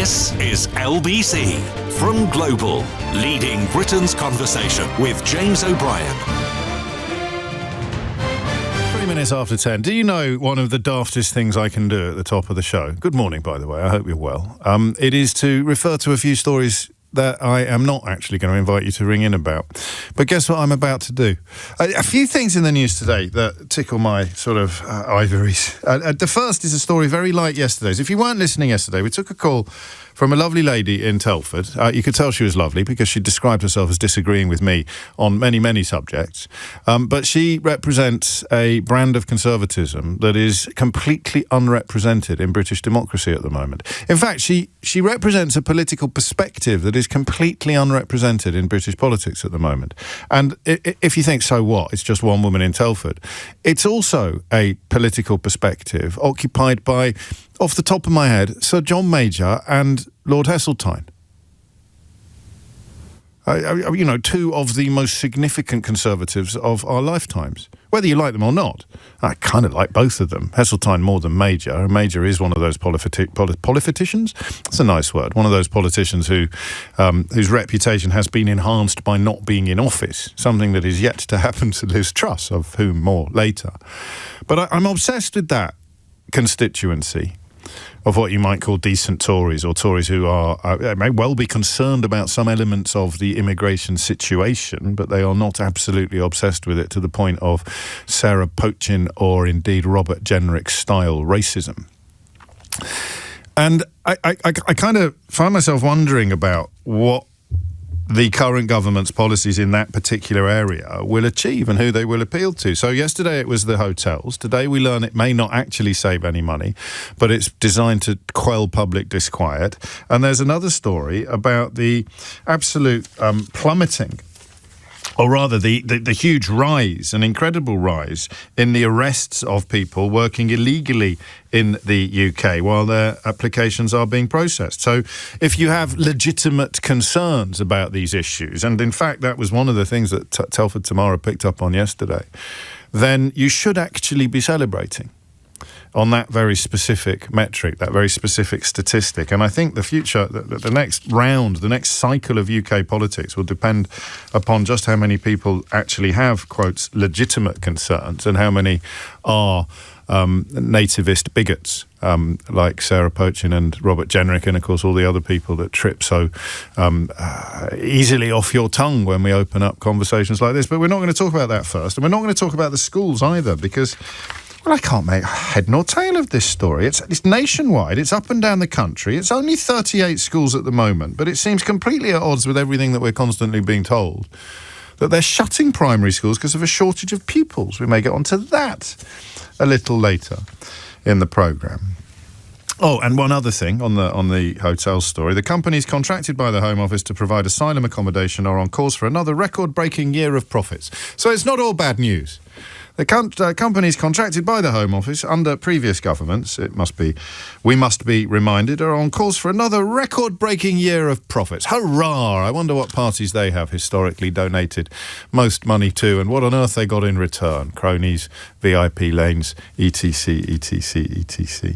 This is LBC from Global, leading Britain's conversation with James O'Brien. 3 minutes after 10. Do you know one of the daftest things I can do at the top of the show? Good morning, by the way. I hope you're well. It is to refer to a few stories that I am not actually going to invite you to ring in about. But guess what I'm about to do? A few things in the news today that tickle my sort of ivories. The first is a story very like yesterday's. If you weren't listening yesterday, we took a call from a lovely lady in Telford. You could tell she was lovely because she described herself as disagreeing with me on many, many subjects. But she represents a brand of conservatism that is completely unrepresented in British democracy at the moment. In fact, she represents a political perspective that is completely unrepresented in British politics at the moment. And if you think, so what? It's just one woman in Telford. It's also a political perspective occupied by, off the top of my head, Sir John Major and Lord Heseltine. Two of the most significant Conservatives of our lifetimes, whether you like them or not. I kind of like both of them. Heseltine more than Major. Major is one of those politicians. That's a nice word. One of those politicians whose reputation has been enhanced by not being in office, something that is yet to happen to Liz Truss, of whom more later. But I'm obsessed with that constituency of what you might call decent Tories, or Tories who may well be concerned about some elements of the immigration situation, but they are not absolutely obsessed with it to the point of Sarah Poachin or indeed Robert Jenrick-style racism. And I kind of find myself wondering about what the current government's policies in that particular area will achieve and who they will appeal to. So yesterday it was the hotels. Today we learn it may not actually save any money, but it's designed to quell public disquiet. And there's another story about the absolute plummeting, or rather the huge rise, an incredible rise, in the arrests of people working illegally in the UK while their applications are being processed. So if you have legitimate concerns about these issues, and in fact that was one of the things that Telford Tamara picked up on yesterday, then you should actually be celebrating on that very specific metric, that very specific statistic. And I think the future, the next round, the next cycle of UK politics will depend upon just how many people actually have, quotes, legitimate concerns, and how many are nativist bigots, like Sarah Poachin and Robert Jenrick, and of course all the other people that trip so easily off your tongue when we open up conversations like this. But we're not going to talk about that first, and we're not going to talk about the schools either, because I can't make head nor tail of this story. It's nationwide. It's up and down the country. It's only 38 schools at the moment, but it seems completely at odds with everything that we're constantly being told, that they're shutting primary schools because of a shortage of pupils. We may get onto that a little later in the programme. Oh, and one other thing on the hotel story. The companies contracted by the Home Office to provide asylum accommodation are on course for another record-breaking year of profits. So it's not all bad news. The companies contracted by the Home Office under previous governments, we must be reminded, are on course for another record-breaking year of profits. Hurrah! I wonder what parties they have historically donated most money to, and what on earth they got in return. Cronies, VIP lanes, etc., etc., etc.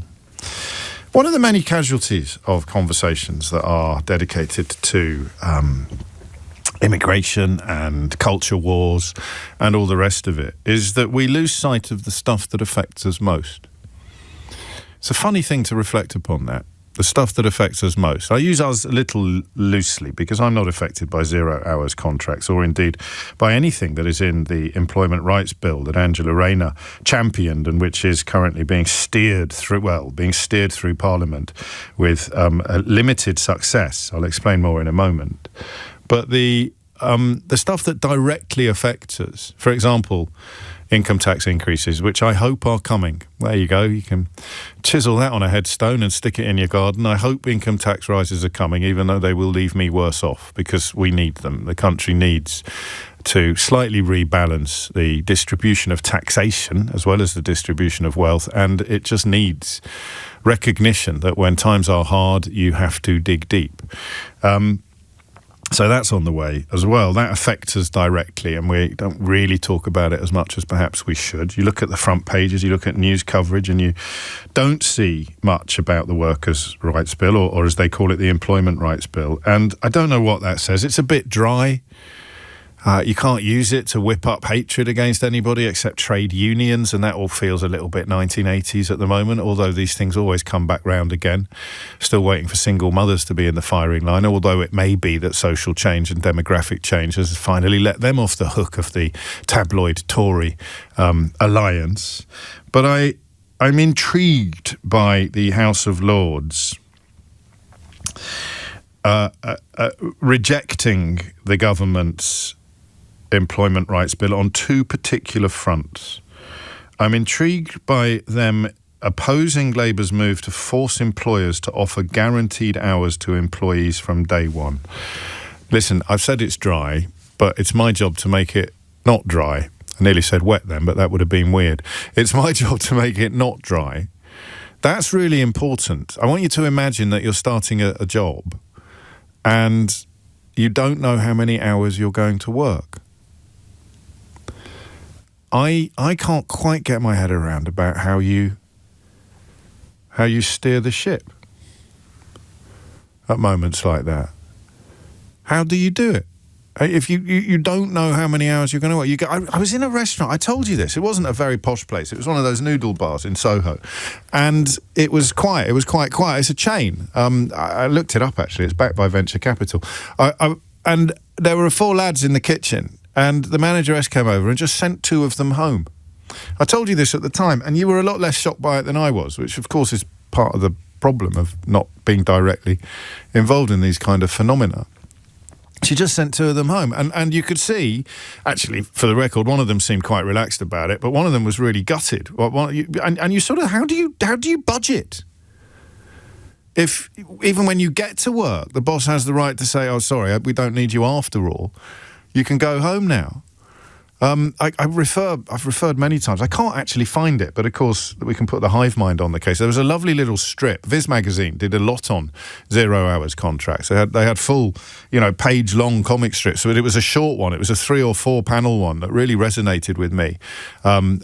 One of the many casualties of conversations that are dedicated to immigration and culture wars and all the rest of it is that we lose sight of the stuff that affects us most. It's a funny thing to reflect upon, that. The stuff that affects us most. I use us a little loosely because I'm not affected by 0 hours contracts, or indeed by anything that is in the Employment Rights Bill that Angela Rayner championed, and which is currently being steered through Parliament with a limited success. I'll explain more in a moment. But the stuff that directly affects us, for example, income tax increases, which I hope are coming. There you go. You can chisel that on a headstone and stick it in your garden. I hope income tax rises are coming, even though they will leave me worse off, because we need them. The country needs to slightly rebalance the distribution of taxation as well as the distribution of wealth, and it just needs recognition that when times are hard, you have to dig deep. So that's on the way as well. That affects us directly, and we don't really talk about it as much as perhaps we should. You look at the front pages, you look at news coverage, and you don't see much about the Workers' Rights Bill, or as they call it, the Employment Rights Bill. And I don't know what that says. It's a bit dry. You can't use it to whip up hatred against anybody except trade unions, and that all feels a little bit 1980s at the moment, although these things always come back round again. Still waiting for single mothers to be in the firing line, although it may be that social change and demographic change has finally let them off the hook of the tabloid Tory alliance. But I'm intrigued by the House of Lords rejecting the government's Employment Rights Bill on two particular fronts. I'm intrigued by them opposing Labour's move to force employers to offer guaranteed hours to employees from day one. Listen, I've said it's dry, but it's my job to make it not dry. I nearly said wet then, but that would have been weird. It's my job to make it not dry. That's really important. I want you to imagine that you're starting a job and you don't know how many hours you're going to work. I can't quite get my head around about how you steer the ship at moments like that. How do you do it? If you don't know how many hours you're going to work. I was in a restaurant. I told you this. It wasn't a very posh place. It was one of those noodle bars in Soho. And it was quiet. It was quite quiet. It's a chain. I looked it up, actually. It's backed by venture capital. And there were 4 lads in the kitchen. And the manageress came over and just sent 2 of them home. I told you this at the time, and you were a lot less shocked by it than I was, which, of course, is part of the problem of not being directly involved in these kind of phenomena. She just sent 2 of them home. And you could see, actually, for the record, one of them seemed quite relaxed about it, but one of them was really gutted. And you sort of, how do you budget? If, even when you get to work, the boss has the right to say, oh, sorry, we don't need you after all. You can go home now. I've referred many times. I can't actually find it, but of course we can put the hive mind on the case. There was a lovely little strip. Viz magazine did a lot on 0 hours contracts. They had full, page-long comic strips, but it was a short one. It was a 3 or 4 panel one that really resonated with me. And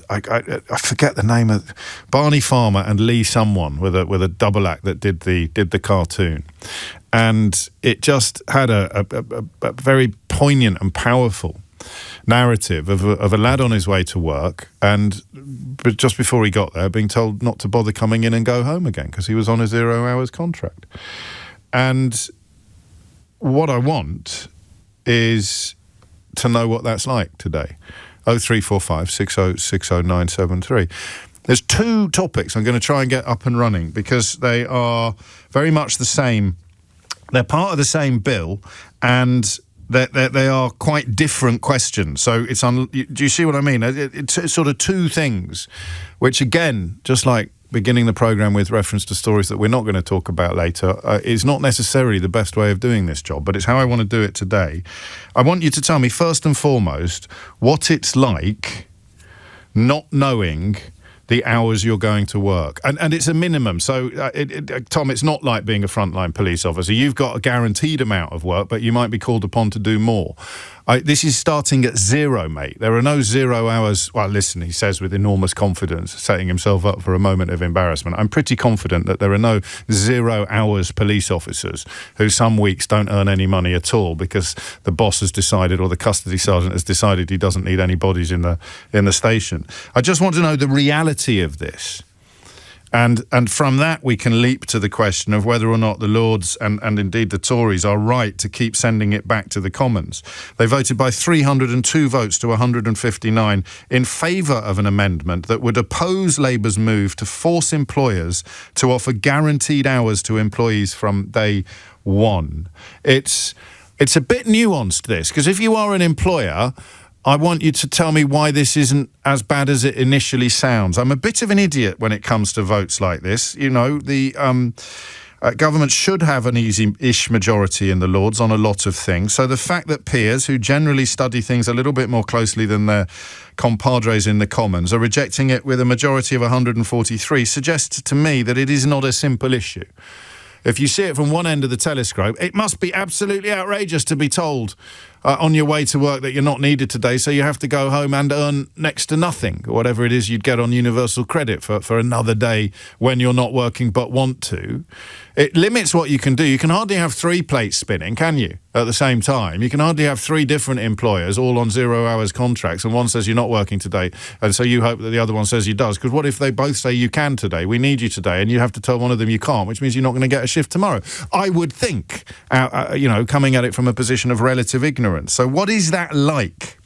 I forget the name of Barney Farmer and Lee someone with a double act that did the cartoon. And it just had a very poignant and powerful narrative of a lad on his way to work, but just before he got there, being told not to bother coming in and go home again because he was on a 0 hours contract. And what I want is to know what that's like today. 0345 6060 973. There's 2 topics I'm going to try and get up and running because they are very much the same. They're part of the same bill, and they are quite different questions. So do you see what I mean? It's sort of 2 things, which again, just like beginning the programme with reference to stories that we're not going to talk about later, is not necessarily the best way of doing this job, but it's how I want to do it today. I want you to tell me, first and foremost, what it's like not knowing the hours you're going to work. And it's a minimum. So, Tom, it's not like being a frontline police officer. You've got a guaranteed amount of work, but you might be called upon to do more. This is starting at 0, mate. There are no 0 hours. Well, listen, he says with enormous confidence, setting himself up for a moment of embarrassment. I'm pretty confident that there are no 0 hours police officers who some weeks don't earn any money at all because the boss has decided, or the custody sergeant has decided, he doesn't need any bodies in the station. I just want to know the reality of this. And from that, we can leap to the question of whether or not the Lords and indeed the Tories are right to keep sending it back to the Commons. They voted by 302 votes to 159 in favour of an amendment that would oppose Labour's move to force employers to offer guaranteed hours to employees from day one. It's a bit nuanced, this, because if you are an employer, I want you to tell me why this isn't as bad as it initially sounds. I'm a bit of an idiot when it comes to votes like this. The government should have an easy-ish majority in the Lords on a lot of things. So the fact that peers, who generally study things a little bit more closely than their compadres in the Commons, are rejecting it with a majority of 143 suggests to me that it is not a simple issue. if you see it from one end of the telescope, it must be absolutely outrageous to be told on your way to work that you're not needed today, so you have to go home and earn next to nothing, or whatever it is you'd get on universal credit for another day when you're not working but want to. It limits what you can do. You can hardly have 3 plates spinning, can you, at the same time? You can hardly have 3 different employers all on 0 hours contracts, and one says you're not working today, and so you hope that the other one says he does, because what if they both say you can today, we need you today, and you have to tell one of them you can't, which means you're not going to get a shift tomorrow? I would think, coming at it from a position of relative ignorance. So what is that like?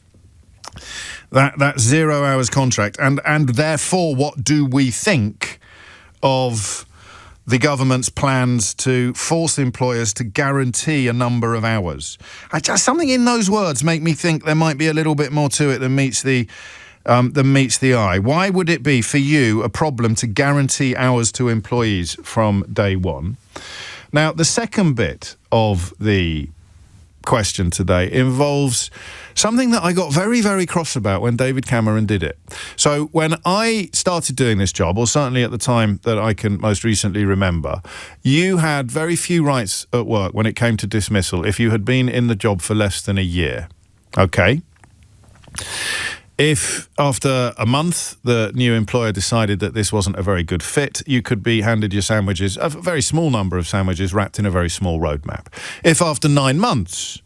That 0 hours contract, and therefore what do we think of the government's plans to force employers to guarantee a number of hours? Something in those words make me think there might be a little bit more to it than meets the eye. Why would it be for you a problem to guarantee hours to employees from day one? Now, the second bit of the question today involves something that I got very, very cross about when David Cameron did it. So when I started doing this job, or certainly at the time that I can most recently remember, you had very few rights at work when it came to dismissal if you had been in the job for less than a year. Okay? If after a month the new employer decided that this wasn't a very good fit, you could be handed your sandwiches, a very small number of sandwiches wrapped in a very small roadmap. If after 9 months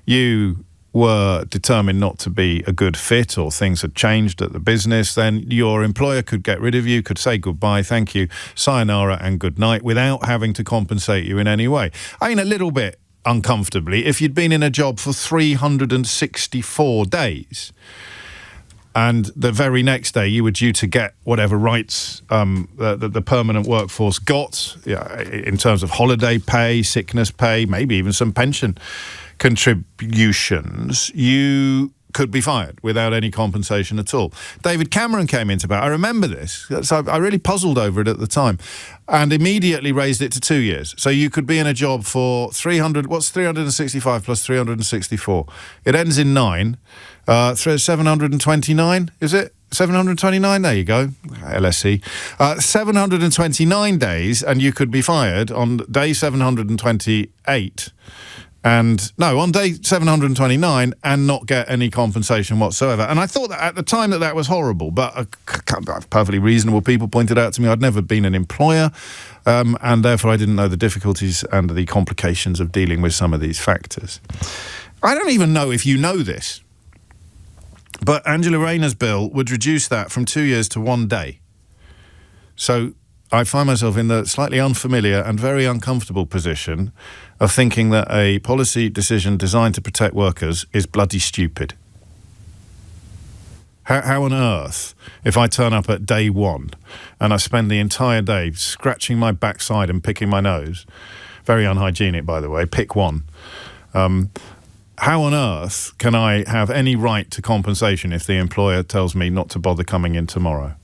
you were determined not to be a good fit, or things had changed at the business, then your employer could get rid of you, could say goodbye, thank you, sayonara and good night, without having to compensate you in any way. I mean, a little bit uncomfortably, if you'd been in a job for 364 days, and the very next day you were due to get whatever rights the permanent workforce got in terms of holiday pay, sickness pay, maybe even some pension contributions, you could be fired without any compensation at all. David Cameron came into power. I remember this. So I really puzzled over it at the time, and immediately raised it to 2 years. So you could be in a job for 365 plus 364? It ends in 9. 729, is it? 729, there you go, LSE. 729 days, and you could be fired on day 728. On day 729 and not get any compensation whatsoever. And I thought that at the time that was horrible, but perfectly reasonable people pointed out to me I'd never been an employer, and therefore I didn't know the difficulties and the complications of dealing with some of these factors. I don't even know if you know this, but Angela Rayner's bill would reduce that from 2 years to 1 day. So I find myself in the slightly unfamiliar and very uncomfortable position of thinking that a policy decision designed to protect workers is bloody stupid. How on earth, if I turn up at day 1 and I spend the entire day scratching my backside and picking my nose, very unhygienic by the way, pick one, how on earth can I have any right to compensation if the employer tells me not to bother coming in tomorrow?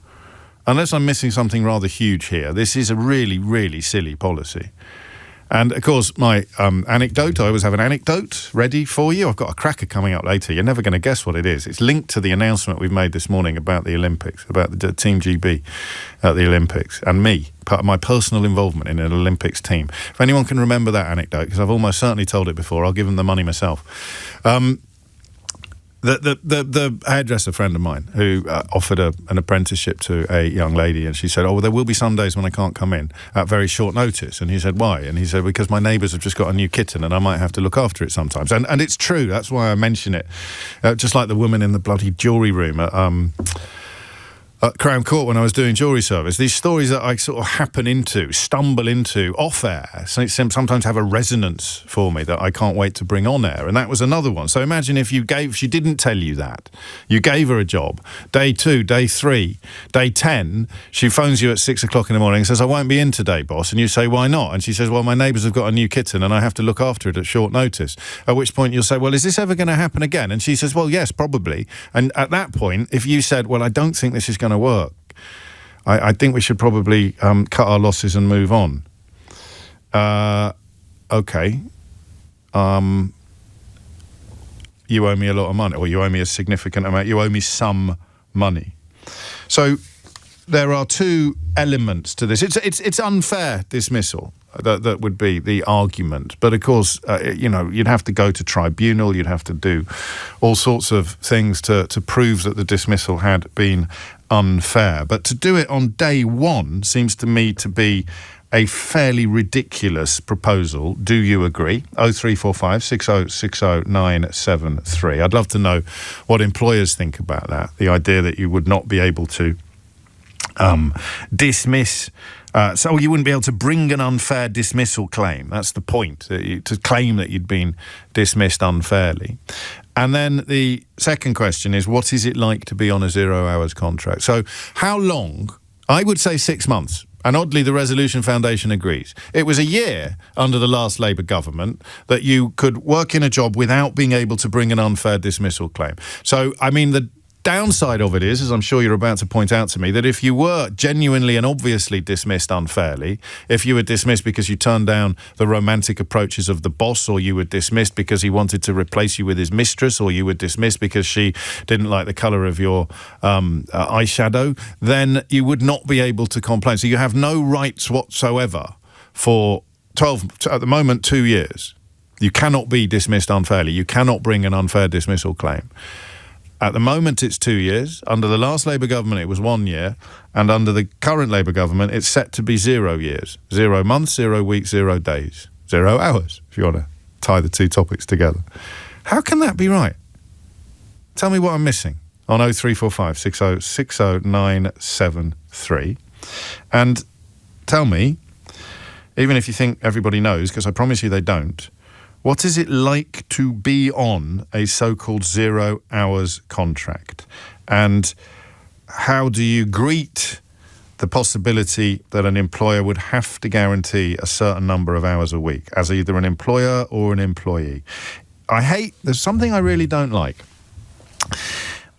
Unless I'm missing something rather huge here. This is a really, really silly policy. And, of course, my anecdote, I always have an anecdote ready for you. I've got a cracker coming up later. You're never going to guess what it is. It's linked to the announcement we've made this morning about the Olympics, about the Team GB at the Olympics, and me, part of my personal involvement in an Olympics team. If anyone can remember that anecdote, because I've almost certainly told it before, I'll give them the money myself. The hairdresser friend of mine who offered an apprenticeship to a young lady, and she said, there will be some days when I can't come in at very short notice. And he said, why? And he said, because my neighbours have just got a new kitten and I might have to look after it sometimes. And it's true, that's why I mention it. Just like the woman in the bloody jewellery room at Crown Court when I was doing jewellery service, these stories that I sort of stumble into off air, sometimes have a resonance for me that I can't wait to bring on air. And that was another one. So imagine if she didn't tell you that. You gave her a job. Day 2, day 3, day 10, she phones you at 6 o'clock in the morning and says, I won't be in today, boss. And you say, why not? And she says, well, my neighbours have got a new kitten and I have to look after it at short notice. At which point you'll say, well, is this ever going to happen again? And she says, well, yes, probably. And at that point, if you said, well, I don't think this is going to work, I think we should probably cut our losses and move on. Okay. You owe me a lot of money, or you owe me a significant amount. You owe me some money. So there are two elements to this. It's unfair dismissal. That would be the argument. But of course, you'd have to go to tribunal. You'd have to do all sorts of things to prove that the dismissal had been unfair. But to do it on day one seems to me to be a fairly ridiculous proposal. Do you agree? 0345 6060 973. I'd love to know what employers think about that. The idea that you would not be able to dismiss... So you wouldn't be able to bring an unfair dismissal claim. That's the point, to claim that you'd been dismissed unfairly. And then the second question is, what is it like to be on a 0 hours contract? So how long? I would say 6 months. And oddly, the Resolution Foundation agrees. It was a year under the last Labour government that you could work in a job without being able to bring an unfair dismissal claim. So, I mean, the downside of it is, as I'm sure you're about to point out to me, that if you were genuinely and obviously dismissed unfairly, if you were dismissed because you turned down the romantic approaches of the boss, or you were dismissed because he wanted to replace you with his mistress, or you were dismissed because she didn't like the colour of your eyeshadow, then you would not be able to complain. So you have no rights whatsoever for 12, at the moment, 2 years. You cannot be dismissed unfairly. You cannot bring an unfair dismissal claim. At the moment, it's 2 years. Under the last Labour government, it was 1 year. And under the current Labour government, it's set to be 0 years. 0 months, 0 weeks, 0 days. 0 hours, if you want to tie the two topics together. How can that be right? Tell me what I'm missing on 0345 6060 973. And tell me, even if you think everybody knows, because I promise you they don't, what is it like to be on a so-called 0 hours contract? And how do you greet the possibility that an employer would have to guarantee a certain number of hours a week as either an employer or an employee? There's something I really don't like.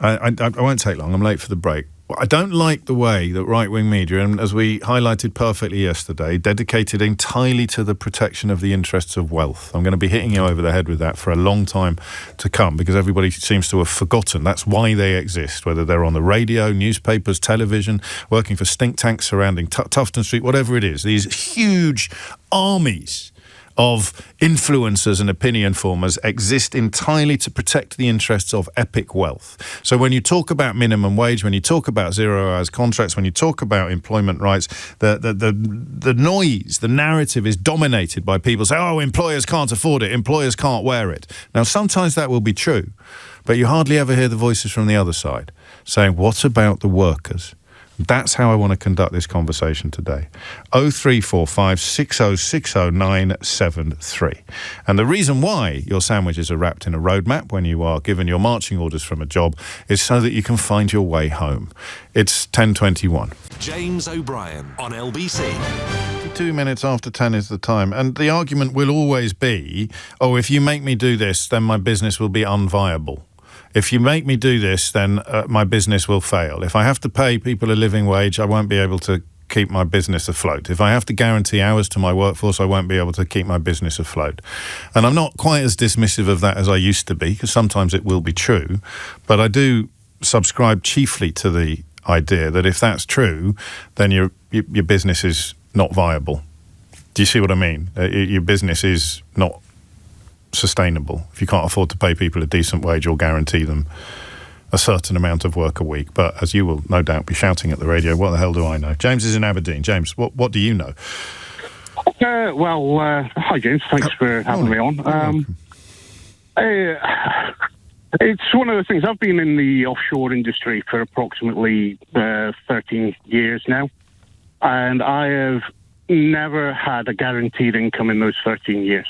I won't take long, I'm late for the break. I don't like the way that right-wing media, and as we highlighted perfectly yesterday, dedicated entirely to the protection of the interests of wealth. I'm going to be hitting you over the head with that for a long time to come, because everybody seems to have forgotten that's why they exist, whether they're on the radio, newspapers, television, working for stink tanks surrounding Tufton Street, whatever it is. These huge armies of influencers and opinion formers exist entirely to protect the interests of epic wealth. So when you talk about minimum wage, when you talk about 0 hours contracts, when you talk about employment rights, the noise, the narrative is dominated by people saying, oh, employers can't afford it, employers can't wear it. Now, sometimes that will be true, but you hardly ever hear the voices from the other side saying, what about the workers? That's how I want to conduct this conversation today. 0345 6060 973. And the reason why your sandwiches are wrapped in a roadmap when you are given your marching orders from a job is so that you can find your way home. It's 10:21. James O'Brien on LBC. 2 minutes after 10 is the time. And the argument will always be, oh, if you make me do this, then my business will be unviable. If you make me do this, then my business will fail. If I have to pay people a living wage, I won't be able to keep my business afloat. If I have to guarantee hours to my workforce, I won't be able to keep my business afloat. And I'm not quite as dismissive of that as I used to be, because sometimes it will be true. But I do subscribe chiefly to the idea that if that's true, then your business is not viable. Do you see what I mean? Your business is not sustainable if you can't afford to pay people a decent wage or guarantee them a certain amount of work a week. But as you will no doubt be shouting at the radio, what the hell do I know? James is in Aberdeen. James, what do you know? Hi James, thanks for having me on. It's one of the things. I've been in the offshore industry for approximately 13 years now, and I have never had a guaranteed income in those 13 years.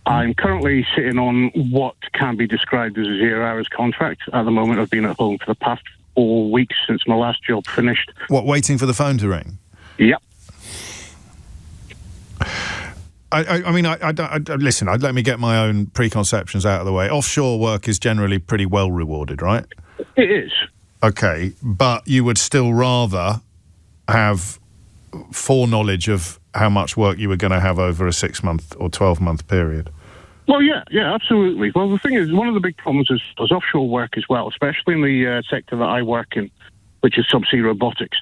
I'm currently sitting on what can be described as a 0 hours contract. At the moment, I've been at home for the past 4 weeks since my last job finished. What, waiting for the phone to ring? Yep. Listen, let me get my own preconceptions out of the way. Offshore work is generally pretty well rewarded, right? It is. Okay, but you would still rather have foreknowledge of how much work you were going to have over a 6-month or 12-month period. Well, yeah, absolutely. Well, the thing is, one of the big problems is offshore work as well, especially in the sector that I work in. which is subsea robotics.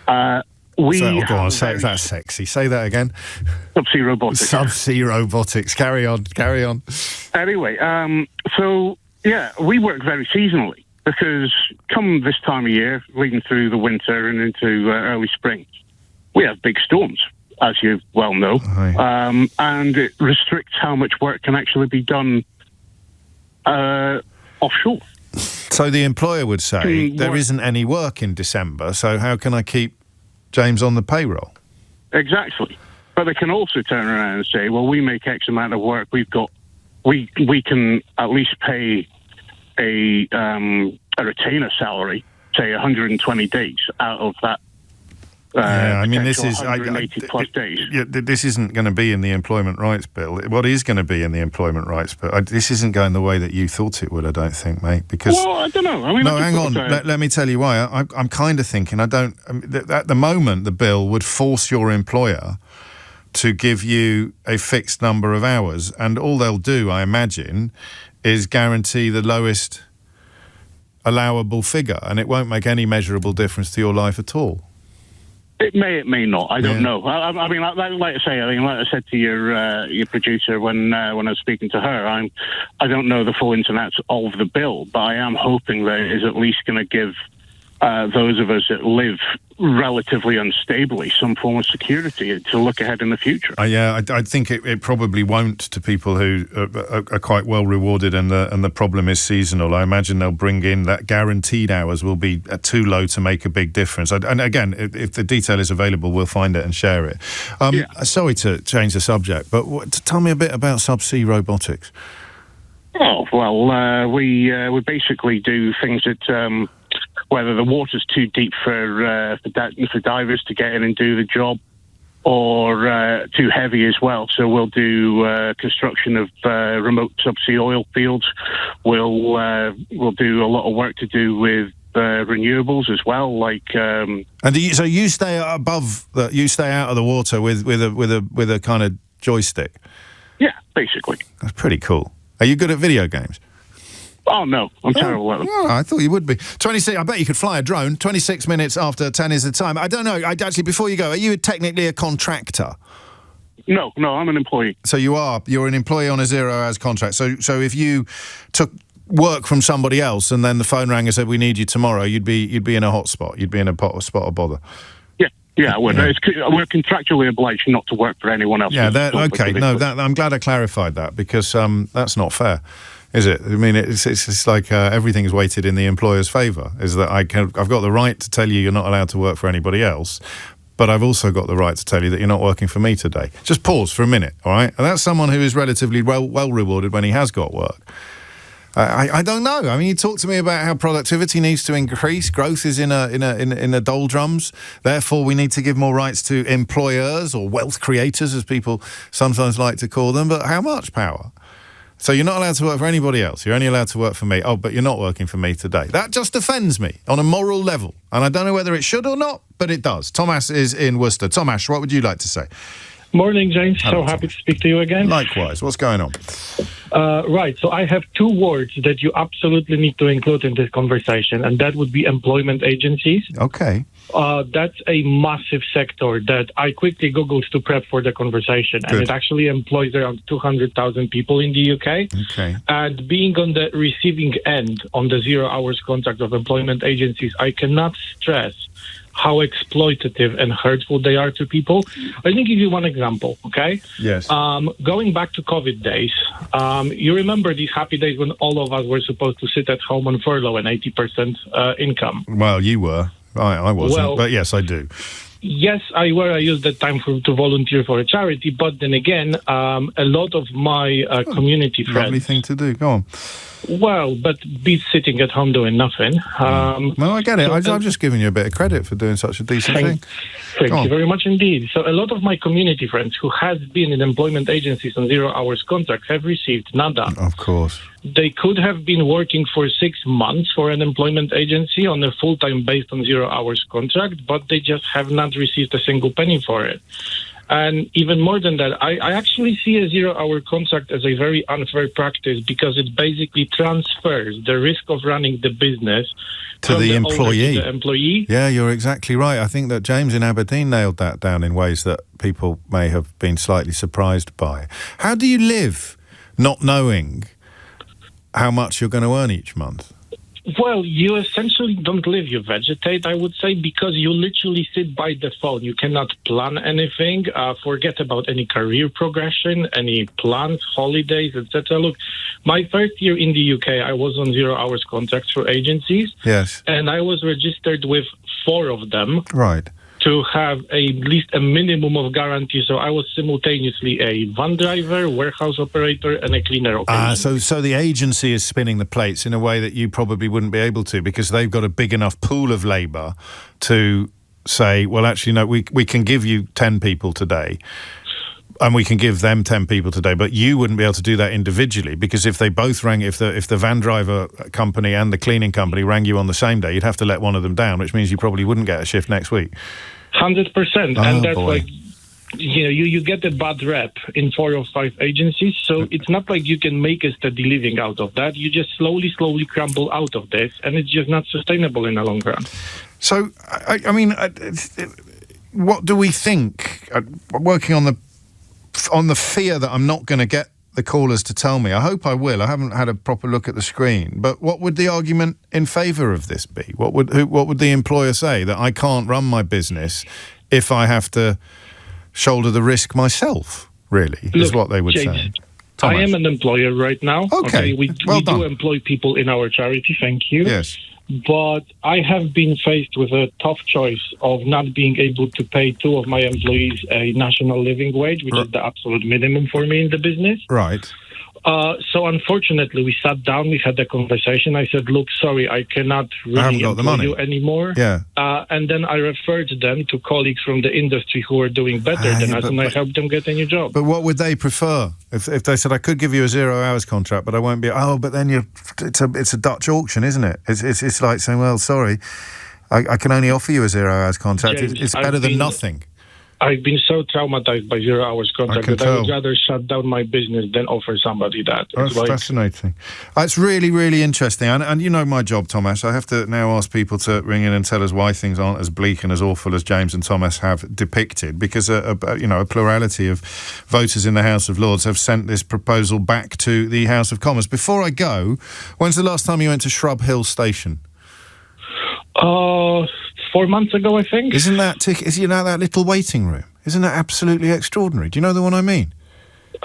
Go on, say that's sexy. Say that again. Subsea robotics. Subsea robotics. Carry on. Anyway, we work very seasonally because come this time of year, leading through the winter and into early spring, we have big storms, as you well know, and it restricts how much work can actually be done offshore. So the employer would say, there isn't any work in December, so how can I keep James on the payroll? Exactly. But they can also turn around and say, well, we make X amount of work, we can at least pay a retainer salary, say 120 days out of that. This is 180 plus days. This isn't going to be in the Employment Rights Bill. What is going to be in the Employment Rights Bill? This isn't going the way that you thought it would, I don't think, mate. Because I don't know. Hang on. Let me tell you why. I'm kind of thinking. At the moment, the bill would force your employer to give you a fixed number of hours, and all they'll do, I imagine, is guarantee the lowest allowable figure, and it won't make any measurable difference to your life at all. It may not. I don't know. Like I said to your producer when I was speaking to her, I don't know the full ins and outs of the bill, but I am hoping that it is at least going to give those of us that live relatively unstably some form of security to look ahead in the future. I think it probably won't to people who are quite well rewarded, and the problem is seasonal. I imagine they'll bring in that guaranteed hours will be too low to make a big difference. And again, if the detail is available, we'll find it and share it. Sorry to change the subject, but tell me a bit about subsea robotics. Oh, well, we basically do things that... whether the water's too deep for divers to get in and do the job, or too heavy as well. So we'll do construction of remote subsea oil fields. We'll do a lot of work to do with renewables as well. So you stay above, you stay out of the water with a kind of joystick. Yeah, basically. That's pretty cool. Are you good at video games? Oh, no, I'm terrible at them. Well, I thought you would be. 26. I bet you could fly a drone. 26 minutes after 10 is the time. I don't know. Actually, before you go, are you technically a contractor? No, I'm an employee. So you're an employee on a 0-hours contract. So if you took work from somebody else and then the phone rang and said, we need you tomorrow, you'd be in a hot spot. You'd be in a spot of bother. Yeah, I would. Yeah. We're contractually obliged not to work for anyone else. Yeah, okay. No, I'm glad I clarified that, because that's not fair. Is it? I mean, it's like everything is weighted in the employer's favour. Is that I've got the right to tell you you're not allowed to work for anybody else, but I've also got the right to tell you that you're not working for me today. Just pause for a minute, all right? And that's someone who is relatively well rewarded when he has got work. I don't know. I mean, you talk to me about how productivity needs to increase. Growth is in a doldrums. Therefore, we need to give more rights to employers, or wealth creators, as people sometimes like to call them. But how much power? So you're not allowed to work for anybody else. You're only allowed to work for me. Oh, but you're not working for me today. That just offends me on a moral level. And I don't know whether it should or not, but it does. Thomas is in Worcester. Thomas, what would you like to say? Morning, James. Hello, so happy to speak to you again. Likewise. What's going on? Right. So I have two words that you absolutely need to include in this conversation, and that would be employment agencies. Okay. That's a massive sector that I quickly Googled to prep for the conversation. Good. And it actually employs around 200,000 people in the UK. Okay. And being on the receiving end on the 0-hours contract of employment agencies, I cannot stress how exploitative and hurtful they are to people. Let me give you one example, okay? Yes. Going back to COVID days, you remember these happy days when all of us were supposed to sit at home on furlough and 80% income? Well, you were. I wasn't, but yes, I do. Yes, I used that time to volunteer for a charity, but then again, a lot of my community friends... Lovely thing to do. Go on. Well, but be sitting at home doing nothing. No, I get it. I'm just giving you a bit of credit for doing such a decent thing. Thank you very much indeed. So a lot of my community friends who has been in employment agencies on 0-hours contracts have received nada. Of course. They could have been working for 6 months for an employment agency on a full-time based on 0-hours contract, but they just have not received a single penny for it. And even more than that, I actually see a 0-hour contract as a very unfair practice because it basically transfers the risk of running the business to the employee. To the employee. Yeah, you're exactly right. I think that James in Aberdeen nailed that down in ways that people may have been slightly surprised by. How do you live not knowing how much you're going to earn each month? Well, you essentially don't live, you vegetate, I would say, because you literally sit by the phone. You cannot plan anything, forget about any career progression, any plans, holidays, etc. Look, my first year in the UK, I was on 0 hours contracts for agencies. Yes. And I was registered with 4 of them. Right. To have at least a minimum of guarantee. So I was simultaneously a van driver, warehouse operator, and a cleaner operator. So the agency is spinning the plates in a way that you probably wouldn't be able to, because they've got a big enough pool of labour to say, well, actually, no, we can give you 10 people today, and we can give them 10 people today, but you wouldn't be able to do that individually, because if they both rang, if the van driver company and the cleaning company rang you on the same day, you'd have to let one of them down, which means you probably wouldn't get a shift next week. 100%. Oh, and that's boy. like, you get a bad rep in 4 or 5 agencies, so it's not like you can make a steady living out of that. You just slowly crumble out of this, and it's just not sustainable in the long run. So, I mean, what do we think? Working on the fear that I'm not going to get the callers to tell me. I hope I will. I haven't had a proper look at the screen. But what would the argument in favour of this be? What would the employer say? That I can't run my business if I have to shoulder the risk myself, really, is what they would say. I am an employer right now. Okay. We do employ people in our charity, thank you. Yes. But I have been faced with a tough choice of not being able to pay 2 of my employees a national living wage, which is the absolute minimum for me in the business. Right. So unfortunately, we sat down, we had a conversation. I said, look, sorry, I cannot really employ you anymore. Yeah. And then I referred them to colleagues from the industry who are doing better than us, and I helped them get a new job. But what would they prefer? If they said, I could give you a 0 hours contract, but I won't be... Oh, but then it's a Dutch auction, isn't it? It's like saying, well, sorry, I can only offer you a 0 hours contract. James, it's better than nothing. I've been so traumatized by 0 hours contract that I would rather shut down my business than offer somebody that. That's fascinating. It's really, really interesting. And you know my job, Thomas. I have to now ask people to ring in and tell us why things aren't as bleak and as awful as James and Thomas have depicted, because a plurality of voters in the House of Lords have sent this proposal back to the House of Commons. Before I go, when's the last time you went to Shrub Hill Station? 4 months ago, I think. Isn't that that little waiting room? Isn't that absolutely extraordinary? Do you know the one I mean?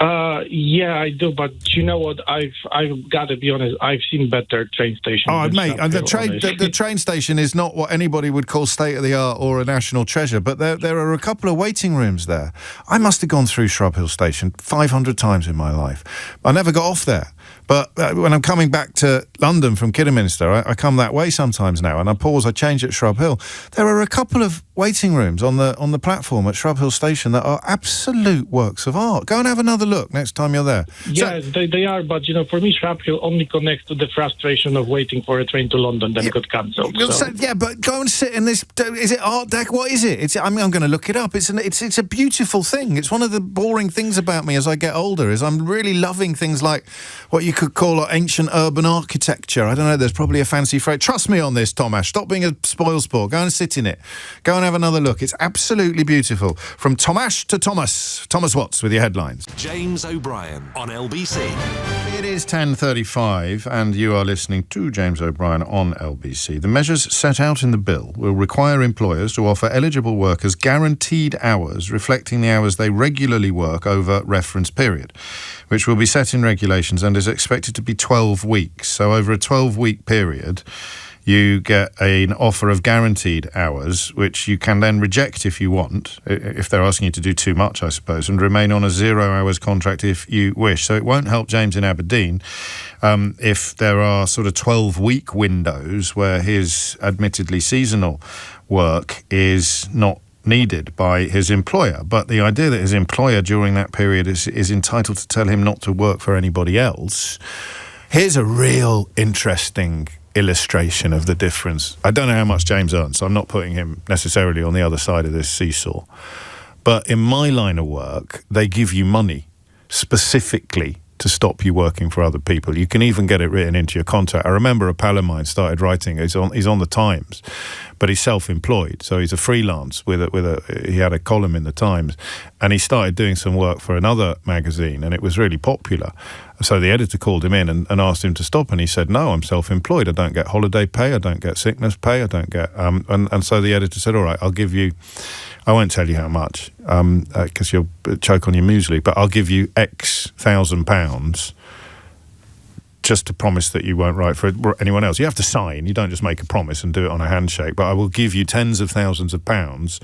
Yeah, I do. But you know what? I've got to be honest. I've seen better train stations. Oh, mate, the train station is not what anybody would call state of the art or a national treasure. But there are a couple of waiting rooms there. I must have gone through Shrub Hill Station 500 times in my life. I never got off there. But when I'm coming back to London from Kidderminster, I come that way sometimes now, and I change at Shrub Hill. There are a couple of waiting rooms on the platform at Shrub Hill Station that are absolute works of art. Go and have another look next time you're there. Yes, they are, but for me, Shrub Hill only connects to the frustration of waiting for a train to London that got cancelled. Yeah, but go and sit in this. Is it Art Deco? What is it? I'm going to look it up. It's a beautiful thing. It's one of the boring things about me as I get older is I'm really loving things like what you could call ancient urban architecture. I don't know, there's probably a fancy phrase. Trust me on this, Thomas. Stop being a spoilsport. Go and sit in it. Go and have another look. It's absolutely beautiful. From Tomash to Thomas. Thomas Watts with your headlines. James O'Brien on LBC. It is 10:35 and you are listening to James O'Brien on LBC. The measures set out in the bill will require employers to offer eligible workers guaranteed hours reflecting the hours they regularly work over reference period, which will be set in regulations and is expected to be 12 weeks. So over a 12-week period, you get an offer of guaranteed hours, which you can then reject if you want, if they're asking you to do too much, I suppose, and remain on a 0 hours contract if you wish. So it won't help James in Aberdeen if there are sort of 12-week windows where his admittedly seasonal work is not needed by his employer. But the idea that his employer during that period is entitled to tell him not to work for anybody else, here's a real interesting illustration of the difference. I don't know how much James earns, so I'm not putting him necessarily on the other side of this seesaw. But in my line of work, they give you money specifically to stop you working for other people. You can even get it written into your contract. I remember a pal of mine started writing. He's on the Times, but he's self-employed, so he's a freelance he had a column in the Times, and he started doing some work for another magazine, and it was really popular. So the editor called him in and asked him to stop, and he said, "No, I'm self-employed. I don't get holiday pay. I don't get sickness pay. I don't get." And so the editor said, "All right, I'll give you. I won't tell you how much because you'll choke on your muesli, but I'll give you X £1,000 just to promise that you won't write for anyone else. You have to sign. You don't just make a promise and do it on a handshake. But I will give you tens of thousands of pounds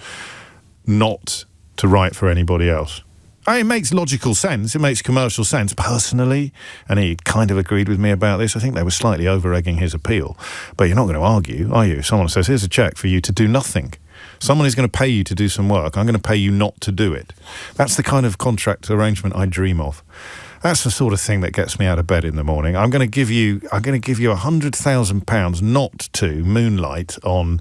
not to write for anybody else." It makes logical sense. It makes commercial sense personally, and he kind of agreed with me about this. I think they were slightly over-egging his appeal. But you're not going to argue, are you? If someone says, "Here's a cheque for you to do nothing. Someone is going to pay you to do some work. I'm going to pay you not to do it." That's the kind of contract arrangement I dream of. That's the sort of thing that gets me out of bed in the morning. I'm going to give you £100,000 not to moonlight on,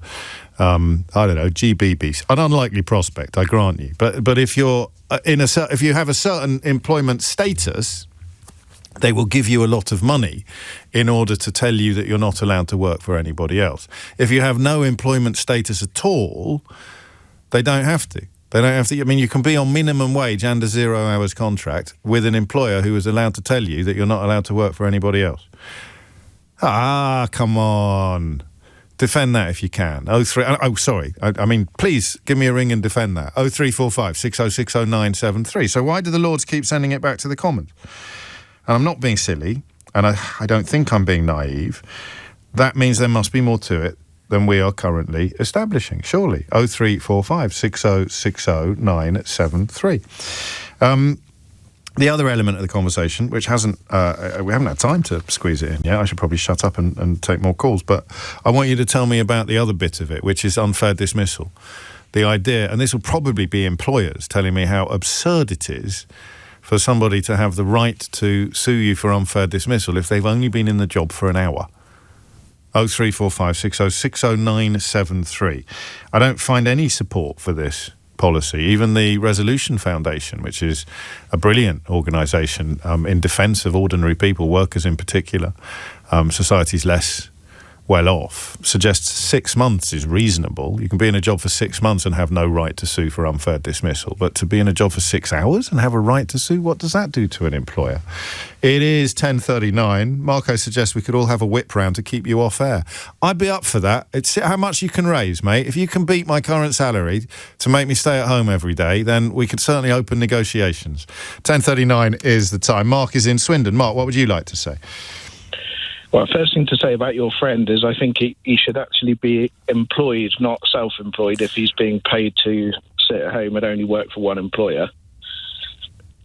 I don't know, GBBs. An unlikely prospect, I grant you. But if you're if you have a certain employment status, they will give you a lot of money in order to tell you that you're not allowed to work for anybody else. If you have no employment status at all, they don't have to. They don't have to. I mean, you can be on minimum wage and a 0 hours contract with an employer who is allowed to tell you that you're not allowed to work for anybody else. Come on. Defend that if you can. I mean, please give me a ring and defend that. 0345 6060 973. So why do the Lords keep sending it back to the Commons? And I'm not being silly, and I don't think I'm being naive. That means there must be more to it than we are currently establishing, surely. 0345 6060 973. The other element of the conversation, which we haven't had time to squeeze it in yet. I should probably shut up and take more calls, but I want you to tell me about the other bit of it, which is unfair dismissal. The idea, and this will probably be employers telling me how absurd it is for somebody to have the right to sue you for unfair dismissal if they've only been in the job for an hour. 0345 6060 973. I don't find any support for this policy. Even the Resolution Foundation, which is a brilliant organisation in defence of ordinary people, workers in particular, society's less well off, suggests 6 months is reasonable. You can be in a job for 6 months and have no right to sue for unfair dismissal. But to be in a job for 6 hours and have a right to sue, what does that do to an employer? It is 10:39. Marco suggests we could all have a whip round to keep you off air. I'd be up for that. It's how much you can raise, mate. If you can beat my current salary to make me stay at home every day, then we could certainly open negotiations. 10:39 is the time. Mark is in Swindon. Mark, what would you like to say? Well, first thing to say about your friend is I think he should actually be employed, not self-employed, if he's being paid to sit at home and only work for one employer.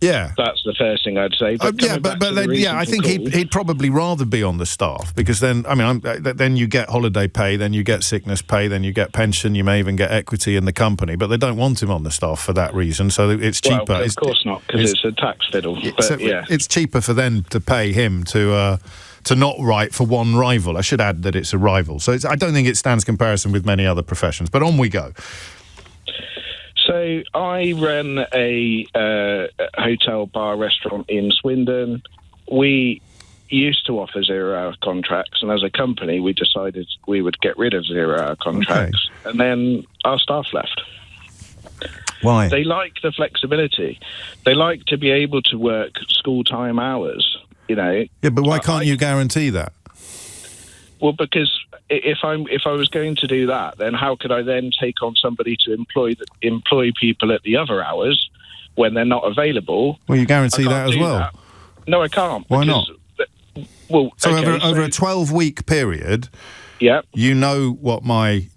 Yeah. That's the first thing I'd say. I think he'd probably rather be on the staff because then, then you get holiday pay, then you get sickness pay, then you get pension, you may even get equity in the company, but they don't want him on the staff for that reason, so it's cheaper. Well, of course not, because it's a tax fiddle. It's cheaper for them to pay him to not write for one rival. I should add that it's a rival. So I don't think it stands comparison with many other professions. But on we go. So I run a hotel, bar, restaurant in Swindon. We used to offer 0-hour contracts, and as a company, we decided we would get rid of 0-hour contracts. Okay. And then our staff left. Why? They like the flexibility. They like to be able to work school-time hours. Yeah, but why can't you guarantee that? Well, because if I was going to do that, then how could I then take on somebody to employ people at the other hours when they're not available? Well, you guarantee that as well. That. No, I can't. Why not? Well, so over a 12-week period, yeah, you know what my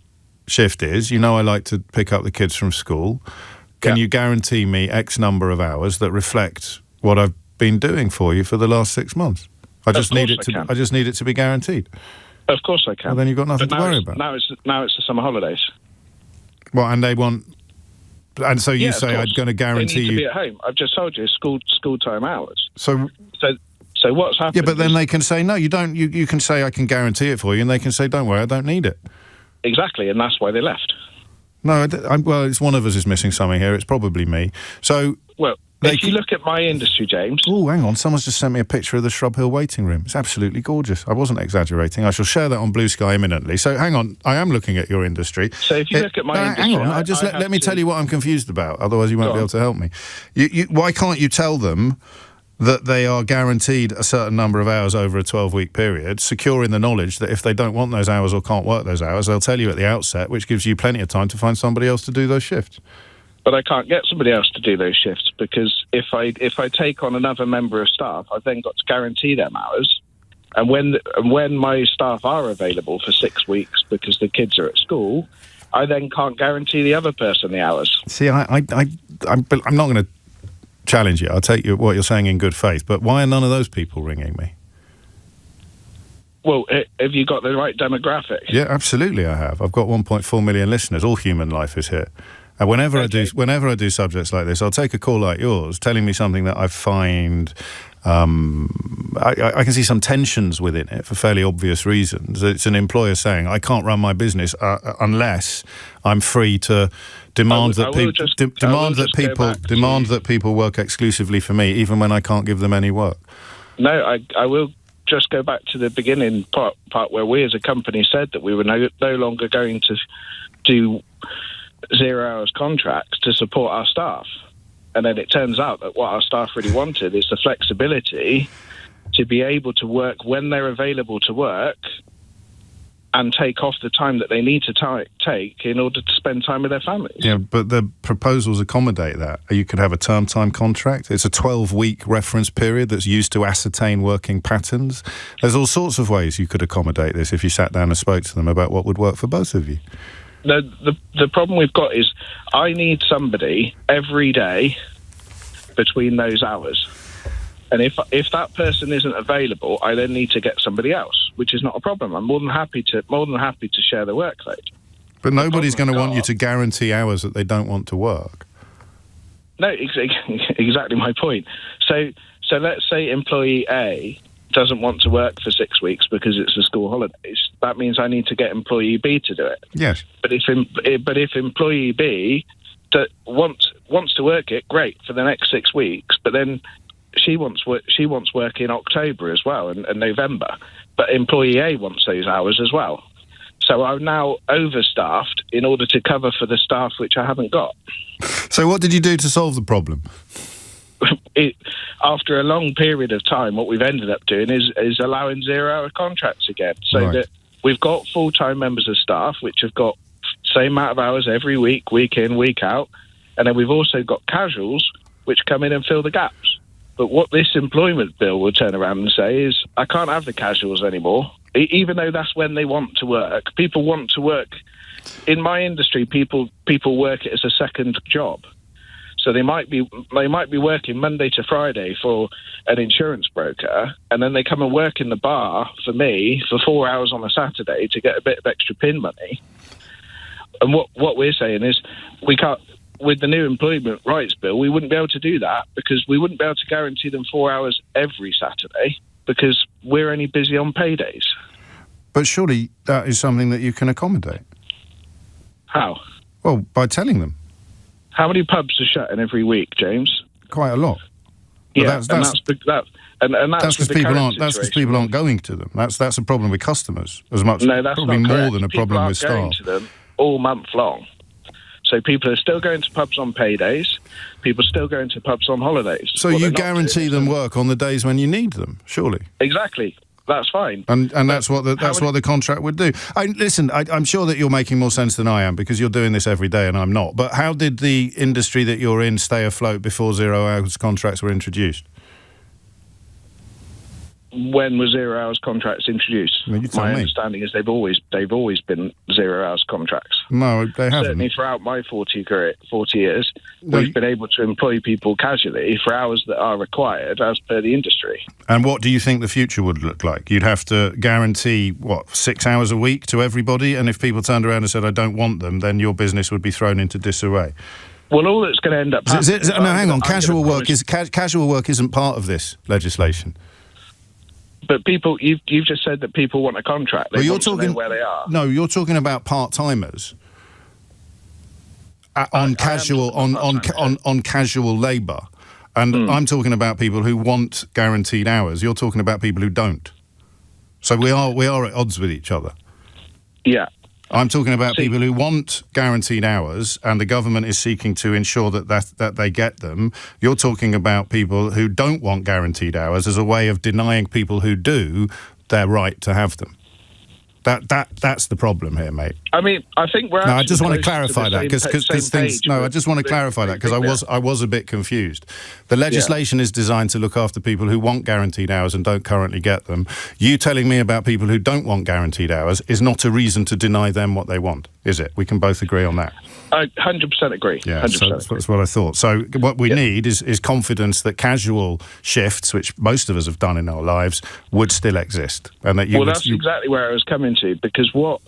shift is. You know I like to pick up the kids from school. Can you guarantee me X number of hours that reflect what I've been doing for you for the last 6 months? I just need it to be guaranteed. Of course I can. Well, then you've got nothing to worry about. Now it's the summer holidays. Well, and they want, and so you say I'm going to guarantee you to be at home. I've just told you school time hours. So what's happened? Yeah, but then they can say no, you don't. You can say I can guarantee it for you, and they can say don't worry, I don't need it. Exactly, and that's why they left. No, well, it's one of us is missing something here. It's probably me. So, well, if you look at my industry, James... Oh, hang on. Someone's just sent me a picture of the Shrub Hill waiting room. It's absolutely gorgeous. I wasn't exaggerating. I shall share that on Blue Sky imminently. So, hang on. I am looking at your industry. So, if you look at my industry... Hang on. Let me tell you what I'm confused about. Otherwise, you won't be able to help me. Why can't you tell them that they are guaranteed a certain number of hours over a 12-week period, secure in the knowledge that if they don't want those hours or can't work those hours, they'll tell you at the outset, which gives you plenty of time to find somebody else to do those shifts? But I can't get somebody else to do those shifts because if I take on another member of staff, I've then got to guarantee them hours. And when my staff are available for 6 weeks because the kids are at school, I then can't guarantee the other person the hours. See, I'm not going to challenge you. I'll take what you're saying in good faith. But why are none of those people ringing me? Well, have you got the right demographic? Yeah, absolutely I have. I've got 1.4 million listeners. All human life is here. And whenever I do subjects like this, I'll take a call like yours, telling me something that I find I can see some tensions within it for fairly obvious reasons. It's an employer saying, "I can't run my business unless I'm free to demand that people work exclusively for me, even when I can't give them any work." No, I will just go back to the beginning part where we as a company said that we were no longer going to do 0 hours contracts to support our staff. And then it turns out that what our staff really wanted is the flexibility to be able to work when they're available to work and take off the time that they need to take in order to spend time with their families. Yeah, but the proposals accommodate that. You could have a term time contract. It's a 12-week reference period that's used to ascertain working patterns. There's all sorts of ways you could accommodate this if you sat down and spoke to them about what would work for both of you. The problem we've got is I need somebody every day between those hours. And if that person isn't available, I then need to get somebody else, which is not a problem. I'm more than happy to share the workload. But nobody's going to want you to guarantee hours that they don't want to work. No, exactly my point. So let's say employee A doesn't want to work for 6 weeks because it's the school holidays. That means I need to get employee B to do it. Yes. But if employee B wants to work it, great, for the next 6 weeks, but then she wants work in October as well and November. But employee A wants those hours as well. So I'm now overstaffed in order to cover for the staff which I haven't got. So what did you do to solve the problem? After a long period of time, what we've ended up doing is allowing 0 hour contracts again, so that we've got full-time members of staff which have got same amount of hours every week, week in, week out, and then we've also got casuals which come in and fill the gaps. But what this employment bill will turn around and say is, I can't have the casuals anymore, even though that's when they want to work. People want to work. In my industry, people work it as a second job. So they might be working Monday to Friday for an insurance broker, and then they come and work in the bar for me for 4 hours on a Saturday to get a bit of extra pin money. And what we're saying is we can't, with the new employment rights bill, we wouldn't be able to do that because we wouldn't be able to guarantee them 4 hours every Saturday because we're only busy on paydays. But surely that is something that you can accommodate. How? Well, by telling them. How many pubs are shutting every week, James? Quite a lot. But yeah, that's because people aren't going to them. That's a problem with customers as much. No, that's probably not more correct. than a problem with staff. People are going to them all month long. So people are still going to pubs on paydays. People are still going to pubs on holidays. So you guarantee them work on the days when you need them, surely? Exactly. That's fine. And that's what the contract would do. I'm sure that you're making more sense than I am because you're doing this every day and I'm not. But how did the industry that you're in stay afloat before 0 hours contracts were introduced? When were 0 hours contracts introduced? Well, my understanding is they've always been 0 hours contracts. No, they haven't. Certainly throughout my 40 years, we've been able to employ people casually for hours that are required as per the industry. And what do you think the future would look like? You'd have to guarantee, 6 hours a week to everybody? And if people turned around and said, I don't want them, then your business would be thrown into disarray. Well, all that's going to end up happening... No, hang on. Casual work isn't part of this legislation. But people, you've just said that people want a contract. They want to know where they are. No, you're talking about part-timers. on casual labour. And I'm talking about people who want guaranteed hours. You're talking about people who don't. So we are at odds with each other. Yeah. I'm talking about people who want guaranteed hours, and the government is seeking to ensure that they get them. You're talking about people who don't want guaranteed hours as a way of denying people who do their right to have them. That's the problem here, mate. I mean, I think we're. No, I just want to clarify that because things. No, I just want to clarify that because I was a bit confused. The legislation is designed to look after people who want guaranteed hours and don't currently get them. You telling me about people who don't want guaranteed hours is not a reason to deny them what they want, is it? We can both agree on that. I 100% agree. Yeah, 100%. So that's what I thought. So what we need is confidence that casual shifts, which most of us have done in our lives, would still exist, and that that's exactly where I was coming to, because what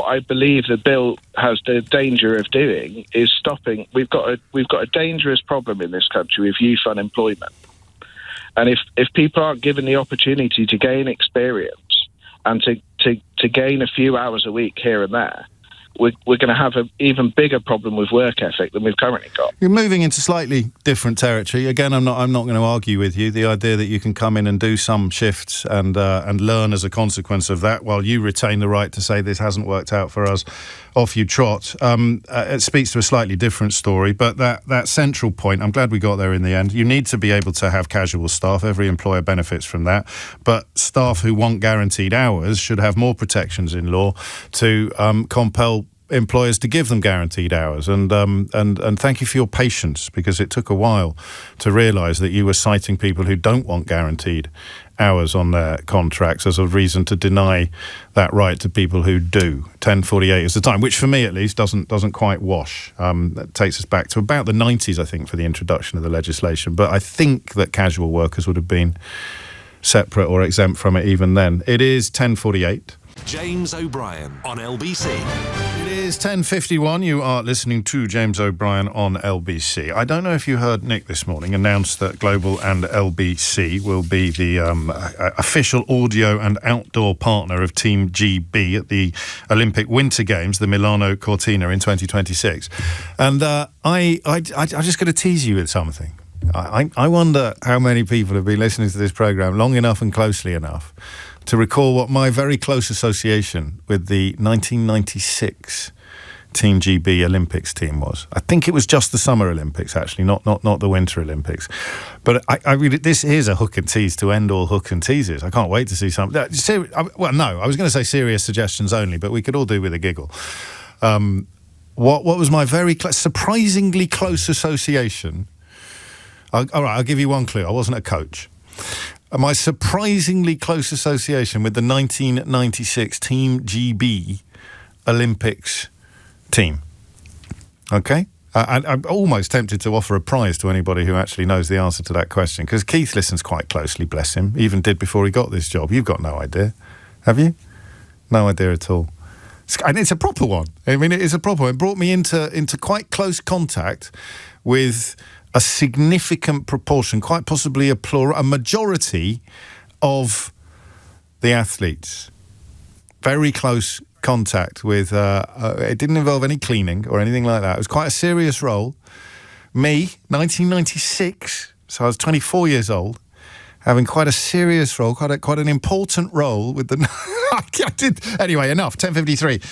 I believe the bill has the danger of doing is stopping. We've got a dangerous problem in this country with youth unemployment, and if people aren't given the opportunity to gain experience and to gain a few hours a week here and there, we're going to have an even bigger problem with work ethic than we've currently got. You're moving into slightly different territory. Again, I'm not going to argue with you. The idea that you can come in and do some shifts and learn as a consequence of that, while you retain the right to say this hasn't worked out for us, off you trot. It speaks to a slightly different story, but that central point, I'm glad we got there in the end. You need to be able to have casual staff. Every employer benefits from that. But staff who want guaranteed hours should have more protections in law to compel employers to give them guaranteed hours. And thank you for your patience, because it took a while to realise that you were citing people who don't want guaranteed hours on their contracts as a reason to deny that right to people who do. 10:48 is the time, which for me at least doesn't quite wash. That takes us back to about the 90s, I think, for the introduction of the legislation. But I think that casual workers would have been separate or exempt from it even then. It is 10:48. James O'Brien on LBC. It is 10:51. You are listening to James O'Brien on LBC. I don't know if you heard Nick this morning announce that Global and LBC will be the official audio and outdoor partner of Team GB at the Olympic Winter Games, the Milano Cortina in 2026. And I just got to tease you with something. I wonder how many people have been listening to this programme long enough and closely enough to recall what my very close association with the 1996 Team GB Olympics team was. I think it was just the Summer Olympics, actually, not the Winter Olympics. But I really, this is a hook and tease to end all hook and teases. I can't wait to see some. Well, no, I was going to say serious suggestions only, but we could all do with a giggle. What was my very surprisingly close association? All right, I'll give you one clue. I wasn't a coach. My surprisingly close association with the 1996 Team GB Olympics team. Okay? I'm almost tempted to offer a prize to anybody who actually knows the answer to that question, because Keith listens quite closely, bless him. Even did before he got this job. You've got no idea, have you? No idea at all. And it's a proper one. I mean, it is a proper one. It brought me into quite close contact with a significant proportion, quite possibly a majority of the athletes. Very close contact with, it didn't involve any cleaning or anything like that. It was quite a serious role. Me, 1996, so I was 24 years old, having quite a serious role, quite an important role with the... I did. Anyway, enough. 10:53.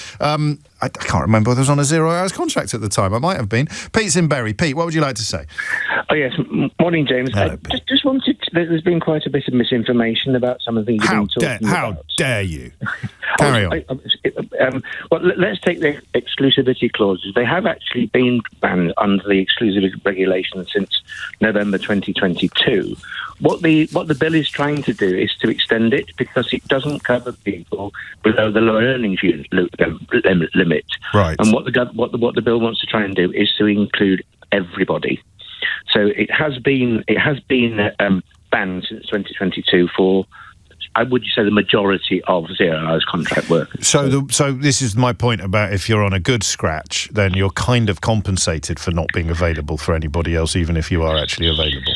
I can't remember whether I was on a 0 hours contract at the time. I might have been. Pete's in Bury. Pete, what would you like to say? Oh, yes. Morning, James. Hello, just wanted to, there's been quite a bit of misinformation about some of the things you've been talking about. How dare you? Carry on. Well, let's take the exclusivity clauses. They have actually been banned under the exclusivity regulation since November 2022. What the bill is trying to do is to extend it, because it doesn't cover people below the lower earnings limit. Right. And what the bill wants to try and do is to include everybody. So it has been banned since 2022 for, I would say, the majority of 0 hours contract workers. So this is my point about if you're on a good scratch, then you're kind of compensated for not being available for anybody else, even if you are actually available.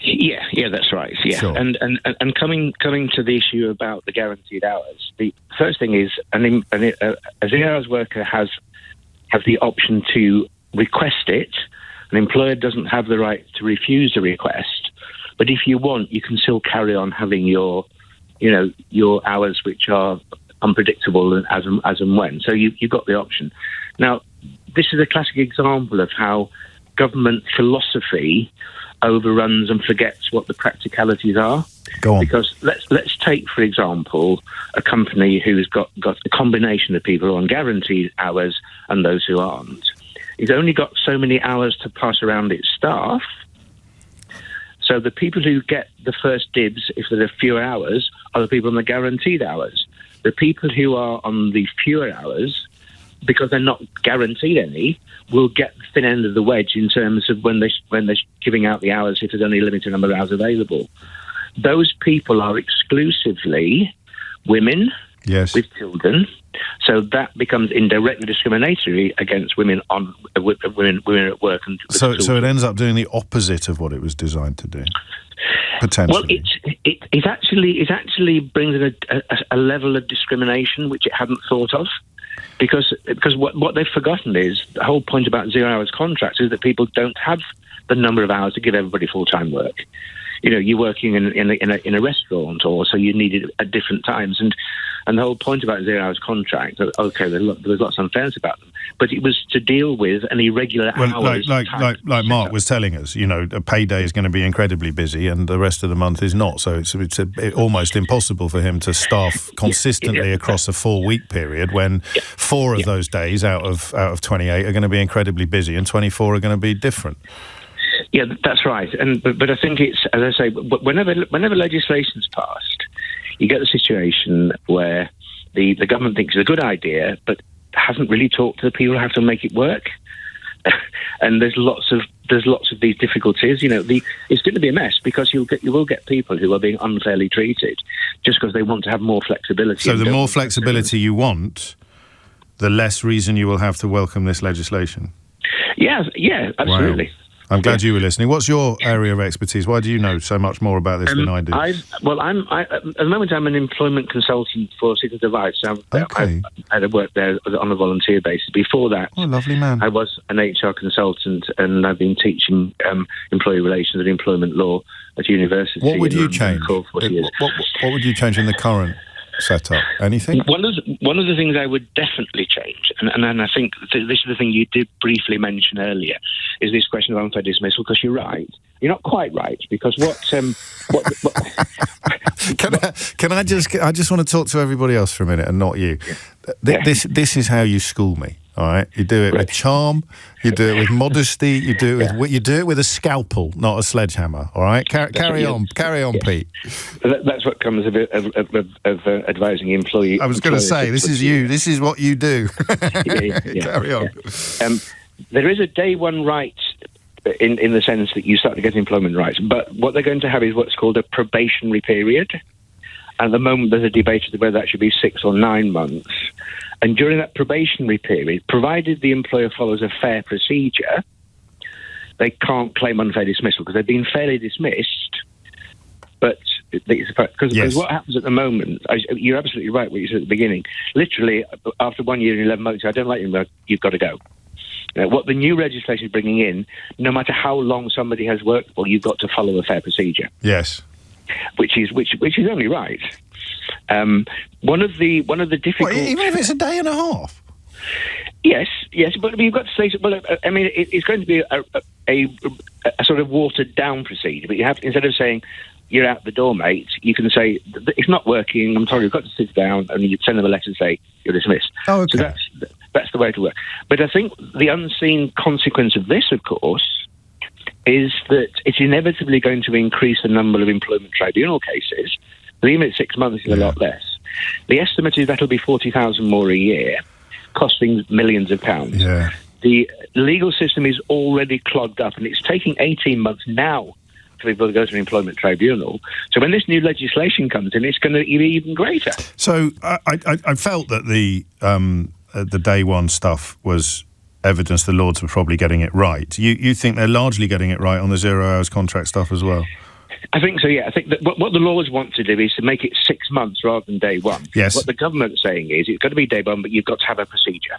Yeah, that's right. Yeah, sure. And coming to the issue about the guaranteed hours, the first thing is a 0 hours worker has the option to request it. An employer doesn't have the right to refuse a request, but if you want, you can still carry on having your hours which are unpredictable and as and when. So you've got the option. Now, this is a classic example of how government philosophy overruns and forgets what the practicalities are. Go on. Because let's take, for example, a company who's got a combination of people who are on guaranteed hours and those who aren't. It's only got so many hours to pass around its staff. So the people who get the first dibs, if there are fewer hours, are the people on the guaranteed hours. The people who are on the fewer hours, because they're not guaranteed any, will get the thin end of the wedge in terms of when they're giving out the hours if there's only a limited number of hours available. Those people are exclusively women with children, so that becomes indirectly discriminatory against women at work. And so it ends up doing the opposite of what it was designed to do, potentially. Well, it actually brings in a level of discrimination which it hadn't thought of. Because what they've forgotten is the whole point about 0 hours contracts is that people don't have the number of hours to give everybody full-time work. You're working in a restaurant, or so you need it at different times, and the whole point about 0 hours contract. Okay, there's lots of unfairness about them, but it was to deal with an irregular hours. Like Mark was telling us, a payday is going to be incredibly busy, and the rest of the month is not. So it's almost impossible for him to staff consistently across a 4-week period when 4 of those days out of 28 are going to be incredibly busy, and 24 are going to be different. Yeah, that's right. But I think it's, as I say, whenever legislation's passed, you get the situation where the government thinks it's a good idea, but hasn't really talked to the people who have to make it work. And there's lots of these difficulties. It's going to be a mess because you will get people who are being unfairly treated just because they want to have more flexibility. So the more flexibility you want, the less reason you will have to welcome this legislation. Yeah, absolutely. Wow. I'm glad you were listening. What's your area of expertise? Why do you know so much more about this than I do? At the moment, I'm an employment consultant for Citizens Advice. I had to work there on a volunteer basis. Before that, lovely man. I was an HR consultant, and I've been teaching employee relations and employment law at university. What would you change? What would you change in the current setup? Anything? One of the things I would definitely change, and I think this is the thing you did briefly mention earlier, is this question of unfair dismissal. Because you're right, you're not quite right. Because I just want to talk to everybody else for a minute and not you. This is how you school me. All right, you do it with charm, you do it with modesty, you do it with a scalpel, not a sledgehammer. All right, carry on, Pete. That's what comes of advising employees. I was going to say, this is you. This is what you do. Carry on. There is a day one right in the sense that you start to get employment rights, but what they're going to have is what's called a probationary period. At the moment, there's a debate as to whether that should be 6 or 9 months. And during that probationary period, provided the employer follows a fair procedure, they can't claim unfair dismissal because they've been fairly dismissed. But because what happens at the moment, you're absolutely right what you said at the beginning. Literally, after 1 year and 11 months, I don't like you, you've got to go. What the new legislation is bringing in, no matter how long somebody has worked for, you've got to follow a fair procedure. Yes. Which is only right. One of the difficult... even if it's a day and a half? Yes, but you've got to say... Well, I mean, it's going to be a sort of watered-down procedure, but you have, instead of saying, you're out the door, mate, you can say, it's not working, I'm sorry, you've got to sit down, and you send them a letter and say, you're dismissed. Oh, okay. So that's the way to work. But I think the unseen consequence of this, of course, is that it's inevitably going to increase the number of employment tribunal cases. But even at 6 months is a lot less. The estimate is that'll be 40,000 more a year, costing millions of pounds. Yeah. The legal system is already clogged up, and it's taking 18 months now for people to go to an employment tribunal. So when this new legislation comes in, it's going to be even greater. So I felt that the day one stuff was evidence the Lords were probably getting it right. You think they're largely getting it right on the 0 hours contract stuff as well? I think so, yeah. I think that what the Lords want to do is to make it 6 months rather than day one. Yes. What the government's saying is it's got to be day one, but you've got to have a procedure.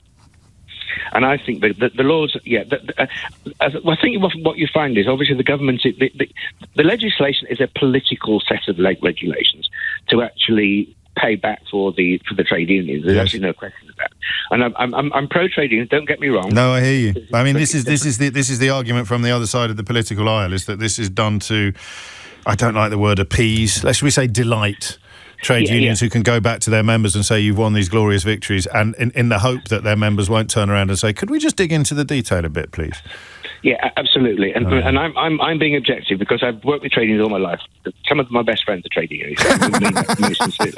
And I think that the laws, I think what you find is obviously the government, the legislation is a political set of regulations to actually pay back for the trade unions. There's actually no question of that. And I'm pro trade unions. Don't get me wrong. No, I hear you. I mean, this is the argument from the other side of the political aisle, is that this is done to, I don't like the word appease, let's we say delight trade unions who can go back to their members and say you've won these glorious victories, and in the hope that their members won't turn around and say, could we just dig into the detail a bit, please? Yeah, absolutely. And I'm being objective because I've worked with trade unions all my life. Some of my best friends are trade unions. So I mean that most sincerely.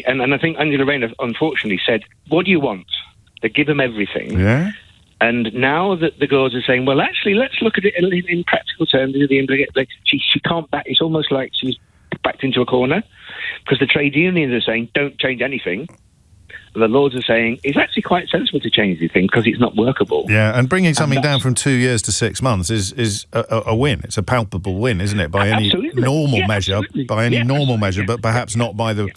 And I think Angela Rayner unfortunately said, "What do you want?" They give them everything. Yeah. And now that the girls are saying, well, actually, let's look at it in practical terms. She can't back. It's almost like she's backed into a corner because the trade unions are saying, don't change anything. The Lords are saying it's actually quite sensible to change the thing because it's not workable. Yeah, and bringing something down from 2 years to 6 months is a win. It's a palpable win, isn't it? By any normal measure, but perhaps not by the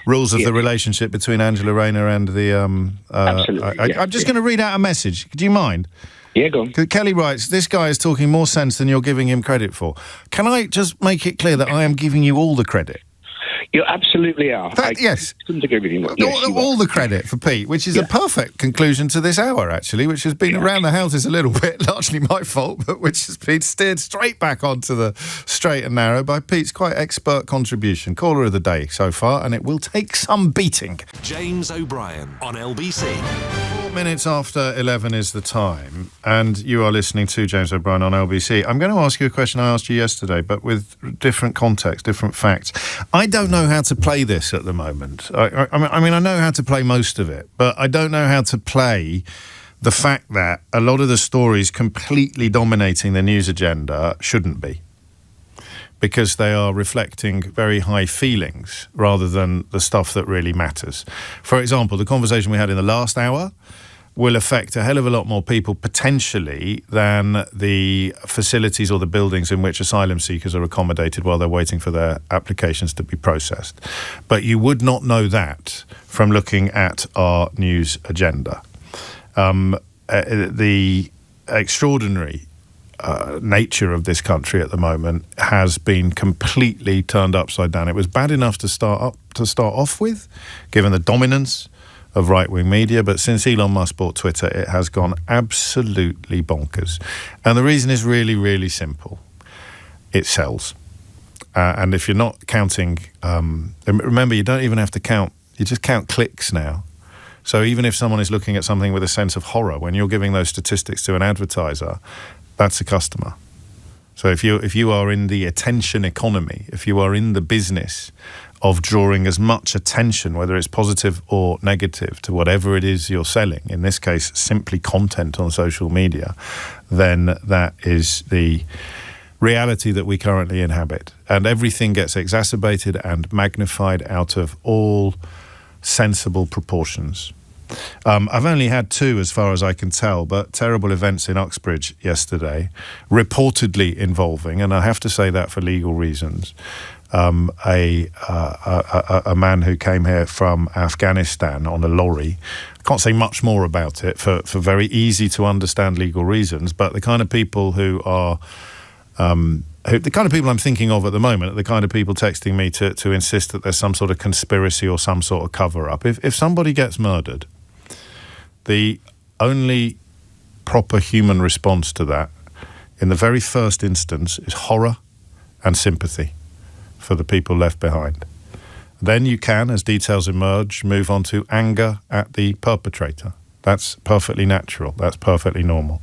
rules of the relationship between Angela Rayner and the... I'm just going to read out a message. Do you mind? Yeah, go on. Kelly writes, this guy is talking more sense than you're giving him credit for. Can I just make it clear that I am giving you all the credit? You absolutely are. Yes. Couldn't agree with you more. Yes, all the credit for Pete, which is a perfect conclusion to this hour, actually, which has been around the houses a little bit, largely my fault, but which has been steered straight back onto the straight and narrow by Pete's quite expert contribution. Caller of the day so far, and it will take some beating. James O'Brien on LBC. 4 minutes after 11 is the time, and you are listening to James O'Brien on LBC. I'm going to ask you a question I asked you yesterday, but with different context, different facts. I don't know how to play this at the moment. I mean, I know how to play most of it, but I don't know how to play the fact that a lot of the stories completely dominating the news agenda shouldn't be, because they are reflecting very high feelings rather than the stuff that really matters. For example, the conversation we had in the last hour will affect a hell of a lot more people potentially than the facilities or the buildings in which asylum seekers are accommodated while they're waiting for their applications to be processed. But you would not know that from looking at our news agenda. The extraordinary nature of this country at the moment has been completely turned upside down. It was bad enough to start off with, given the dominance of right-wing media, but since Elon Musk bought Twitter, it has gone absolutely bonkers. And the reason is really, really simple. It sells. And if you're not counting... remember, you don't even have to count... You just count clicks now. So even if someone is looking at something with a sense of horror, when you're giving those statistics to an advertiser, that's a customer. So if you are in the attention economy, if you are in the business of drawing as much attention, whether it's positive or negative, to whatever it is you're selling, in this case, simply content on social media, then that is the reality that we currently inhabit. And everything gets exacerbated and magnified out of all sensible proportions. I've only had 2, as far as I can tell, but terrible events in Uxbridge yesterday, reportedly involving, and I have to say that for legal reasons, a man who came here from Afghanistan on a lorry. I can't say much more about it for very easy to understand legal reasons, but the kind of people who are... the kind of people I'm thinking of at the moment are the kind of people texting me to insist that there's some sort of conspiracy or some sort of cover-up. If somebody gets murdered, the only proper human response to that, in the very first instance, is horror and sympathy for the people left behind. Then you can, as details emerge, move on to anger at the perpetrator. That's perfectly natural. That's perfectly normal.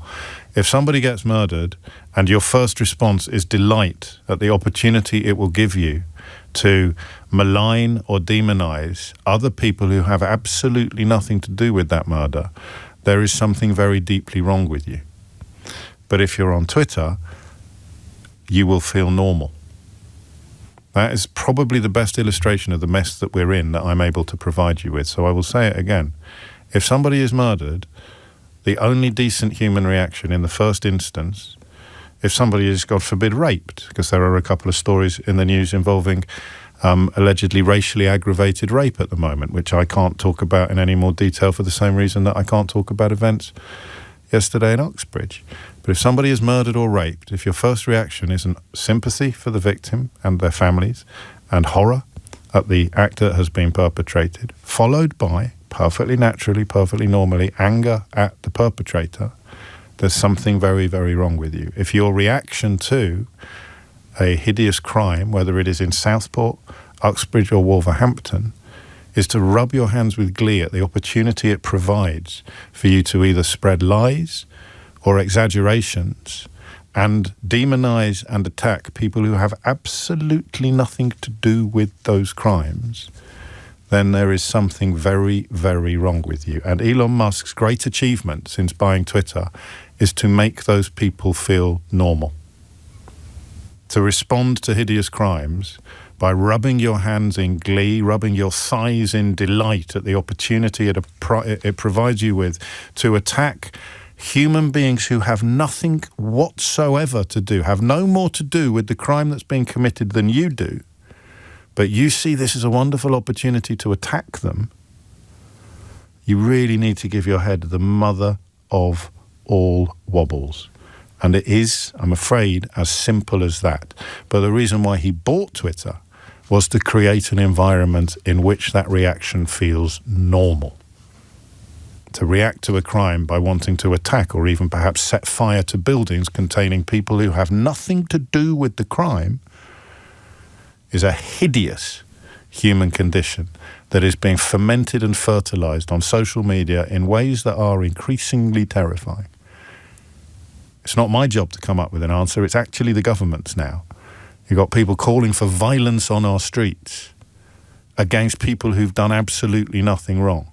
If somebody gets murdered and your first response is delight at the opportunity it will give you to malign or demonize other people who have absolutely nothing to do with that murder, there is something very deeply wrong with you. But if you're on Twitter, you will feel normal. That is probably the best illustration of the mess that we're in that I'm able to provide you with. So I will say it again. If somebody is murdered, the only decent human reaction in the first instance, if somebody is, God forbid, raped, because there are a couple of stories in the news involving allegedly racially aggravated rape at the moment, which I can't talk about in any more detail for the same reason that I can't talk about events yesterday in Uxbridge. But if somebody is murdered or raped, if your first reaction isn't sympathy for the victim and their families and horror at the act that has been perpetrated, followed by, perfectly naturally, perfectly normally, anger at the perpetrator, there's something very, very wrong with you. If your reaction to a hideous crime, whether it is in Southport, Uxbridge or Wolverhampton, is to rub your hands with glee at the opportunity it provides for you to either spread lies or exaggerations and demonize and attack people who have absolutely nothing to do with those crimes, then there is something very, very wrong with you. And Elon Musk's great achievement since buying Twitter is to make those people feel normal. To respond to hideous crimes by rubbing your hands in glee, rubbing your thighs in delight at the opportunity it provides you with to attack human beings who have nothing whatsoever to do, have no more to do with the crime that's been committed than you do, but you see this as a wonderful opportunity to attack them, you really need to give your head the mother of all wobbles. And it is, I'm afraid, as simple as that. But the reason why he bought Twitter was to create an environment in which that reaction feels normal. To react to a crime by wanting to attack or even perhaps set fire to buildings containing people who have nothing to do with the crime is a hideous human condition that is being fermented and fertilized on social media in ways that are increasingly terrifying. It's not my job to come up with an answer, it's actually the government's now. You've got people calling for violence on our streets against people who've done absolutely nothing wrong.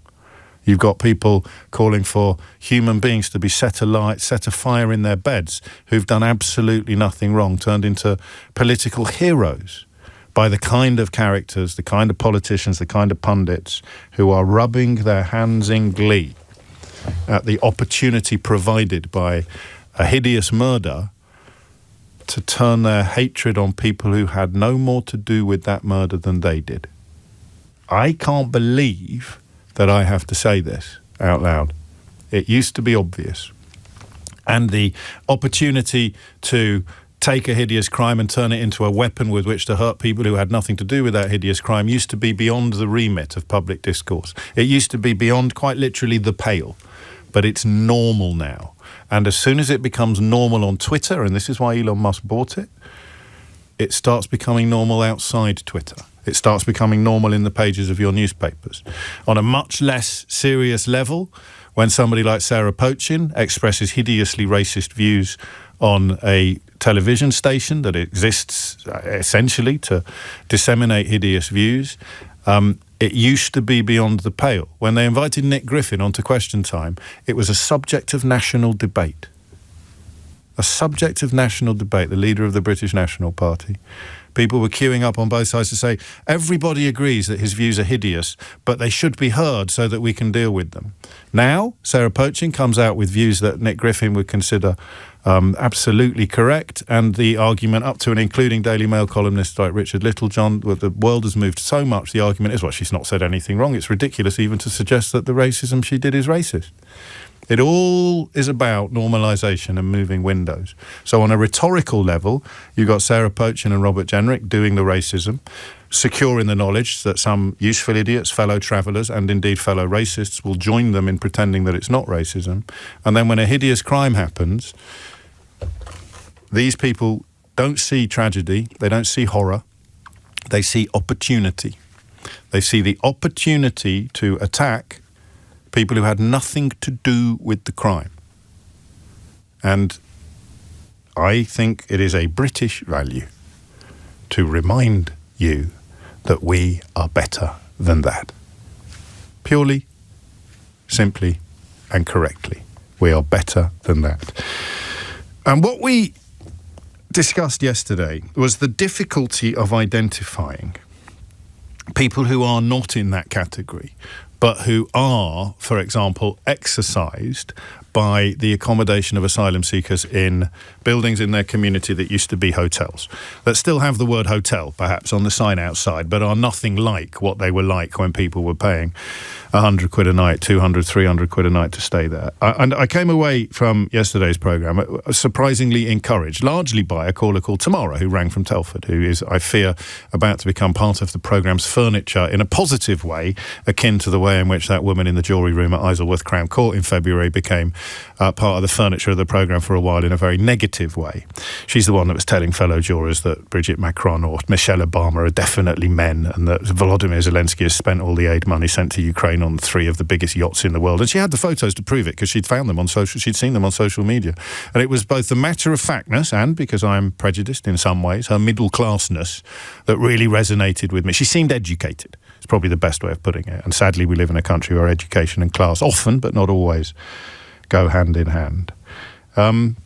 You've got people calling for human beings to be set afire in their beds who've done absolutely nothing wrong, turned into political heroes by the kind of characters, the kind of politicians, the kind of pundits who are rubbing their hands in glee at the opportunity provided by a hideous murder to turn their hatred on people who had no more to do with that murder than they did. I can't believe that I have to say this out loud. It used to be obvious. And the opportunity to take a hideous crime and turn it into a weapon with which to hurt people who had nothing to do with that hideous crime used to be beyond the remit of public discourse. It used to be beyond, quite literally, the pale. But it's normal now. And as soon as it becomes normal on Twitter, and this is why Elon Musk bought it, it starts becoming normal outside Twitter. It starts becoming normal in the pages of your newspapers. On a much less serious level, when somebody like Sarah Pochin expresses hideously racist views on a television station that exists essentially to disseminate hideous views, it used to be beyond the pale. When they invited Nick Griffin onto Question Time, it was a subject of national debate. A subject of national debate, the leader of the British National Party. People were queuing up on both sides to say, everybody agrees that his views are hideous, but they should be heard so that we can deal with them. Now, Sarah Pochin comes out with views that Nick Griffin would consider absolutely correct, and the argument up to and including Daily Mail columnists like Richard Littlejohn, the world has moved so much, the argument is, well, she's not said anything wrong. It's ridiculous even to suggest that the racism she did is racist. It all is about normalisation and moving windows. So on a rhetorical level, you've got Sarah Pochin and Robert Jenrick doing the racism, secure in the knowledge that some useful idiots, fellow travellers, and indeed fellow racists will join them in pretending that it's not racism. And then when a hideous crime happens, these people don't see tragedy, they don't see horror, they see opportunity. They see the opportunity to attack people who had nothing to do with the crime. And I think it is a British value to remind you that we are better than that. Purely, simply, and correctly. We are better than that. And what we discussed yesterday was the difficulty of identifying people who are not in that category, but who are, for example, exercised by the accommodation of asylum seekers in buildings in their community that used to be hotels, that still have the word hotel, perhaps, on the sign outside, but are nothing like what they were like when people were paying 100 quid a night, 200, 300 quid a night to stay there. And I came away from yesterday's programme surprisingly encouraged, largely by a caller called Tamara, who rang from Telford, who is, I fear, about to become part of the programme's furniture in a positive way, akin to the way in which that woman in the jewellery room at Isleworth Crown Court in February became part of the furniture of the programme for a while in a very negative way. She's the one that was telling fellow jurors that Brigitte Macron or Michelle Obama are definitely men, and that Volodymyr Zelensky has spent all the aid money sent to Ukraine on 3 of the biggest yachts in the world. And she had the photos to prove it, because she'd seen them on social media. And it was both the matter-of-factness and, because I'm prejudiced in some ways, her middle-classness that really resonated with me. She seemed educated. It's probably the best way of putting it. And sadly, we live in a country where education and class often, but not always, go hand in hand. And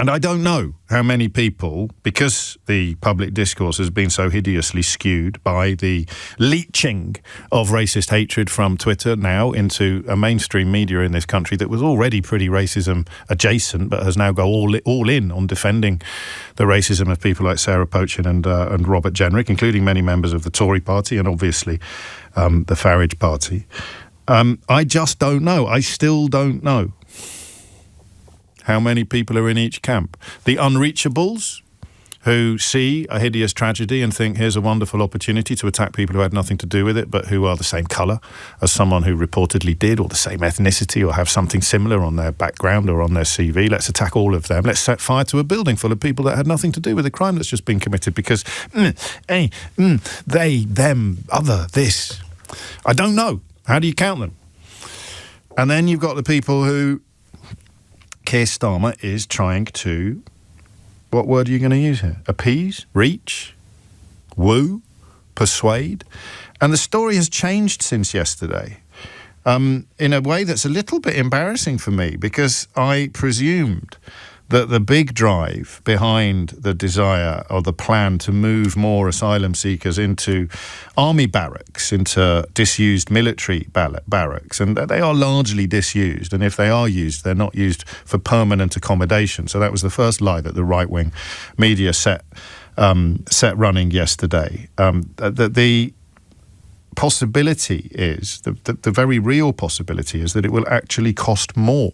I don't know how many people, because the public discourse has been so hideously skewed by the leaching of racist hatred from Twitter now into a mainstream media in this country that was already pretty racism adjacent, but has now gone all in on defending the racism of people like Sarah Pochin and Robert Jenrick, including many members of the Tory party and obviously the Farage party. I just don't know. I still don't know how many people are in each camp. The unreachables, who see a hideous tragedy and think here's a wonderful opportunity to attack people who had nothing to do with it, but who are the same colour as someone who reportedly did, or the same ethnicity, or have something similar on their background or on their CV. Let's attack all of them. Let's set fire to a building full of people that had nothing to do with the crime that's just been committed, because they, them, other, this. I don't know. How do you count them? And then you've got the people who Keir Starmer is trying to, what word are you going to use here? Appease, reach, woo, persuade. And the story has changed since yesterday in a way that's a little bit embarrassing for me, because I presumed that the big drive behind the desire or the plan to move more asylum seekers into army barracks, into disused military barracks, and they are largely disused, and if they are used, they're not used for permanent accommodation. So that was the first lie that the right-wing media set running yesterday. The possibility is, the very real possibility is that it will actually cost more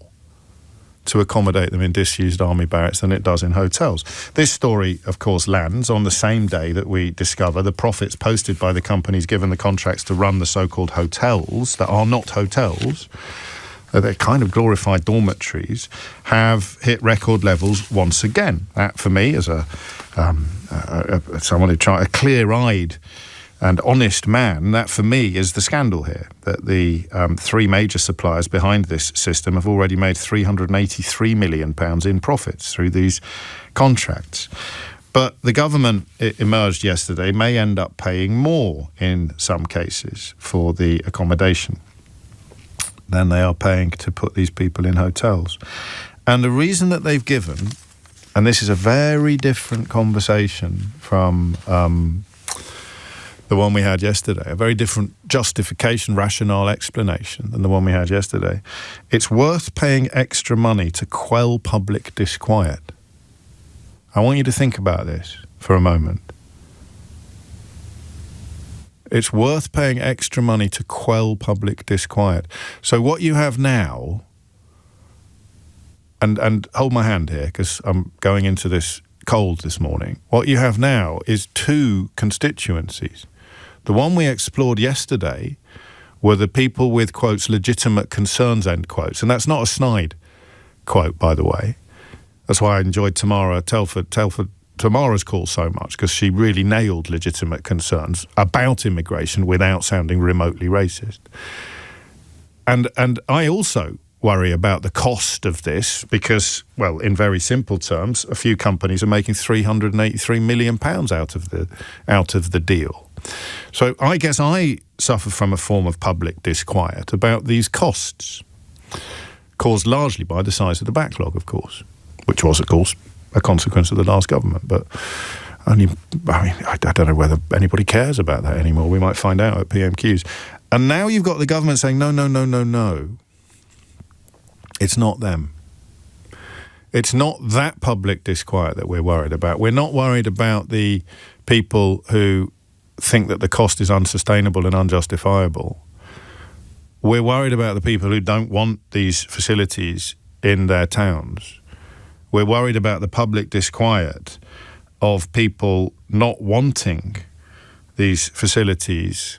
to accommodate them in disused army barracks than it does in hotels. This story, of course, lands on the same day that we discover the profits posted by the companies given the contracts to run the so-called hotels that are not hotels, they're kind of glorified dormitories, have hit record levels once again. That, for me, as someone who tried, a clear-eyed and honest man, that for me is the scandal here, that the 3 major suppliers behind this system have already made £383 million in profits through these contracts. But the government, it emerged yesterday, may end up paying more in some cases for the accommodation than they are paying to put these people in hotels. And the reason that they've given, and this is a very different conversation from the one we had yesterday, a very different justification, rationale, explanation than the one we had yesterday. It's worth paying extra money to quell public disquiet. I want you to think about this for a moment. It's worth paying extra money to quell public disquiet. So what you have now, and hold my hand here because I'm going into this cold this morning, what you have now is 2 constituencies. The one we explored yesterday were the people with, quotes, legitimate concerns, end quotes. And that's not a snide quote, by the way. That's why I enjoyed Tamara's call so much, because she really nailed legitimate concerns about immigration without sounding remotely racist. And I also worry about the cost of this because, well, in very simple terms, a few companies are making £383 million out of the deal. So I guess I suffer from a form of public disquiet about these costs, caused largely by the size of the backlog, of course, which was, of course, a consequence of the last government. But I don't know whether anybody cares about that anymore. We might find out at PMQs. And now you've got the government saying, no. It's not them. It's not that public disquiet that we're worried about. We're not worried about the people who think that the cost is unsustainable and unjustifiable. We're worried about the people who don't want these facilities in their towns. We're worried about the public disquiet of people not wanting these facilities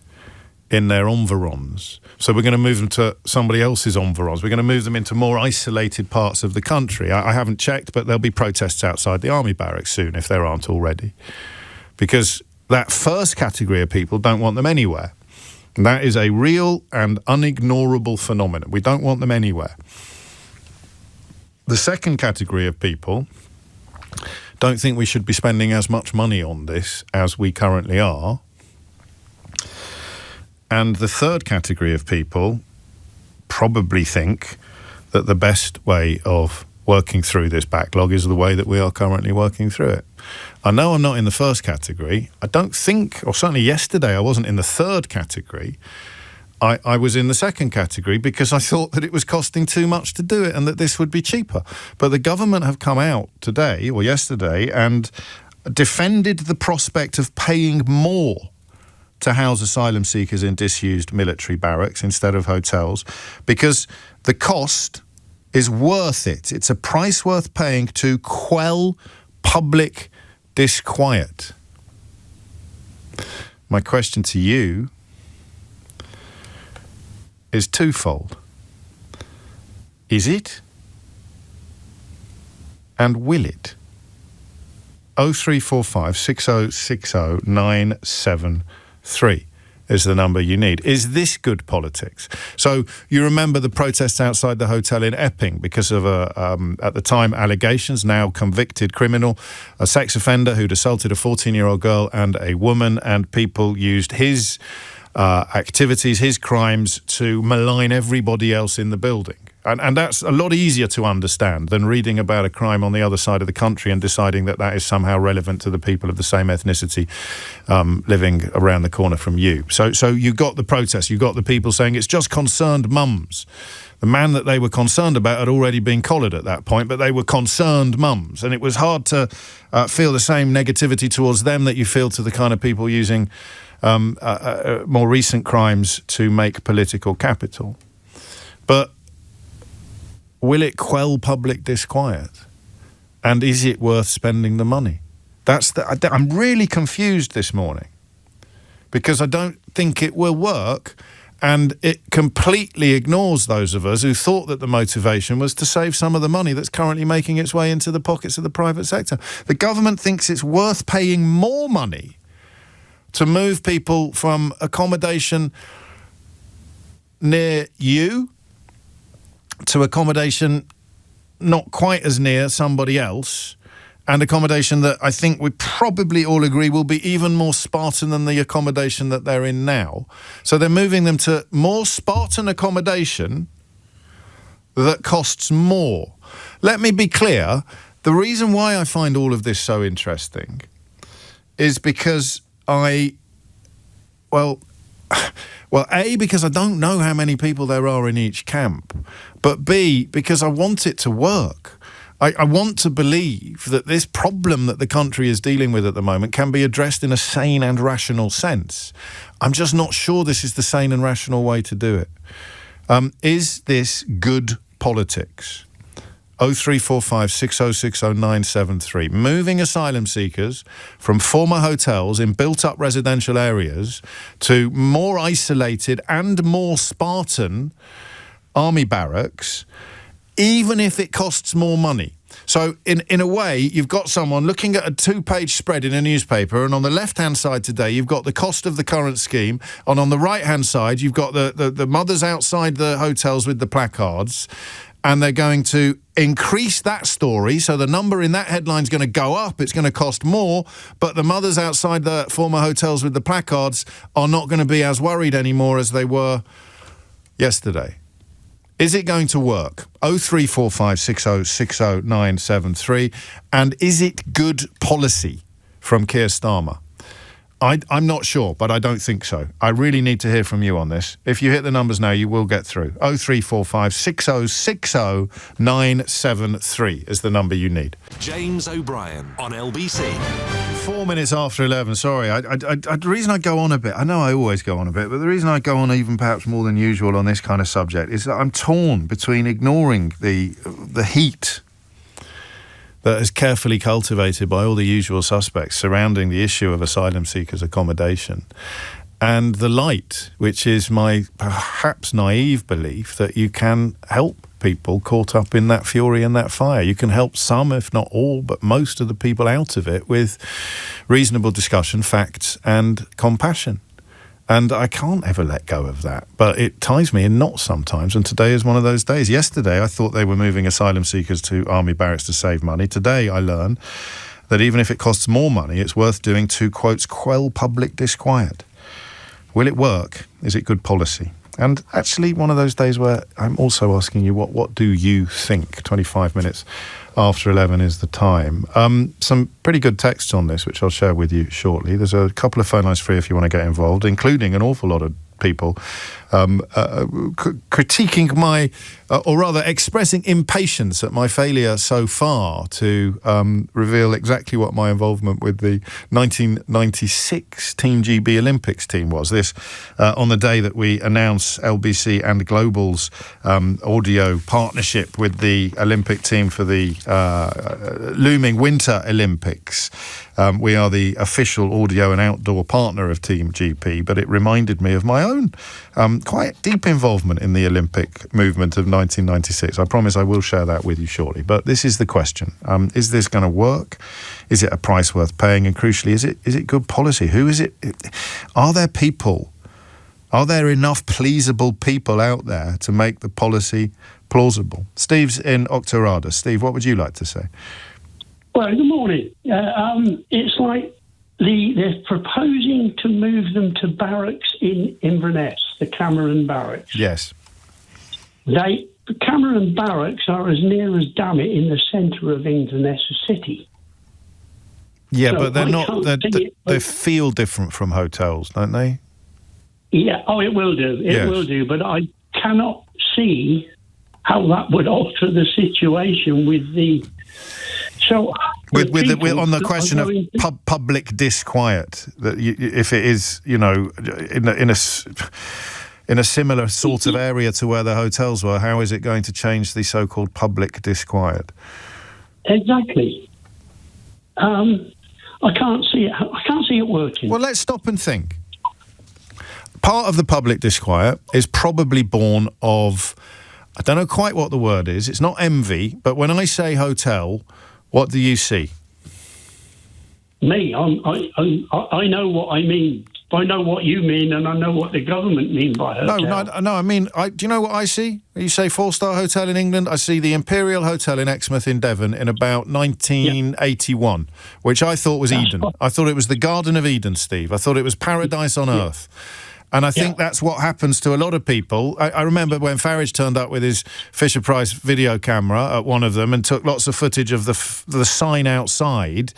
in their environs. So we're going to move them to somebody else's environs. We're going to move them into more isolated parts of the country. I haven't checked, but there'll be protests outside the army barracks soon if there aren't already. Because that first category of people don't want them anywhere. And that is a real and unignorable phenomenon. We don't want them anywhere. The second category of people don't think we should be spending as much money on this as we currently are. And the third category of people probably think that the best way of working through this backlog is the way that we are currently working through it. I know I'm not in the first category. I don't think, or certainly yesterday, I wasn't in the third category. I was in the second category because I thought that it was costing too much to do it and that this would be cheaper. But the government have come out today or yesterday and defended the prospect of paying more to house asylum seekers in disused military barracks instead of hotels because the cost is worth it. It's a price worth paying to quell public disquiet. My question to you is twofold. Is it? And will it? 0345 6060 973 is the number you need. Is this good politics? So you remember the protests outside the hotel in Epping because of at the time, allegations, now convicted criminal, a sex offender who'd assaulted a 14-year-old girl and a woman, and people used his activities, his crimes, to malign everybody else in the building. And that's a lot easier to understand than reading about a crime on the other side of the country and deciding that that is somehow relevant to the people of the same ethnicity living around the corner from you. So you got the protests, you got the people saying it's just concerned mums. The man that they were concerned about had already been collared at that point, but they were concerned mums. And it was hard to feel the same negativity towards them that you feel to the kind of people using more recent crimes to make political capital. But will it quell public disquiet? And is it worth spending the money? I'm really confused this morning because I don't think it will work, and it completely ignores those of us who thought that the motivation was to save some of the money that's currently making its way into the pockets of the private sector. The government thinks it's worth paying more money to move people from accommodation near you to accommodation not quite as near somebody else, and accommodation that I think we probably all agree will be even more Spartan than the accommodation that they're in now. So they're moving them to more Spartan accommodation that costs more. Let me be clear, the reason why I find all of this so interesting is because A, because I don't know how many people there are in each camp, but B, because I want it to work. I want to believe that this problem that the country is dealing with at the moment can be addressed in a sane and rational sense. I'm just not sure this is the sane and rational way to do it. Is this good politics? 0345 6060 973. Moving asylum seekers from former hotels in built-up residential areas to more isolated and more Spartan army barracks, even if it costs more money. So in a way, you've got someone looking at a 2-page spread in a newspaper, and on the left-hand side today, you've got the cost of the current scheme, and on the right-hand side, you've got the mothers outside the hotels with the placards, and they're going to increase that story, so the number in that headline is going to go up, it's going to cost more, but the mothers outside the former hotels with the placards are not going to be as worried anymore as they were yesterday. Is it going to work? 0345 6060 973. And is it good policy from Keir Starmer. I'm not sure, but I don't think so. I really need to hear from you on this. If you hit the numbers now, you will get through. 0345 6060 973 is the number you need. James O'Brien on LBC. 4 minutes after 11. Sorry, the reason I go on a bit, I know I always go on a bit, but the reason I go on even perhaps more than usual on this kind of subject is that I'm torn between ignoring the heat that is carefully cultivated by all the usual suspects surrounding the issue of asylum seekers' accommodation, and the light, which is my perhaps naive belief that you can help people caught up in that fury and that fire. You can help some, if not all, but most of the people out of it with reasonable discussion, facts, and compassion. And I can't ever let go of that. But it ties me in knots sometimes, and today is one of those days. Yesterday, I thought they were moving asylum seekers to army barracks to save money. Today, I learn that even if it costs more money, it's worth doing to, quotes, quell public disquiet. Will it work? Is it good policy? And actually, one of those days where I'm also asking you, what do you think? 25 minutes after 11 is the time. Some pretty good texts on this, which I'll share with you shortly. There's a couple of phone lines free if you want to get involved, including an awful lot of people critiquing my, or rather expressing impatience at my failure so far to reveal exactly what my involvement with the 1996 Team GB Olympics team was. This on the day that we announced LBC and Global's audio partnership with the Olympic team for the looming Winter Olympics. We are the official audio and outdoor partner of Team GP, but it reminded me of my own quite deep involvement in the Olympic movement of 1996. I promise I will share that with you shortly. But this is the question. Is this going to work? Is it a price worth paying? And crucially, is it good policy? Who is it? Are there enough pleasable people out there to make the policy plausible? Steve's in Octorada. Steve, what would you like to say? Well, good morning. It's like they're proposing to move them to barracks in Inverness, the Cameron barracks. Yes. The Cameron barracks are as near as Dammit in the centre of Inverness city. Yeah, So but they're I not. can't They feel different from hotels, don't they? Yeah, it will do. It will do. But I cannot see how that would alter the situation with the... So, on the question of public disquiet, that if it is, in a similar sort of area to where the hotels were, how is it going to change the so-called public disquiet? Exactly. I can't see it. I can't see it working. Well, let's stop and think. Part of the public disquiet is probably born of, I don't know quite what the word is. It's not envy, but when I say hotel, what do you see? Me, I know what I mean. I know what you mean, and I know what the government mean by hotel. No. I mean, do you know what I see? You say 4-star hotel in England. I see the Imperial Hotel in Exmouth in Devon in about 1981, which I thought was Eden. I thought it was the Garden of Eden, Steve. I thought it was paradise on earth. And I think that's what happens to a lot of people. I remember when Farage turned up with his Fisher-Price video camera at one of them and took lots of footage of the sign outside,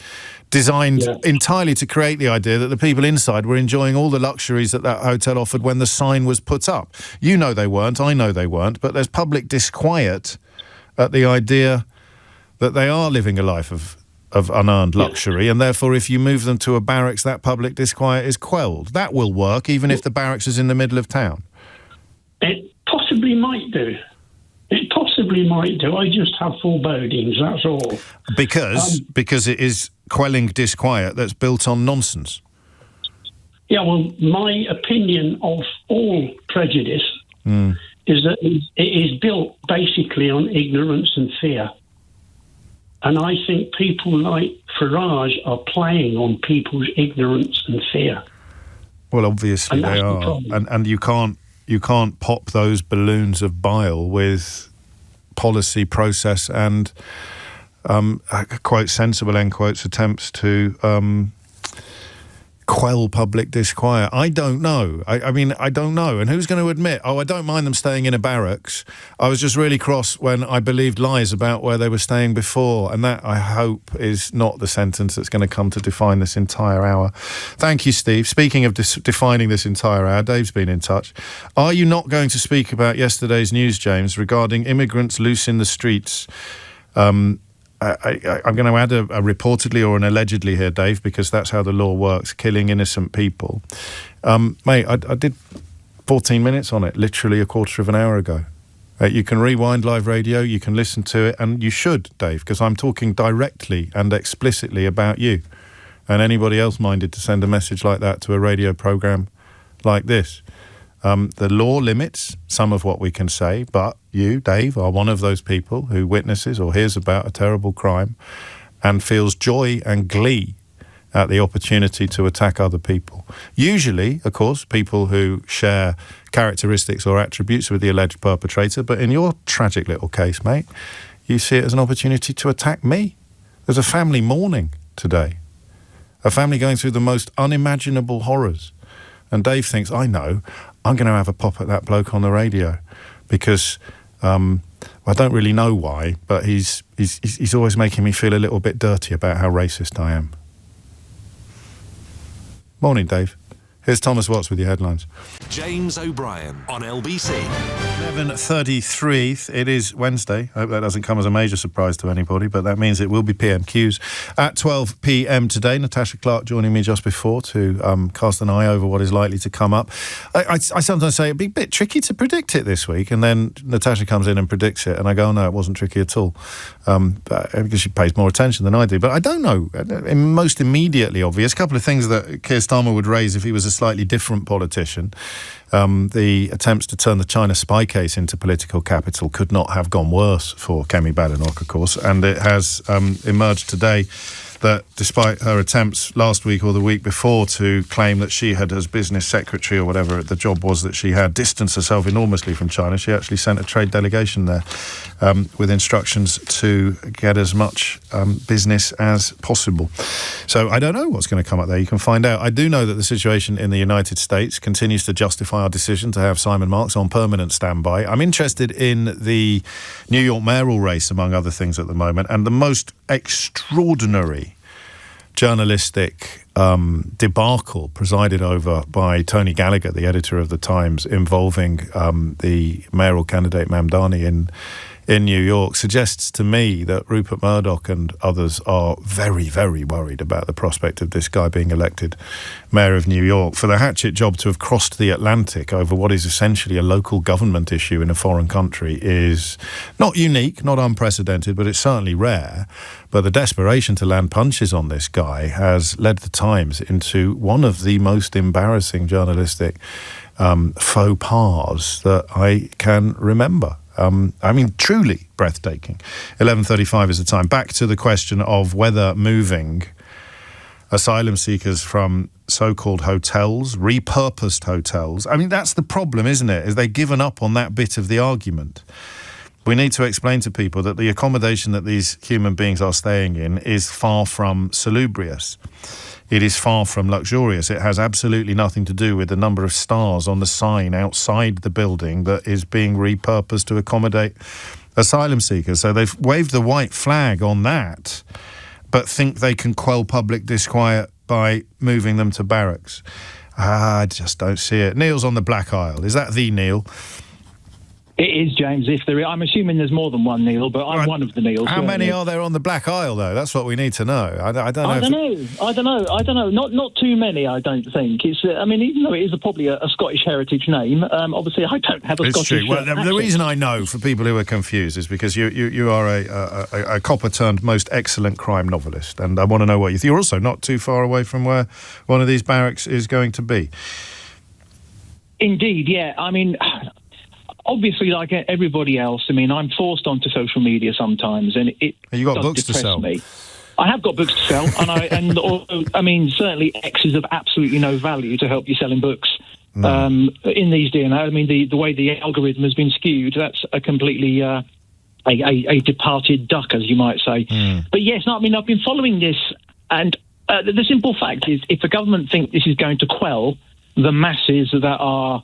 designed entirely to create the idea that the people inside were enjoying all the luxuries that hotel offered when the sign was put up. You know they weren't, I know they weren't, but there's public disquiet at the idea that they are living a life of unearned luxury, and therefore if you move them to a barracks, that public disquiet is quelled. That will work, even if the barracks is in the middle of town. It possibly might do. I just have forebodings, that's all. Because it is quelling disquiet that's built on nonsense. Yeah, well, my opinion of all prejudice is that it is built basically on ignorance and fear. And I think people like Farage are playing on people's ignorance and fear. Well, obviously they are. And you can't pop those balloons of bile with policy, process and, quote, sensible, end quotes, attempts to quell public disquiet? I don't know. I mean, I don't know. And who's going to admit, I don't mind them staying in a barracks. I was just really cross when I believed lies about where they were staying before. And that, I hope, is not the sentence that's going to come to define this entire hour. Thank you, Steve. Speaking of defining this entire hour, Dave's been in touch. Are you not going to speak about yesterday's news, James, regarding immigrants loose in the streets? I'm going to add a reportedly or an allegedly here, Dave, because that's how the law works, killing innocent people. Mate, I did 14 minutes on it, literally a quarter of an hour ago. You can rewind live radio, you can listen to it, and you should, Dave, because I'm talking directly and explicitly about you. And anybody else minded to send a message like that to a radio programme like this. The law limits some of what we can say, but you, Dave, are one of those people who witnesses or hears about a terrible crime and feels joy and glee at the opportunity to attack other people. Usually, of course, people who share characteristics or attributes with the alleged perpetrator, but in your tragic little case, mate, you see it as an opportunity to attack me. There's a family mourning today, a family going through the most unimaginable horrors. And Dave thinks, I know, I'm going to have a pop at that bloke on the radio because I don't really know why, but he's always making me feel a little bit dirty about how racist I am. Morning, Dave. Here's Thomas Watts with your headlines. James O'Brien on LBC. 11:33. It is Wednesday. I hope that doesn't come as a major surprise to anybody, but that means it will be PMQs at 12 p.m. today. Natasha Clark joining me just before to cast an eye over what is likely to come up. I sometimes say it'd be a bit tricky to predict it this week, and then Natasha comes in and predicts it, and I go, oh, no, it wasn't tricky at all, because she pays more attention than I do. But I don't know. Most immediately obvious, a couple of things that Keir Starmer would raise if he was a slightly different politician. The attempts to turn the China spy case into political capital could not have gone worse for Kemi Badenoch, of course, and it has emerged today that despite her attempts last week or the week before to claim that she had, as business secretary or whatever the job was that she had, distanced herself enormously from China, she actually sent a trade delegation there with instructions to get as much business as possible. So I don't know what's going to come up there. You can find out. I do know that the situation in the United States continues to justify our decision to have Simon Marks on permanent standby. I'm interested in the New York mayoral race, among other things, at the moment, and the most extraordinary journalistic debacle presided over by Tony Gallagher, the editor of The Times, involving the mayoral candidate Mamdani in New York, suggests to me that Rupert Murdoch and others are very, very worried about the prospect of this guy being elected mayor of New York. For the hatchet job to have crossed the Atlantic over what is essentially a local government issue in a foreign country is not unique, not unprecedented, but it's certainly rare. But the desperation to land punches on this guy has led the Times into one of the most embarrassing journalistic faux pas that I can remember. I mean, truly breathtaking. 11:35 is the time. Back to the question of whether moving asylum seekers from so-called hotels, repurposed hotels. I mean, that's the problem, isn't it? Is they've given up on that bit of the argument. We need to explain to people that the accommodation that these human beings are staying in is far from salubrious. It is far from luxurious. It has absolutely nothing to do with the number of stars on the sign outside the building that is being repurposed to accommodate asylum seekers. So they've waved the white flag on that, but think they can quell public disquiet by moving them to barracks. I just don't see it. Neil's on the Black Isle. Is that the Neil? It is, James. If there is, I'm assuming there's more than one Neil, but I'm one of the Neils. How many are there on the Black Isle, though? That's what we need to know. I don't know. Not too many, I don't think. It's. I mean, even though it is probably a Scottish heritage name, obviously I don't have a Scottish. It's true. Well, the reason I know, for people who are confused, is because you are a copper-turned most excellent crime novelist, and I want to know what you think. You're also not too far away from where one of these barracks is going to be. Indeed, yeah. I mean, obviously, like everybody else, I mean, I'm forced onto social media sometimes, and it you got does books to sell. Me. I have got books to sell, and I mean, certainly X is of absolutely no value to help you selling books. No. In these days, I mean, the way the algorithm has been skewed, that's a completely a departed duck, as you might say. But yes, I mean, I've been following this, and The simple fact is, if the government think this is going to quell the masses that are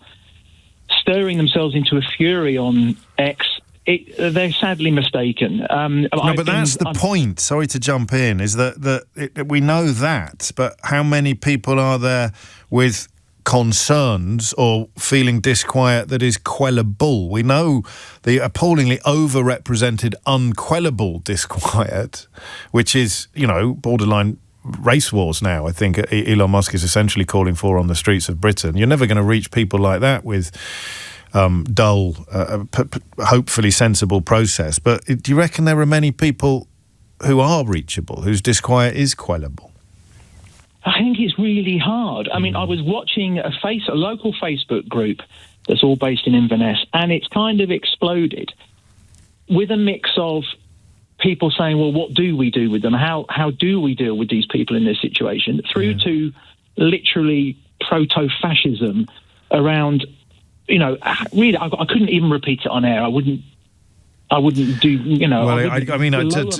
stirring themselves into a fury on X, they're sadly mistaken. But that's the point. Sorry to jump in. Is that we know that, but how many people are there with concerns or feeling disquiet that is quellable? We know the appallingly overrepresented unquellable disquiet, which is, borderline race wars now. I think Elon Musk is essentially calling for on the streets of Britain. You're never going to reach people like that with dull, hopefully sensible process. But do you reckon there are many people who are reachable, whose disquiet is quellable? I think it's really hard. I mean, I was watching a local Facebook group that's all based in Inverness, and it's kind of exploded with a mix of people saying, well, what do we do with them? How do we deal with these people in this situation? Through to literally proto-fascism around, really, I couldn't even repeat it on air. I wouldn't do,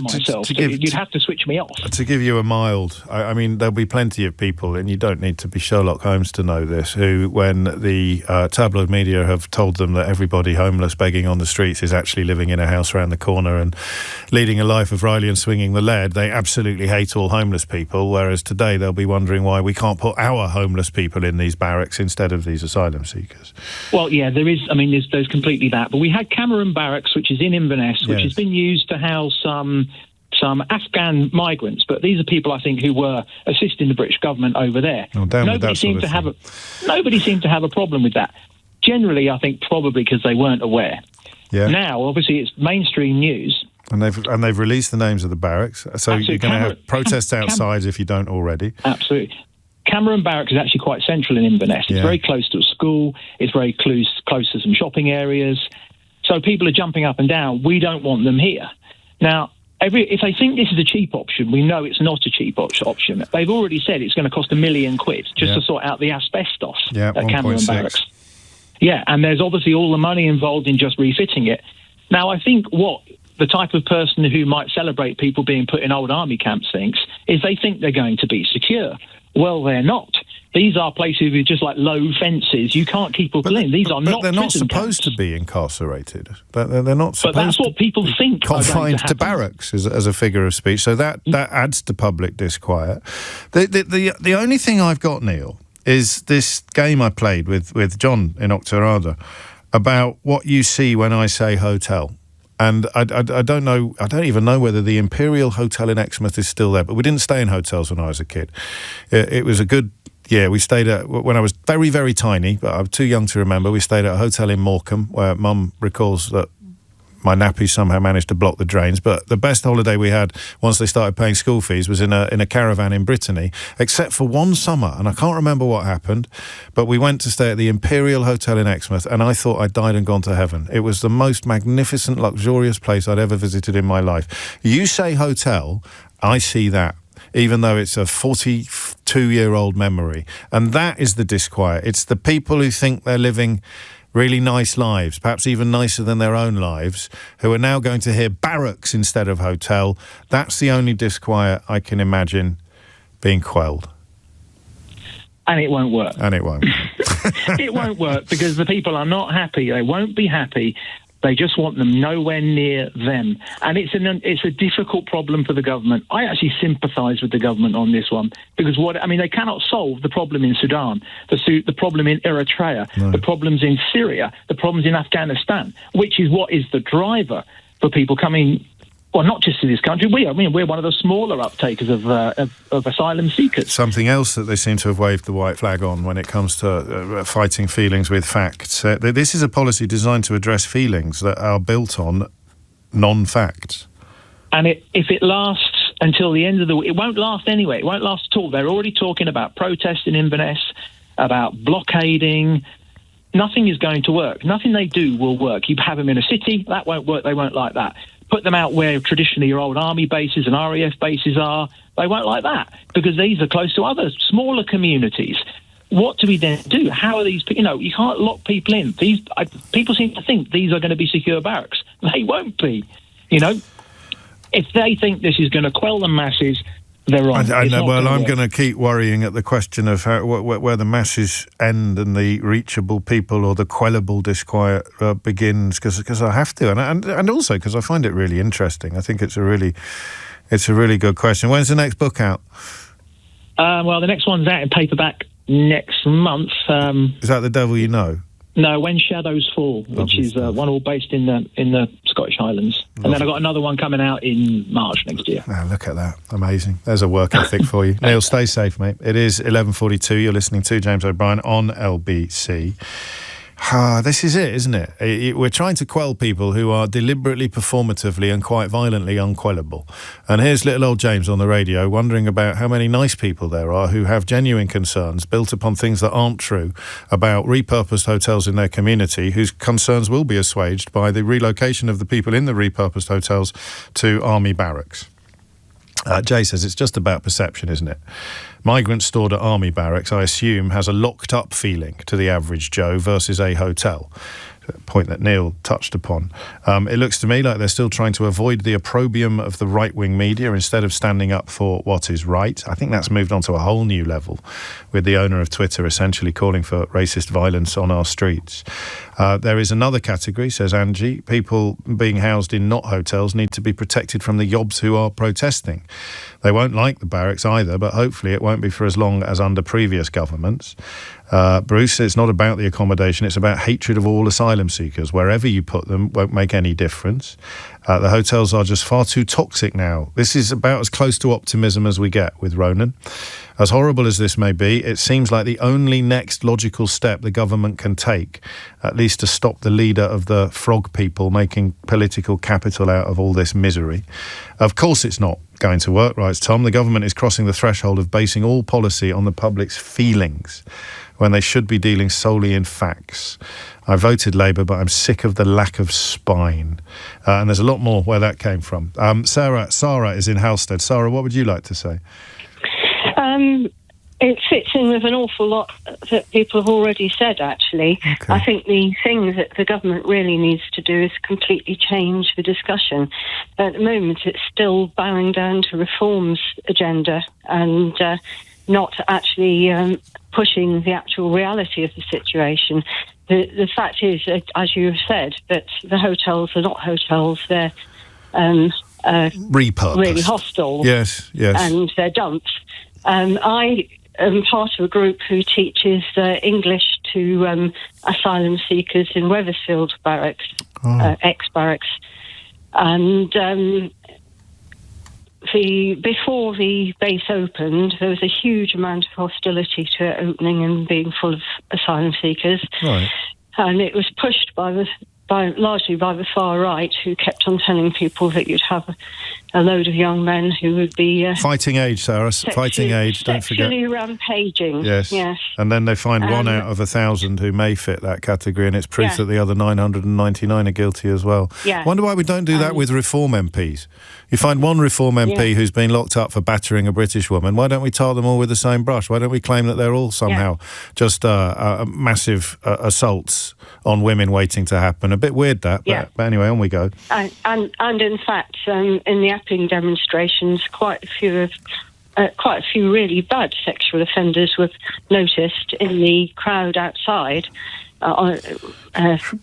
myself. You'd have to switch me off. To give you a mild, I mean, there'll be plenty of people, and you don't need to be Sherlock Holmes to know this, who, when the tabloid media have told them that everybody homeless begging on the streets is actually living in a house around the corner and leading a life of Riley and swinging the lead, they absolutely hate all homeless people, whereas today they'll be wondering why we can't put our homeless people in these barracks instead of these asylum seekers. Well, yeah, there's completely that. But we had Cameron Barracks, which is in Inverness, which has been used to house some Afghan migrants, but these are people, I think, who were assisting the British government over there. Nobody seemed to have a problem with that. Generally, I think probably because they weren't aware. Yeah. Now, obviously, it's mainstream news, and they've released the names of the barracks, so absolutely. You're going to have protests outside if you don't already. Absolutely. Cameron Barracks is actually quite central in Inverness. It's very close to a school. It's very close to some shopping areas. So people are jumping up and down. We don't want them here. Now, if they think this is a cheap option, we know it's not a cheap option. They've already said it's going to cost £1 million just to sort out the asbestos at Cameron Barracks. Yeah, and there's obviously all the money involved in just refitting it. Now, I think what the type of person who might celebrate people being put in old army camps thinks is they think they're going to be secure. Well, they're not. These are places with just like low fences. You can't keep people in. These are not. They're not supposed camps. To be incarcerated. They're not supposed. But that's what people think. Confined to barracks as a figure of speech. So that adds to public disquiet. The only thing I've got, Neil, is this game I played with John in Octorada about what you see when I say hotel. And I don't know. I don't even know whether the Imperial Hotel in Exmouth is still there. But we didn't stay in hotels when I was a kid. It was a good. Yeah, we stayed at, when I was very, very tiny, but I'm too young to remember, we stayed at a hotel in Morecambe, where Mum recalls that my nappy somehow managed to block the drains. But the best holiday we had, once they started paying school fees, was in a caravan in Brittany, except for one summer, and I can't remember what happened, but we went to stay at the Imperial Hotel in Exmouth, and I thought I'd died and gone to heaven. It was the most magnificent, luxurious place I'd ever visited in my life. You say hotel, I see that, even though it's a 42-year-old memory. And that is the disquiet. It's the people who think they're living really nice lives, perhaps even nicer than their own lives, who are now going to hear barracks instead of hotel. That's the only disquiet I can imagine being quelled. And it won't work. It won't work because the people are not happy. They won't be happy. They just want them nowhere near them. And it's a difficult problem for the government. I actually sympathise with the government on this one because they cannot solve the problem in Sudan, the problem in Eritrea, the problems in Syria, the problems in Afghanistan, which is what is the driver for people coming. Well, not just to this country. We're one of the smaller uptakers of asylum seekers. Something else that they seem to have waved the white flag on when it comes to fighting feelings with facts. This is a policy designed to address feelings that are built on non-facts. And if it lasts until the end of it won't last anyway. It won't last at all. They're already talking about protest in Inverness, about blockading. Nothing is going to work. Nothing they do will work. You have them in a city, that won't work. They won't like that. Put them out where traditionally your old army bases and RAF bases are, they won't like that because these are close to other smaller communities. What do we then do? How are these, you can't lock people in. People seem to think these are going to be secure barracks. They won't be, If they think this is going to quell the masses, they're wrong. I know. Well, I'm going to keep worrying at the question of where the masses end and the reachable people or the quellable disquiet begins, because I have to, and also because I find it really interesting. I think it's a really good question. When's the next book out? Well, the next one's out in paperback next month. Is that The Devil You Know? No, When Shadows Fall, which is one all based in the Scottish Highlands. And then I've got another one coming out in March next year. Oh, look at that. Amazing. There's a work ethic for you. Neil, stay safe, mate. It is 11:42. You're listening to James O'Brien on LBC. This is it, isn't it? We're trying to quell people who are deliberately, performatively and quite violently unquellable. And here's little old James on the radio wondering about how many nice people there are who have genuine concerns built upon things that aren't true about repurposed hotels in their community, whose concerns will be assuaged by the relocation of the people in the repurposed hotels to army barracks. Jay says it's just about perception, isn't it? Migrants stored at army barracks, I assume, has a locked-up feeling to the average Joe versus a hotel. A point that Neil touched upon. It looks to me like they're still trying to avoid the opprobrium of the right-wing media instead of standing up for what is right. I think that's moved on to a whole new level, with the owner of Twitter essentially calling for racist violence on our streets. There is another category, says Angie. People being housed in not hotels need to be protected from the yobs who are protesting. They won't like the barracks either, but hopefully it won't be for as long as under previous governments. Bruce, it's not about the accommodation, it's about hatred of all asylum seekers. Wherever you put them won't make any difference. The hotels are just far too toxic now. This is about as close to optimism as we get with Ronan. As horrible as this may be, it seems like the only next logical step the government can take, at least to stop the leader of the frog people making political capital out of all this misery. Of course it's not going to work, writes Tom. The government is crossing the threshold of basing all policy on the public's feelings, when they should be dealing solely in facts. I voted Labour, but I'm sick of the lack of spine. And there's a lot more where that came from. Sarah is in Halstead. Sarah, what would you like to say? It fits in with an awful lot that people have already said, actually. Okay. I think the thing that the government really needs to do is completely change the discussion. At the moment, it's still bowing down to reforms agenda and not actually pushing the actual reality of the situation. The fact is, as you have said, that the hotels are not hotels. They're repurposed. Really hostels. Yes. And they're dumps. I am part of a group who teaches English to asylum seekers in Wethersfield barracks, ex-barracks. And before the base opened, there was a huge amount of hostility to it opening and being full of asylum seekers. Right. And it was pushed largely by the far right, who kept on telling people that you'd have a load of young men who would be fighting age, Sarah. Fighting age. Don't forget. Sexually rampaging. Yes. And then they find 1 out of 1,000 who may fit that category, and it's proof that the other 999 are guilty as well. Yeah. Wonder why we don't do that with Reform MPs. You find one Reform MP who's been locked up for battering a British woman. Why don't we tar them all with the same brush? Why don't we claim that they're all somehow just massive assaults on women waiting to happen? A bit weird that, but anyway, on we go. And in fact, in the Epping demonstrations, quite a few really bad sexual offenders were noticed in the crowd outside.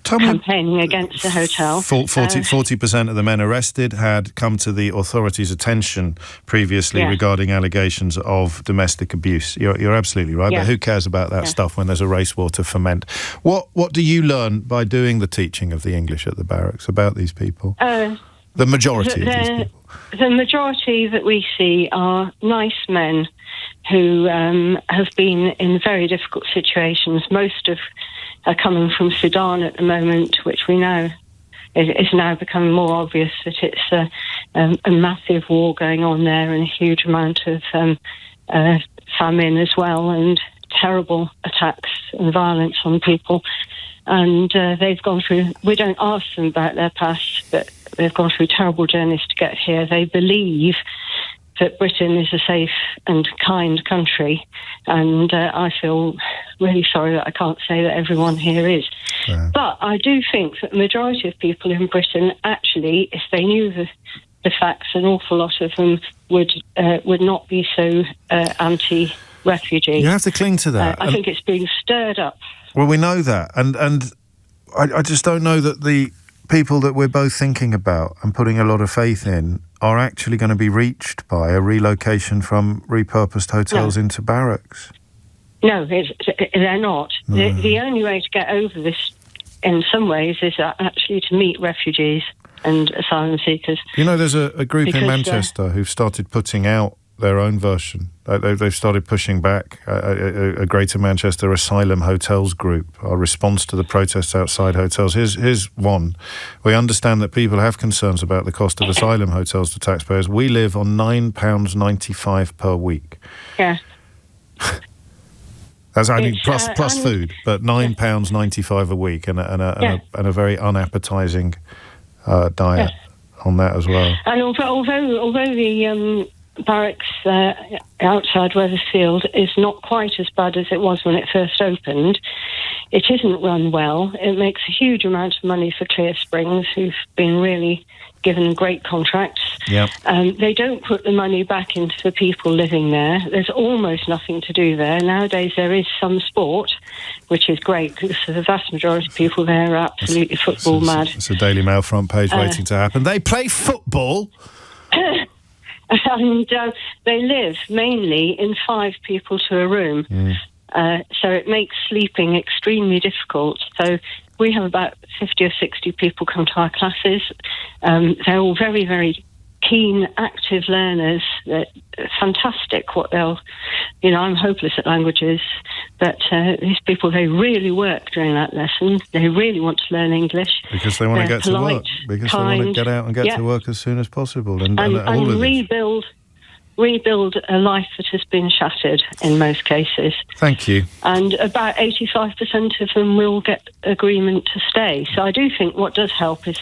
Campaigning against the hotel. 40% of the men arrested had come to the authorities' attention previously regarding allegations of domestic abuse. You're absolutely right, but who cares about that stuff when there's a race war to foment? What do you learn by doing the teaching of the English at the barracks about these people? The majority of these people. The majority that we see are nice men who have been in very difficult situations. Most are coming from Sudan at the moment, which we know is now becoming more obvious that it's a massive war going on there and a huge amount of famine as well, and terrible attacks and violence on people. And they've gone through, we don't ask them about their past, but they've gone through terrible journeys to get here. They believe that Britain is a safe and kind country, and I feel really sorry that I can't say that everyone here is. Yeah. But I do think that the majority of people in Britain, actually, if they knew the facts, an awful lot of them would not be so anti-refugee. You have to cling to that. I think it's being stirred up. Well, we know that, and I just don't know that the people that we're both thinking about and putting a lot of faith in are actually going to be reached by a relocation from repurposed hotels into barracks. No, they're not. No. The only way to get over this, in some ways, is actually to meet refugees and asylum seekers. You know, there's a group in Manchester who've started putting out their own version. They've started pushing back a Greater Manchester Asylum Hotels group, our response to the protests outside hotels. Here's one. We understand that people have concerns about the cost of asylum hotels to taxpayers. We live on £9.95 per week. Yeah. That's plus food, but £9.95 a week, and a very unappetizing diet on that as well. And although the barracks outside Wethersfield is not quite as bad as it was when it first opened, it isn't run well. It makes a huge amount of money for Clear Springs, who've been really given great contracts. Yep. They don't put the money back into the people living there. There's almost nothing to do there. Nowadays there is some sport, which is great, because the vast majority of people there are absolutely football mad. It's a Daily Mail front page waiting to happen. They play football? And they live mainly in 5 people to a room. So it makes sleeping extremely difficult. So we have about 50 or 60 people come to our classes. They're all very, very keen, active learners. They're fantastic what they'll... You know, I'm hopeless at languages, but these people, they really work during that lesson. They really want to learn English. Because they want to get polite, to work. Because kind, they want to get out and get to work as soon as possible. And rebuild a life that has been shattered in most cases. Thank you. And about 85% of them will get agreement to stay. So I do think what does help is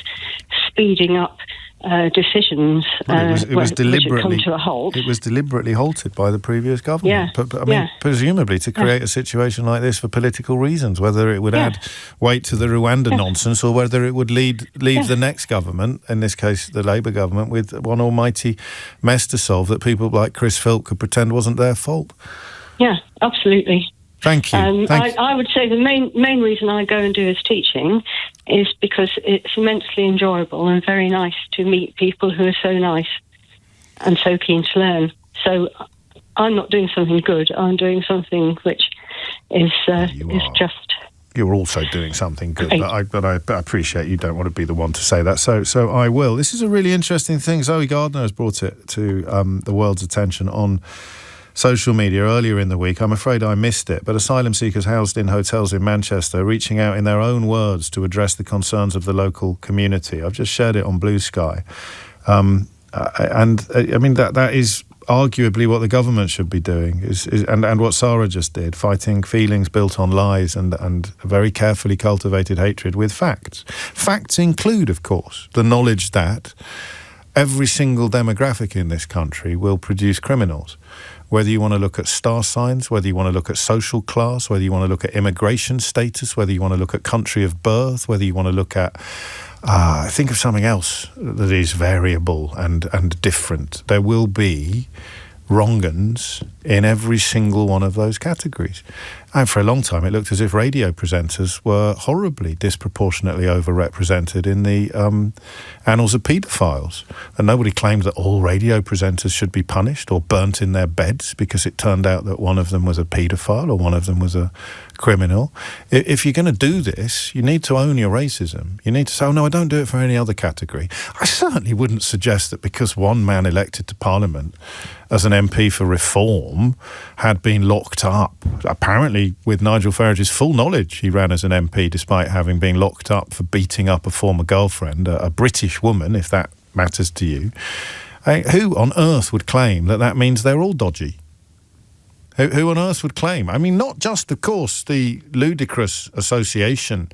speeding up decisions. It was deliberately come to a halt. It was deliberately halted by the previous government. Yeah. But I mean, presumably to create a situation like this for political reasons, whether it would add weight to the Rwanda nonsense or whether it would leave the next government, in this case the Labour government, with one almighty mess to solve that people like Chris Philp could pretend wasn't their fault. Yeah, absolutely. Thank you. I would say the main reason I go and do this teaching is because it's immensely enjoyable and very nice to meet people who are so nice and so keen to learn. So I'm not doing something good. I'm doing something which is just... You're also doing something good, but I appreciate you don't want to be the one to say that. So I will. This is a really interesting thing. Zoe Gardner has brought it to the world's attention on social media earlier in the week. I'm afraid I missed it, but asylum seekers housed in hotels in Manchester reaching out in their own words to address the concerns of the local community. I've just shared it on Blue Sky. And I mean, that is arguably what the government should be doing, and what Sarah just did, fighting feelings built on lies and very carefully cultivated hatred with facts. Facts include, of course, the knowledge that every single demographic in this country will produce criminals. Whether you want to look at star signs, whether you want to look at social class, whether you want to look at immigration status, whether you want to look at country of birth, whether you want to look at, think of something else that is variable and different. There will be wrong-uns in every single one of those categories. And for a long time, it looked as if radio presenters were horribly, disproportionately overrepresented in the annals of paedophiles. And nobody claimed that all radio presenters should be punished or burnt in their beds because it turned out that one of them was a paedophile or one of them was a criminal. If you're going to do this, you need to own your racism. You need to say, oh, no, I don't do it for any other category. I certainly wouldn't suggest that because one man elected to Parliament as an MP for Reform had been locked up, apparently with Nigel Farage's full knowledge. He ran as an MP despite having been locked up for beating up a former girlfriend, a British woman, if that matters to you. Who on earth would claim that means they're all dodgy? Who on earth would claim? I mean, not just, of course, the ludicrous association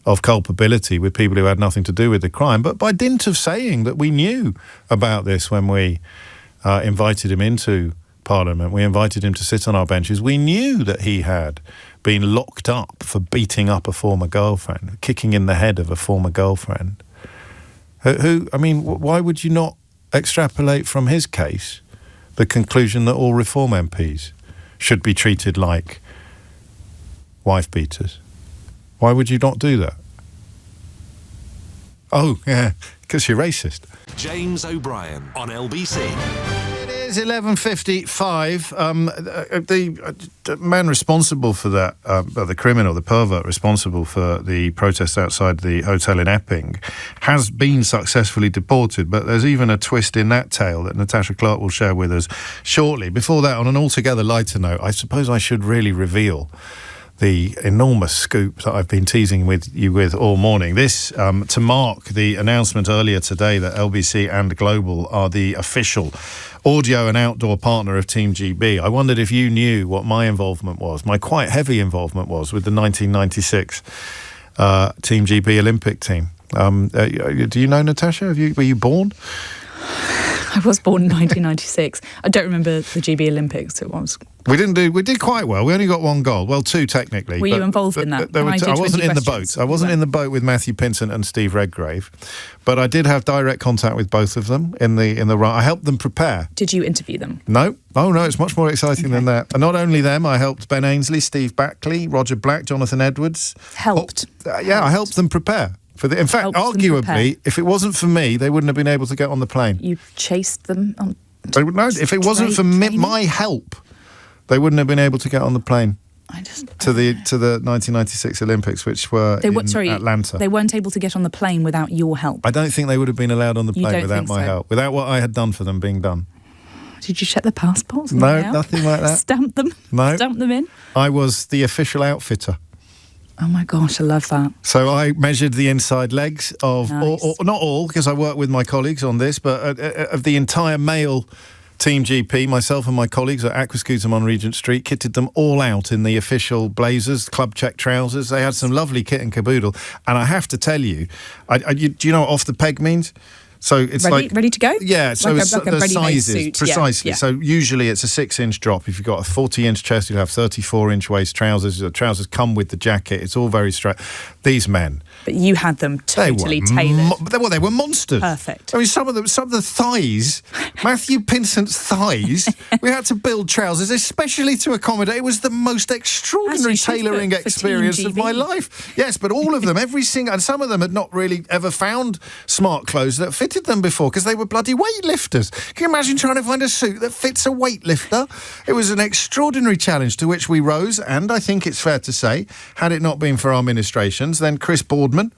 of culpability with people who had nothing to do with the crime, but by dint of saying that we knew about this when we invited him into Parliament, we invited him to sit on our benches, we knew that he had been locked up for beating up a former girlfriend, kicking in the head of a former girlfriend. I mean, why would you not extrapolate from his case the conclusion that all Reform MPs should be treated like wife beaters? Why would you not do that? Oh, yeah, because you're racist. James O'Brien on LBC. It is 11:55. The man responsible for that, the criminal, the pervert responsible for the protest outside the hotel in Epping, has been successfully deported. But there's even a twist in that tale that Natasha Clark will share with us shortly. Before that, on an altogether lighter note, I suppose I should really reveal the enormous scoop that I've been teasing you with all morning. This, to mark the announcement earlier today that LBC and Global are the official audio and outdoor partner of Team GB. I wondered if you knew what my involvement was, my quite heavy involvement was with the 1996 Team GB Olympic team. Do you know, Natasha? Were you born? I was born in 1996. I don't remember the GB Olympics. We did quite well. We only got one goal. Well, two technically. Were you involved in that? I wasn't in the boat. I wasn't in the boat with Matthew Pinsent and Steve Redgrave, but I did have direct contact with both of them in the run. I helped them prepare. Did you interview them? No. Oh no, it's much more exciting than that. And not only them, I helped Ben Ainsley, Steve Backley, Roger Black, Jonathan Edwards. Helped? I helped them prepare. In fact, arguably, if it wasn't for me, they wouldn't have been able to get on the plane. You chased them on... No, if it wasn't for my help, they wouldn't have been able to get on the plane to the 1996 Olympics, which were in Atlanta. They weren't able to get on the plane without your help. I don't think they would have been allowed on the plane without my help, without what I had done for them being done. Did you check their passports? No, nothing like that. Stamp them? No. Stamp them in? I was the official outfitter. Oh my gosh, I love that. So I measured the inside legs of, nice. or not all, because I work with my colleagues on this, but of the entire male Team GP, myself and my colleagues at Aquascutum on Regent Street kitted them all out in the official blazers, club check trousers. They had some lovely kit and caboodle. And I have to tell you, do you know what off the peg means? So it's ready to go? Yeah, so like it's a the ready-made sizes, suit. precisely. Yeah. So usually it's a 6-inch drop. If you've got a 40-inch chest, you'll have 34-inch waist trousers. The trousers come with the jacket. It's all very straight. These men... But you had them totally tailored. They were monsters. Perfect. I mean, some of the thighs, Matthew Pinsent's thighs, we had to build trousers especially to accommodate. It was the most extraordinary tailoring experience of my life. Yes, but all of them, every single... And some of them had not really ever found smart clothes that fitted them before because they were bloody weightlifters. Can you imagine trying to find a suit that fits a weightlifter? It was an extraordinary challenge to which we rose, and I think it's fair to say, had it not been for our ministrations, then Chris Boardman,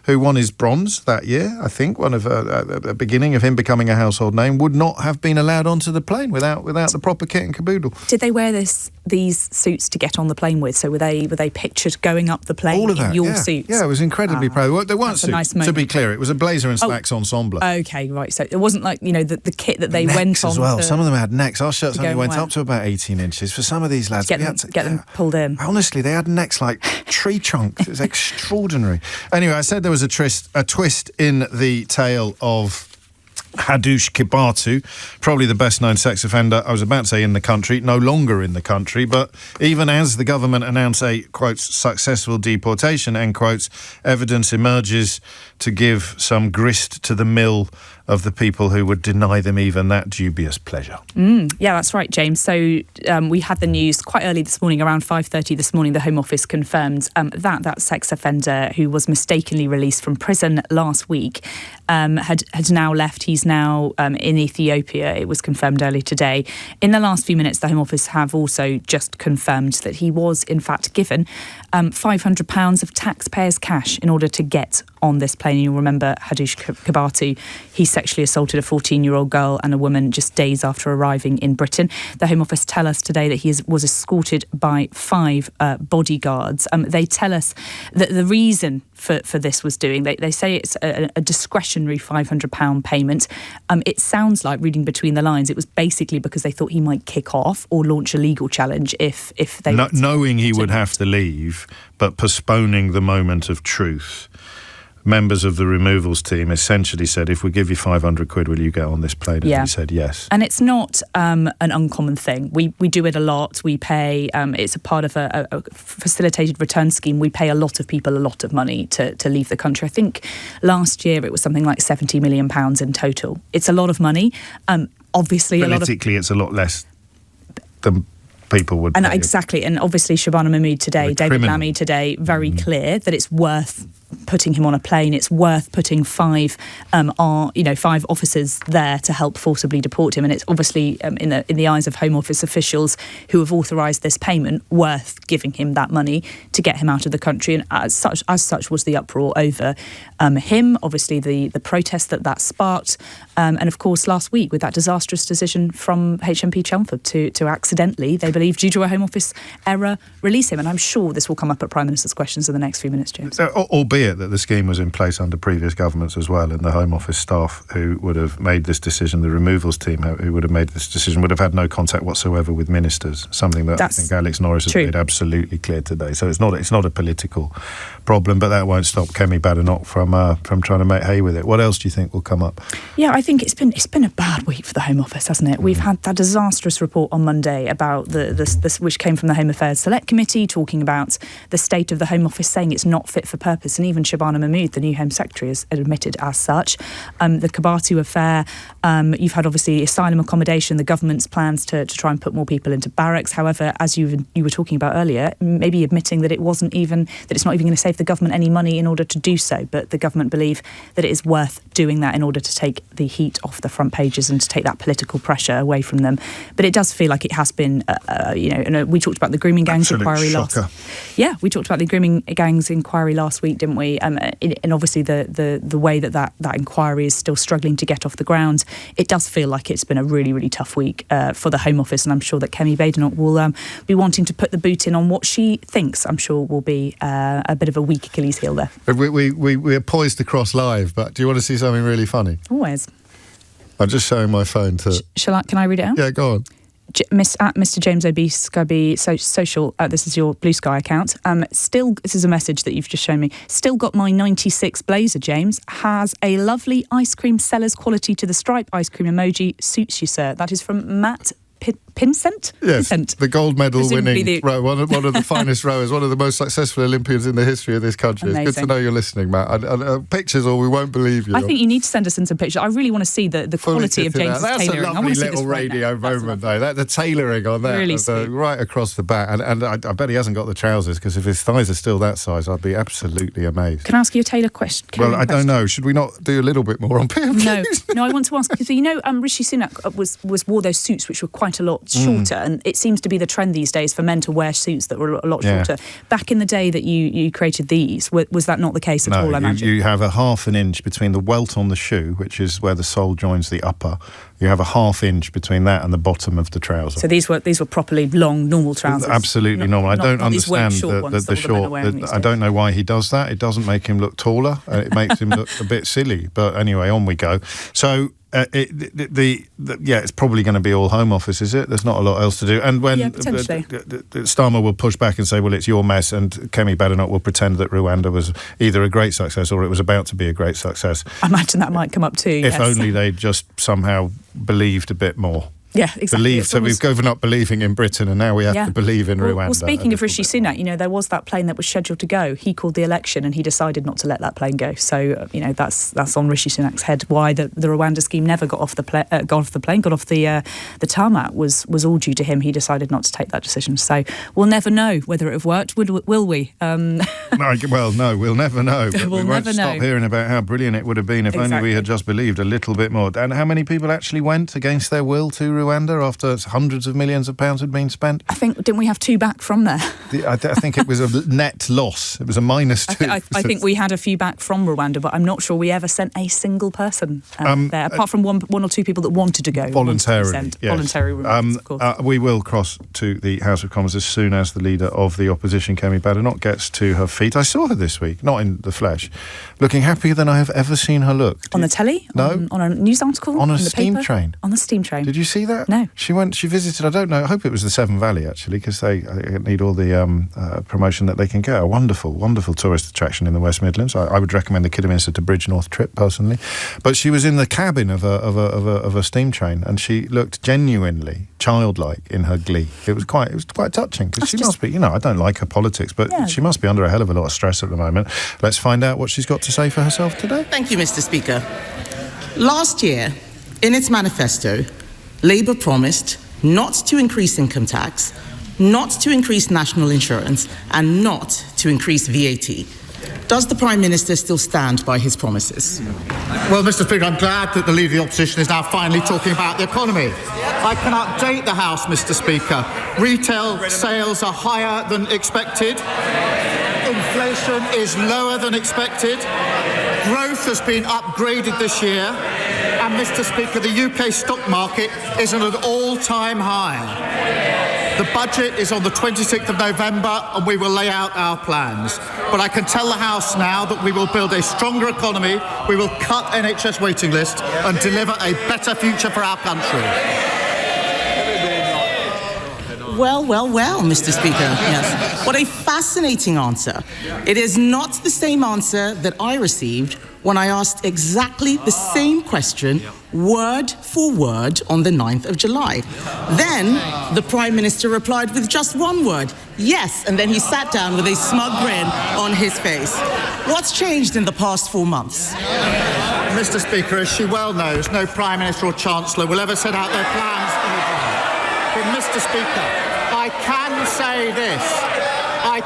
who won his bronze that year, I think, one of the beginning of him becoming a household name, would not have been allowed onto the plane without the proper kit and caboodle. Did they wear these suits to get on the plane with? So were they pictured going up the plane all of that, in your suits? Yeah, it was incredibly proud. They weren't suits, to be clear. It was a blazer and slacks ensemble. Okay, right. So it wasn't like, the kit that they went on as well. Some of them had necks. Our shirts only went up to about 18 inches. For some of these lads, get them pulled in. Honestly, they had necks like tree trunks. It was extraordinary. Anyway, I said there was a twist in the tale of Hadush Kibatu, probably the best-known sex offender, I was about to say in the country, no longer in the country, but even as the government announced a, quotes, successful deportation, end quotes, evidence emerges to give some grist to the mill of the people who would deny them even that dubious pleasure. Yeah, that's right, James. So we had the news quite early this morning, around 5:30 this morning. The Home Office confirmed that sex offender who was mistakenly released from prison last week had now left. He's now in Ethiopia. It was confirmed earlier today. In the last few minutes, the Home Office have also just confirmed that he was, in fact, given £500 of taxpayers' cash in order to get on this plane. You'll remember Hadush Kibatu, he sexually assaulted a 14-year-old girl and a woman just days after arriving in Britain. The Home Office tell us today that he was escorted by 5 bodyguards. They tell us that the reason for this was doing, they say it's a discretionary £500 payment. It sounds like, reading between the lines, it was basically because they thought he might kick off or launch a legal challenge if they... Knowing he would have to leave, but postponing the moment of truth members of the removals team essentially said, if we give you 500 quid, will you get on this plane? And he said yes. And it's not an uncommon thing. We do it a lot. We pay, it's a part of a facilitated return scheme. We pay a lot of people a lot of money to leave the country. I think last year it was something like £70 million in total. It's a lot of money. Obviously, politically, it's a lot less than people would. And exactly, and obviously Shabana Mahmood today, David Lammy today, very clear that it's worth putting him on a plane. It's worth putting five officers there to help forcibly deport him. And it's obviously in the eyes of Home Office officials who have authorised this payment, worth giving him that money to get him out of the country. And as such was the uproar over him. Obviously the protest that sparked, and of course last week with that disastrous decision from HMP Chelmsford to accidentally, they believe due to a Home Office error, release him. And I'm sure this will come up at Prime Minister's questions in the next few minutes, James. Albeit that the scheme was in place under previous governments as well, and the Home Office staff who would have made this decision, the removals team who would have made this decision, would have had no contact whatsoever with ministers, something that I think Alex Norris has made absolutely clear today. So it's not a political problem, but that won't stop Kemi Badenoch from trying to make hay with it. What else do you think will come up? Yeah, I think it's been a bad week for the Home Office, hasn't it? We've had that disastrous report on Monday about this which came from the Home Affairs Select Committee, talking about the state of the Home Office, saying it's not fit for purpose, and even Shabana Mahmood, the new Home Secretary, has admitted as such. The Kabatu affair, you've had obviously asylum accommodation, the government's plans to try and put more people into barracks. However, as you were talking about earlier, maybe admitting that it's not even going to save the government any money in order to do so, but the government believe that it is worth doing that in order to take the heat off the front pages and to take that political pressure away from them. But it does feel like it has been, we talked about the grooming gangs inquiry we talked about the grooming gangs inquiry last week, didn't we? And obviously the way that inquiry is still struggling to get off the ground. It does feel like it's been a really, really tough week for the Home Office, and I'm sure that Kemi Badenoch will be wanting to put the boot in on what she thinks, I'm sure, will be a bit of a weak Achilles heel there. We're poised to cross live, but do you want to see something really funny? Always. I'm just showing my phone to... Can I read it out? Yeah, go on. At Mr. James O'B social, this is your Blue Sky account. This is a message that you've just shown me. Still got my 96 blazer, James. Has a lovely ice cream seller's quality to the stripe ice cream emoji. Suits you, sir. That is from Matt Pinsent? Yes, the gold medal winning one of the finest rowers, one of the most successful Olympians in the history of this country. Amazing. It's good to know you're listening, Matt. Pictures or we won't believe you. I think you need to send us in some pictures. I really want to see the quality of James's tailoring. That's a lovely little radio moment, though. The tailoring on that, really right across the back. And I bet he hasn't got the trousers, because if his thighs are still that size, I'd be absolutely amazed. Can I ask you a tailor question? Well, I don't know. Should we not do a little bit more on PMQs? No, I want to ask, because Rishi Sunak wore those suits which were quite a lot shorter, and it seems to be the trend these days for men to wear suits that were a lot shorter. Back in the day that you created these, was that not the case at all, I imagine? You have a half an inch between the welt on the shoe, which is where the sole joins the upper. You have a half inch between that and the bottom of the trouser. So these were properly long, normal trousers? Absolutely normal. I don't understand the short... I don't know why he does that. It doesn't make him look taller. It makes him look a bit silly. But anyway, on we go. So... it's probably going to be all Home Office, is it? There's not a lot else to do. And when Starmer will push back and say, well, it's your mess, and Kemi Badenoch will pretend that Rwanda was either a great success or it was about to be a great success. I imagine that might come up too, If only they just somehow believed a bit more. Yeah, exactly. So we've given up believing in Britain, and now we have to believe in Rwanda. Well, speaking of Rishi Sunak, there was that plane that was scheduled to go. He called the election, and he decided not to let that plane go. So, that's on Rishi Sunak's head. Why the Rwanda scheme never got off the tarmac was all due to him. He decided not to take that decision. So we'll never know whether it have worked, will we? No, we'll never know. But we won't stop hearing about how brilliant it would have been if only we had just believed a little bit more. And how many people actually went against their will to Rwanda after hundreds of millions of pounds had been spent? Didn't we have 2 back from there? I think it was a net loss. It was a -2. I think we had a few back from Rwanda, but I'm not sure we ever sent a single person there, apart from one or two people that wanted to go. Voluntarily, yes. Voluntary removals, of course. We will cross to the House of Commons as soon as the leader of the opposition, Kemi Badenoch, gets to her feet. I saw her this week, not in the flesh, looking happier than I have ever seen her look. On the telly? No. On a news article? On a steam train. On the steam train. Did you see that? that? No. She visited, I don't know, I hope it was the Severn Valley, actually, because they need all the promotion that they can get. A wonderful, wonderful tourist attraction in the West Midlands. I would recommend the Kidderminster to Bridgnorth trip, personally. But she was in the cabin of a steam train, and she looked genuinely childlike in her glee. It was quite touching, because she must be, I don't like her politics, but she must be under a hell of a lot of stress at the moment. Let's find out what she's got to say for herself today. Thank you, Mr. Speaker. Last year, in its manifesto, Labour promised not to increase income tax, not to increase national insurance, and not to increase VAT. Does the Prime Minister still stand by his promises? Well, Mr. Speaker, I'm glad that the Leader of the Opposition is now finally talking about the economy. I can update the House, Mr. Speaker. Retail sales are higher than expected. Inflation is lower than expected. Growth has been upgraded this year. And, Mr. Speaker, the UK stock market is at an all-time high. The budget is on the 26th of November, and we will lay out our plans. But I can tell the House now that we will build a stronger economy, we will cut NHS waiting lists and deliver a better future for our country. Well, Mr. Speaker, yes. What a fascinating answer. It is not the same answer that I received when I asked exactly the same question, word for word, on the 9th of July. Then the Prime Minister replied with just one word, yes, and then he sat down with a smug grin on his face. What's changed in the past 4 months? Mr. Speaker, as she well knows, no Prime Minister or Chancellor will ever set out their plans in advance. But, Mr. Speaker, I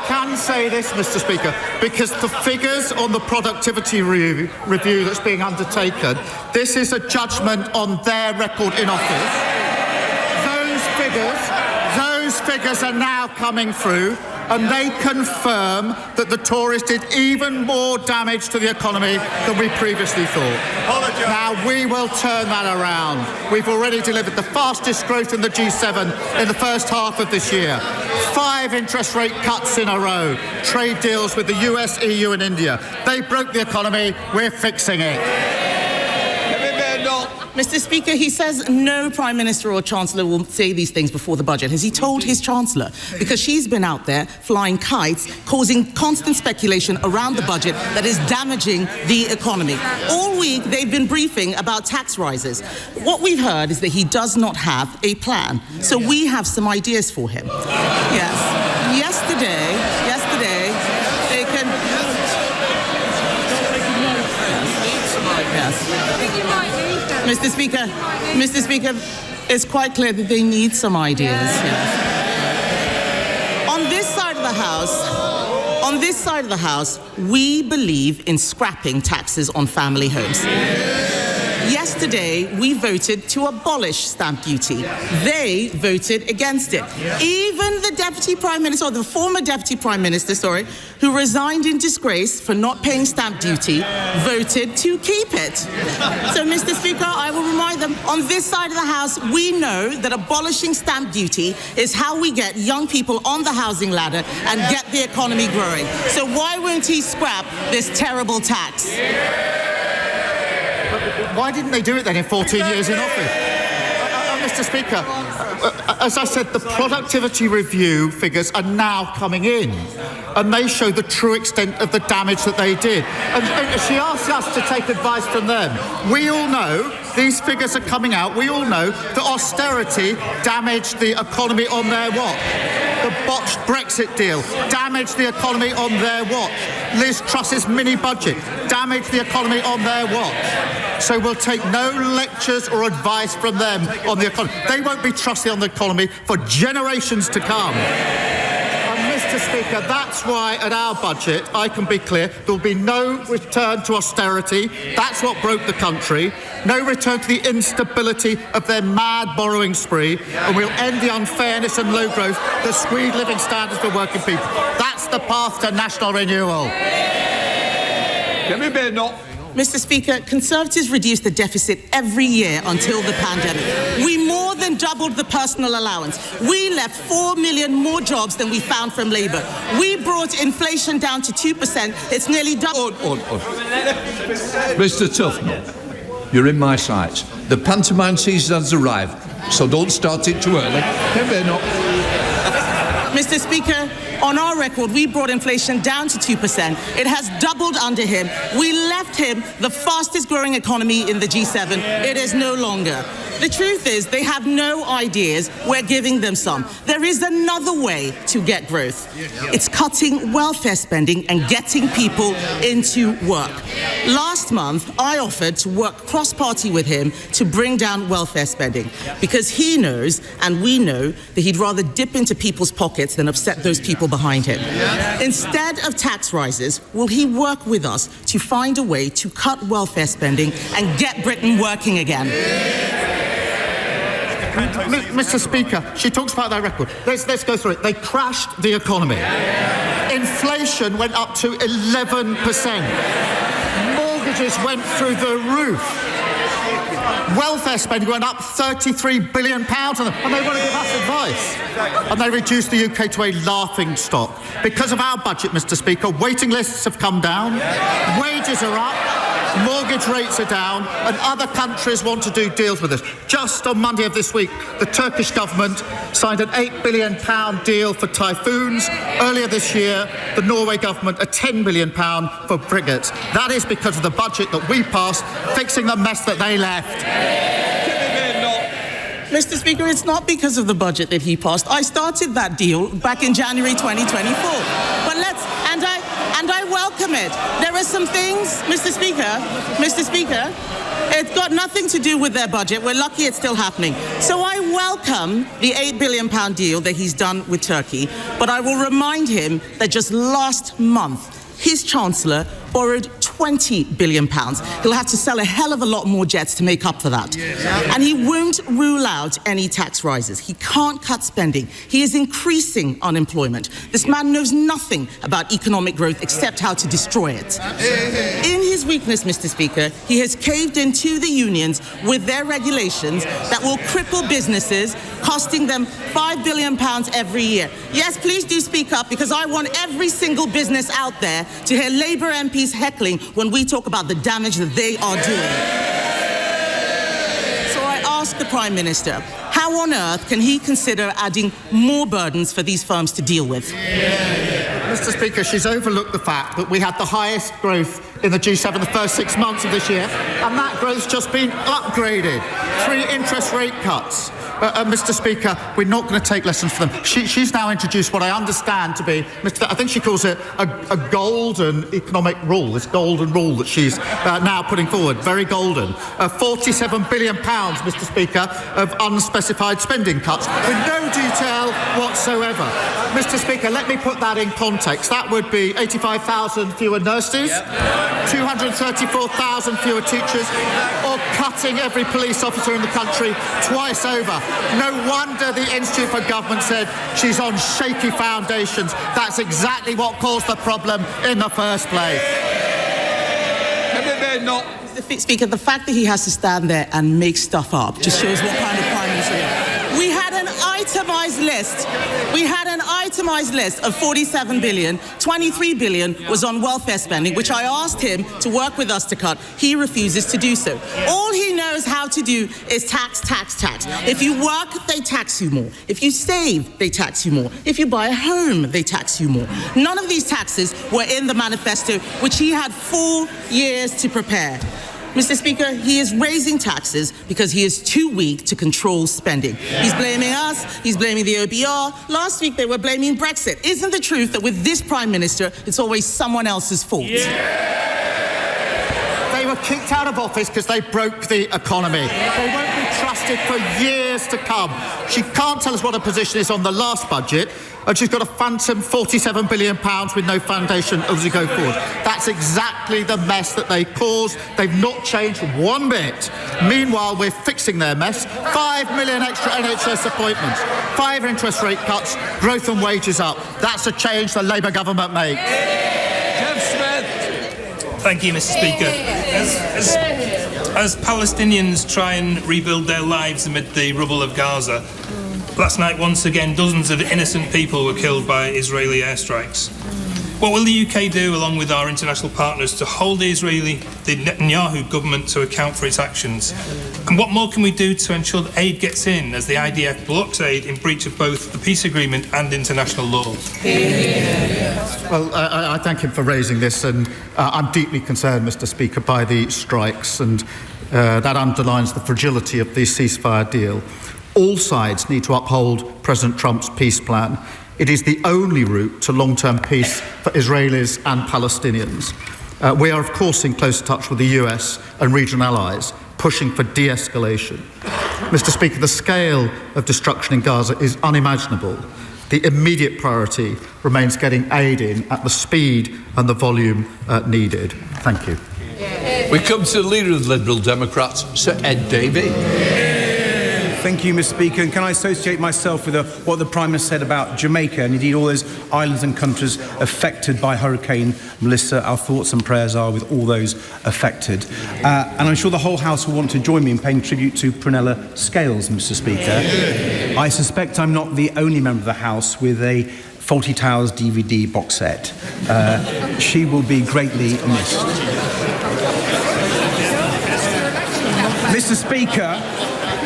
can say this, Mr. Speaker, because the figures on the productivity review that's being undertaken, this is a judgment on their record in office. Those figures are now coming through, and they confirm that the Tories did even more damage to the economy than we previously thought. Now, we will turn that around. We've already delivered the fastest growth in the G7 in the first half of this year. 5 interest rate cuts in a row. Trade deals with the US, EU and India. They broke the economy. We're fixing it. Mr. Speaker, he says no Prime Minister or Chancellor will say these things before the budget. Has he told his Chancellor? Because she's been out there flying kites, causing constant speculation around the budget that is damaging the economy. All week, they've been briefing about tax rises. What we've heard is that he does not have a plan. So we have some ideas for him. Yes. Yesterday, they can... Yes. Mr. Speaker, it's quite clear that they need some ideas. Yes. On this side of the House, we believe in scrapping taxes on family homes. Yesterday, we voted to abolish stamp duty. They voted against it. Even the Deputy Prime Minister, or the former Deputy Prime Minister, who resigned in disgrace for not paying stamp duty, voted to keep it. So, Mr. Speaker, I will remind them, on this side of the House, we know that abolishing stamp duty is how we get young people on the housing ladder and get the economy growing. So why won't he scrap this terrible tax? Why didn't they do it then in 14 years in office? Mr. Speaker, as I said, the productivity review figures are now coming in, and they show the true extent of the damage that they did. And she asked us to take advice from them. We all know these figures are coming out. We all know that austerity damaged the economy on their watch. The botched Brexit deal damaged the economy on their watch. Liz Truss's mini-budget damaged the economy on their watch. So we'll take no lectures or advice from them on the economy. They won't be trusted on the economy for generations to come. And Mr. Speaker, that's why at our budget, I can be clear, there will be no return to austerity. That's what broke the country. No return to the instability of their mad borrowing spree. And we'll end the unfairness and low growth that squeeze living standards for working people. That's the path to national renewal. Mr. Speaker, Conservatives reduced the deficit every year until the pandemic. We more than doubled the personal allowance. We left 4 million more jobs than we found from Labour. We brought inflation down to 2%. It's nearly double. Mr. Tufnell, you're in my sights. The pantomime season has arrived. So don't start it too early. Mr. Speaker, on our record, we brought inflation down to 2%. It has doubled under him. We left him the fastest growing economy in the G7. It is no longer. The truth is, they have no ideas. We're giving them some. There is another way to get growth. It's cutting welfare spending and getting people into work. Last month, I offered to work cross-party with him to bring down welfare spending because he knows, and we know, that he'd rather dip into people's pockets than upset those people behind him. Instead of tax rises, will he work with us to find a way to cut welfare spending and get Britain working again? Mr. Speaker, she talks about their record. Let's go through it. They crashed the economy. Inflation went up to 11%. Mortgages went through the roof. Welfare spending went up £33 billion on them, and they want to give us advice. And they reduced the UK to a laughing stock. Because of our budget, Mr. Speaker, waiting lists have come down, wages are up, mortgage rates are down, and other countries want to do deals with us. Just on Monday of this week, the Turkish government signed an £8 billion deal for typhoons. Earlier this year, the Norway government a £10 billion for frigates. That is because of the budget that we passed, fixing the mess that they left. Mr. Speaker, it's not because of the budget that he passed. I started that deal back in January 2024. But I welcome it. There are some things, Mr. Speaker, it's got nothing to do with their budget. We're lucky it's still happening. So I welcome the £8 billion deal that he's done with Turkey, but I will remind him that just last month, his Chancellor borrowed £20 billion. He'll have to sell a hell of a lot more jets to make up for that. And he won't rule out any tax rises. He can't cut spending. He is increasing unemployment. This man knows nothing about economic growth except how to destroy it. In his weakness, Mr. Speaker, he has caved into the unions with their regulations that will cripple businesses, costing them £5 billion every year. Yes, please do speak up, because I want every single business out there to hear Labour MPs heckling when we talk about the damage that they are doing. So I ask the Prime Minister, how on earth can he consider adding more burdens for these firms to deal with? Mr. Speaker, she's overlooked the fact that we had the highest growth in the G7 the first 6 months of this year, and that growth's just been upgraded. 3 interest rate cuts. Mr. Speaker, we're not going to take lessons from them. She's now introduced what I understand to be, I think she calls it a golden economic rule, this golden rule that she's now putting forward, very golden. £47 billion, Mr. Speaker, of unspecified spending cuts with no detail whatsoever. Mr. Speaker, let me put that in context. That would be 85,000 fewer nurses, 234,000 fewer teachers, or cutting every police officer in the country twice over. No wonder the Institute for Government said she's on shaky foundations. That's exactly what caused the problem in the first place. Mr. Speaker, the fact that he has to stand there and make stuff up just shows what kind of Prime Minister he is. We had an itemised list of 47 billion. 23 billion was on welfare spending, which I asked him to work with us to cut. He refuses to do so. All he knows how to do is tax. If you work, they tax you more. If you save, they tax you more. If you buy a home, they tax you more. None of these taxes were in the manifesto, which he had 4 years to prepare. Mr. Speaker, he is raising taxes because he is too weak to control spending. He's blaming us, he's blaming the OBR. Last week they were blaming Brexit. Isn't the truth that with this Prime Minister, it's always someone else's fault? They were kicked out of office because they broke the economy. They won't be trusted for years to come. She can't tell us what her position is on the last budget, and she's got a phantom £47 billion with no foundation as we go forward. That's exactly the mess that they caused. They've not changed one bit. Meanwhile, we're fixing their mess. 5 million extra NHS appointments, 5 interest rate cuts, growth and wages up. That's a change the Labour government makes. Thank you, Mr. Speaker. As Palestinians try and rebuild their lives amid the rubble of Gaza, last night, once again, dozens of innocent people were killed by Israeli airstrikes. What will the UK do, along with our international partners, to hold the Netanyahu government to account for its actions? And what more can we do to ensure that aid gets in, as the IDF blocks aid in breach of both the peace agreement and international law? Well, I thank him for raising this, and I'm deeply concerned, Mr. Speaker, by the strikes, and that underlines the fragility of the ceasefire deal. All sides need to uphold President Trump's peace plan. It is the only route to long-term peace for Israelis and Palestinians. We are, of course, in close touch with the US and regional allies, pushing for de-escalation. Mr. Speaker, the scale of destruction in Gaza is unimaginable. The immediate priority remains getting aid in at the speed and the volume needed. Thank you. We come to the Leader of the Liberal Democrats, Sir Ed Davey. Thank you, Mr. Speaker. And can I associate myself with what the Prime Minister said about Jamaica and indeed all those islands and countries affected by Hurricane Melissa? Our thoughts and prayers are with all those affected. And I'm sure the whole House will want to join me in paying tribute to Prunella Scales, Mr. Speaker. I suspect I'm not the only member of the House with a Fawlty Towers DVD box set. She will be greatly missed. Mr. Speaker,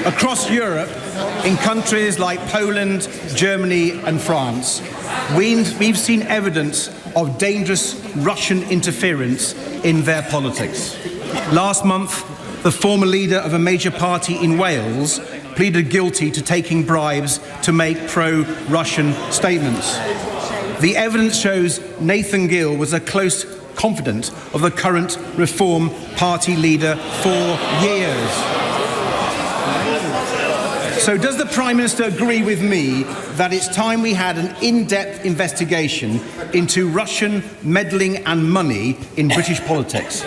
across Europe, in countries like Poland, Germany and France, we've seen evidence of dangerous Russian interference in their politics. Last month, the former leader of a major party in Wales pleaded guilty to taking bribes to make pro-Russian statements. The evidence shows Nathan Gill was a close confidant of the current Reform Party leader for years. So does the Prime Minister agree with me that it's time we had an in-depth investigation into Russian meddling and money in British politics?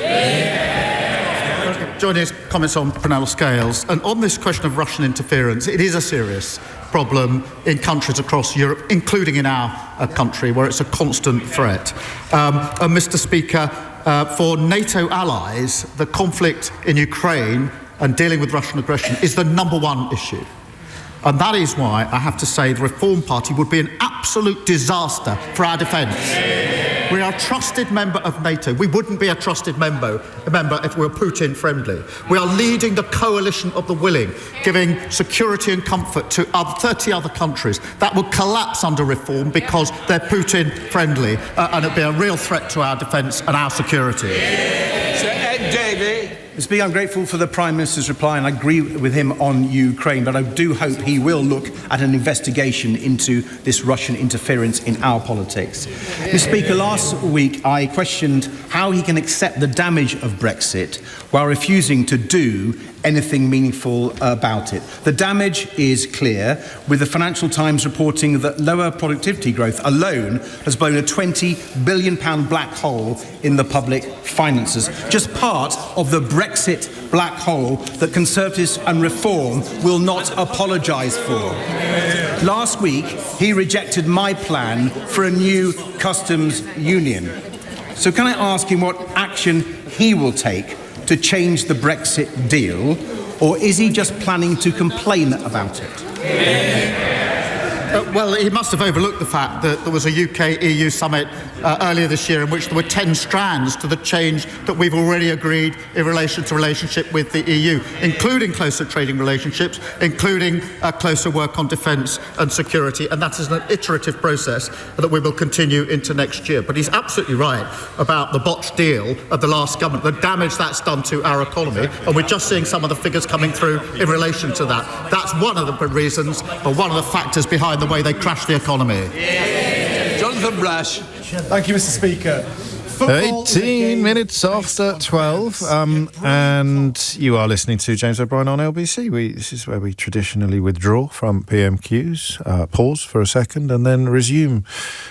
Joining his comments on Prunella Scales, and on this question of Russian interference, it is a serious problem in countries across Europe, including in our country, where it's a constant threat. And Mr. Speaker, for NATO allies, the conflict in Ukraine and dealing with Russian aggression is the number one issue. And that is why I have to say the Reform Party would be an absolute disaster for our defence. We are a trusted member of NATO. We wouldn't be a trusted member if we were Putin friendly. We are leading the coalition of the willing, giving security and comfort to 30 other countries that will collapse under reform because they're Putin friendly, and it'd be a real threat to our defence and our security. Sir Ed Davey. Mr. Speaker, I'm grateful for the Prime Minister's reply, and I agree with him on Ukraine, but I do hope he will look at an investigation into this Russian interference in our politics. Mr. Speaker, last week I questioned how he can accept the damage of Brexit while refusing to do anything meaningful about it. The damage is clear, with the Financial Times reporting that lower productivity growth alone has blown a £20 billion black hole in the public finances, just part of the Brexit black hole that Conservatives and Reform will not apologise for. Last week, he rejected my plan for a new customs union. So can I ask him what action he will take to change the Brexit deal, or is he just planning to complain about it? Well, he must have overlooked the fact that there was a UK-EU summit earlier this year in which there were 10 strands to the change that we've already agreed in relation to relationship with the EU, including closer trading relationships, including closer work on defence and security, and that is an iterative process that we will continue into next year. But he's absolutely right about the botched deal of the last government, the damage that's done to our economy, and we're just seeing some of the figures coming through in relation to that. That's one of the reasons, or one of the factors behind the way they crashed the economy. Jonathan Brash. Thank you, Mr. Speaker. 18 minutes after 12, and you are listening to James O'Brien on LBC. This is where we traditionally withdraw from PMQs, pause for a second, and then resume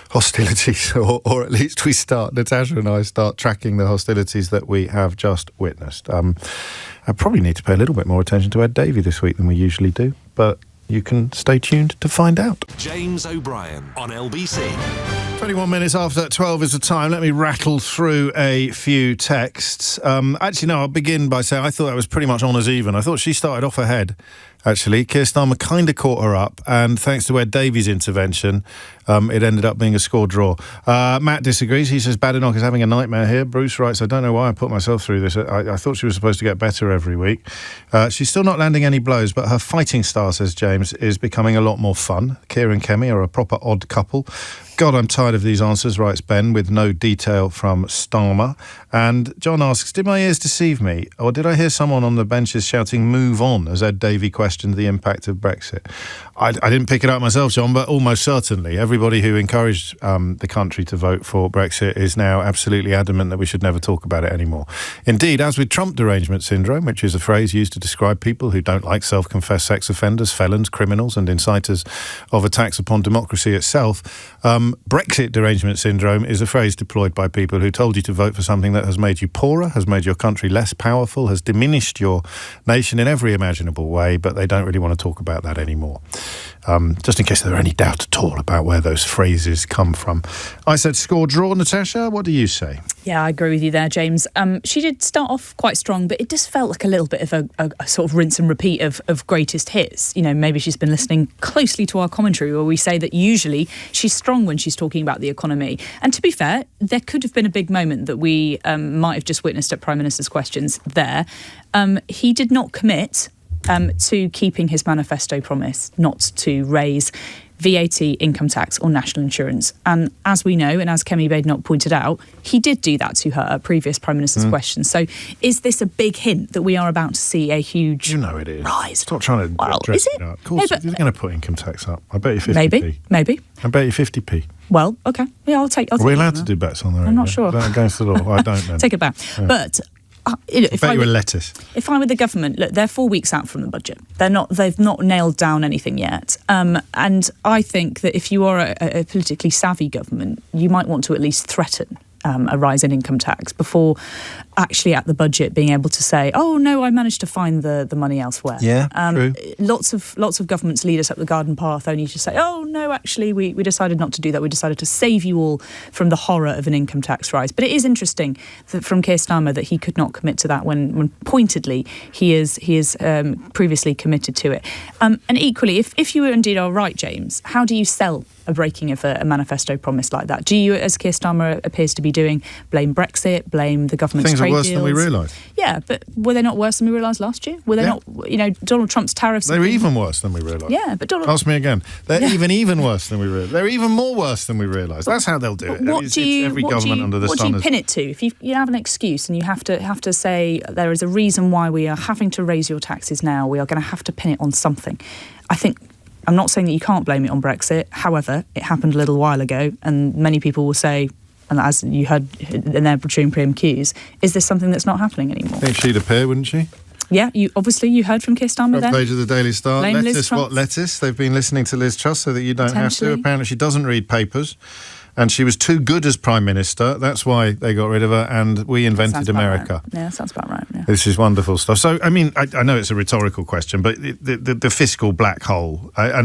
hostilities, or at least we start, Natasha and I start tracking the hostilities that we have just witnessed. I probably need to pay a little bit more attention to Ed Davey this week than we usually do, but you can stay tuned to find out. James O'Brien on LBC. 21 minutes after 12 is the time. Let me rattle through a few texts. Actually, no, I'll begin by saying I thought that was pretty much honours even. I thought she started off ahead actually. Keir Starmer kind of caught her up, and thanks to Ed Davies' intervention, it ended up being a score draw. Matt disagrees. He says Badenoch is having a nightmare here. Bruce writes, I don't know why I put myself through this. I thought she was supposed to get better every week. She's still not landing any blows, but her fighting style, says James, is becoming a lot more fun. Keir and Kemi are a proper odd couple. God, I'm tired of these answers, writes Ben, with no detail from Starmer. And John asks, did my ears deceive me, or did I hear someone on the benches shouting move on as Ed Davey questioned the impact of Brexit? I didn't pick it up myself, John, but almost certainly everybody who encouraged the country to vote for Brexit is now absolutely adamant that we should never talk about it anymore. Indeed, as with Trump derangement syndrome, which is a phrase used to describe people who don't like self-confessed sex offenders, felons, criminals and inciters of attacks upon democracy itself, Brexit derangement syndrome is a phrase deployed by people who told you to vote for something that has made you poorer, has made your country less powerful, has diminished your nation in every imaginable way, but they don't really want to talk about that anymore. Just in case there are any doubt at all about where those phrases come from. I said score draw, Natasha. What do you say? Yeah, I agree with you there, James. She did start off quite strong, but it just felt like a little bit of a sort of rinse and repeat of greatest hits. You know, maybe she's been listening closely to our commentary where we say that usually she's strong when she's talking about the economy. And to be fair, there could have been a big moment that we might have just witnessed at Prime Minister's questions there. He did not commit to keeping his manifesto promise not to raise VAT, income tax or national insurance. And as we know, and as Kemi Badenoch pointed out, he did do that to her at previous Prime Minister's questions. So is this a big hint that we are about to see a huge it is. rise? Stop trying to dress it up. Of course, no, you're going to put income tax up. I bet you 50p. Maybe. I bet you 50p. Well, okay. Yeah, I'll take Are we allowed that. to do bets on there? I'm not sure. Is that against the law? I don't know. Take it back. Yeah. But if I bet you a lettuce. If I were the government, look, they're 4 weeks out from the budget. They've not nailed down anything yet. And I think that if you are a politically savvy government, you might want to at least threaten a rise in income tax before actually at the budget being able to say, oh no, I managed to find the money elsewhere. Yeah, true. Lots of governments lead us up the garden path only to say, oh no, actually we decided not to do that. We decided to save you all from the horror of an income tax rise. But it is interesting that from Keir Starmer that he could not commit to that when pointedly he is previously committed to it. And equally, if you indeed are right, James, how do you sell a breaking of a manifesto promise like that? Do you, as Keir Starmer appears to be doing, blame Brexit, blame the government's Things trade are worse deals? than we realised. Yeah, but were they not worse than we realised last year? Were they not, Donald Trump's tariffs? They're even worse than we realised. Yeah, but Donald... Ask me again. They're even worse than we realised. They're even more worse than we realised. That's how they'll do it. What do you pin it to? If you have an excuse and you have to say there is a reason why we are having to raise your taxes now, we are going to have to pin it on something. I think... I'm not saying that you can't blame it on Brexit. However, it happened a little while ago, and many people will say, and as you heard in their during PMQs, is this something that's not happening anymore? I think she'd appear, wouldn't she? Yeah, you heard from Keir Starmer then. Front page of the Daily Star. Blame Liz Lettuce, Truss. what lettuce? They've been listening to Liz Truss so that you don't have to. Apparently she doesn't read papers. And she was too good as Prime Minister. That's why they got rid of her, and we invented America. Right. Yeah, that sounds about right. Yeah. This is wonderful stuff. So, I mean, I know it's a rhetorical question, but the fiscal black hole, I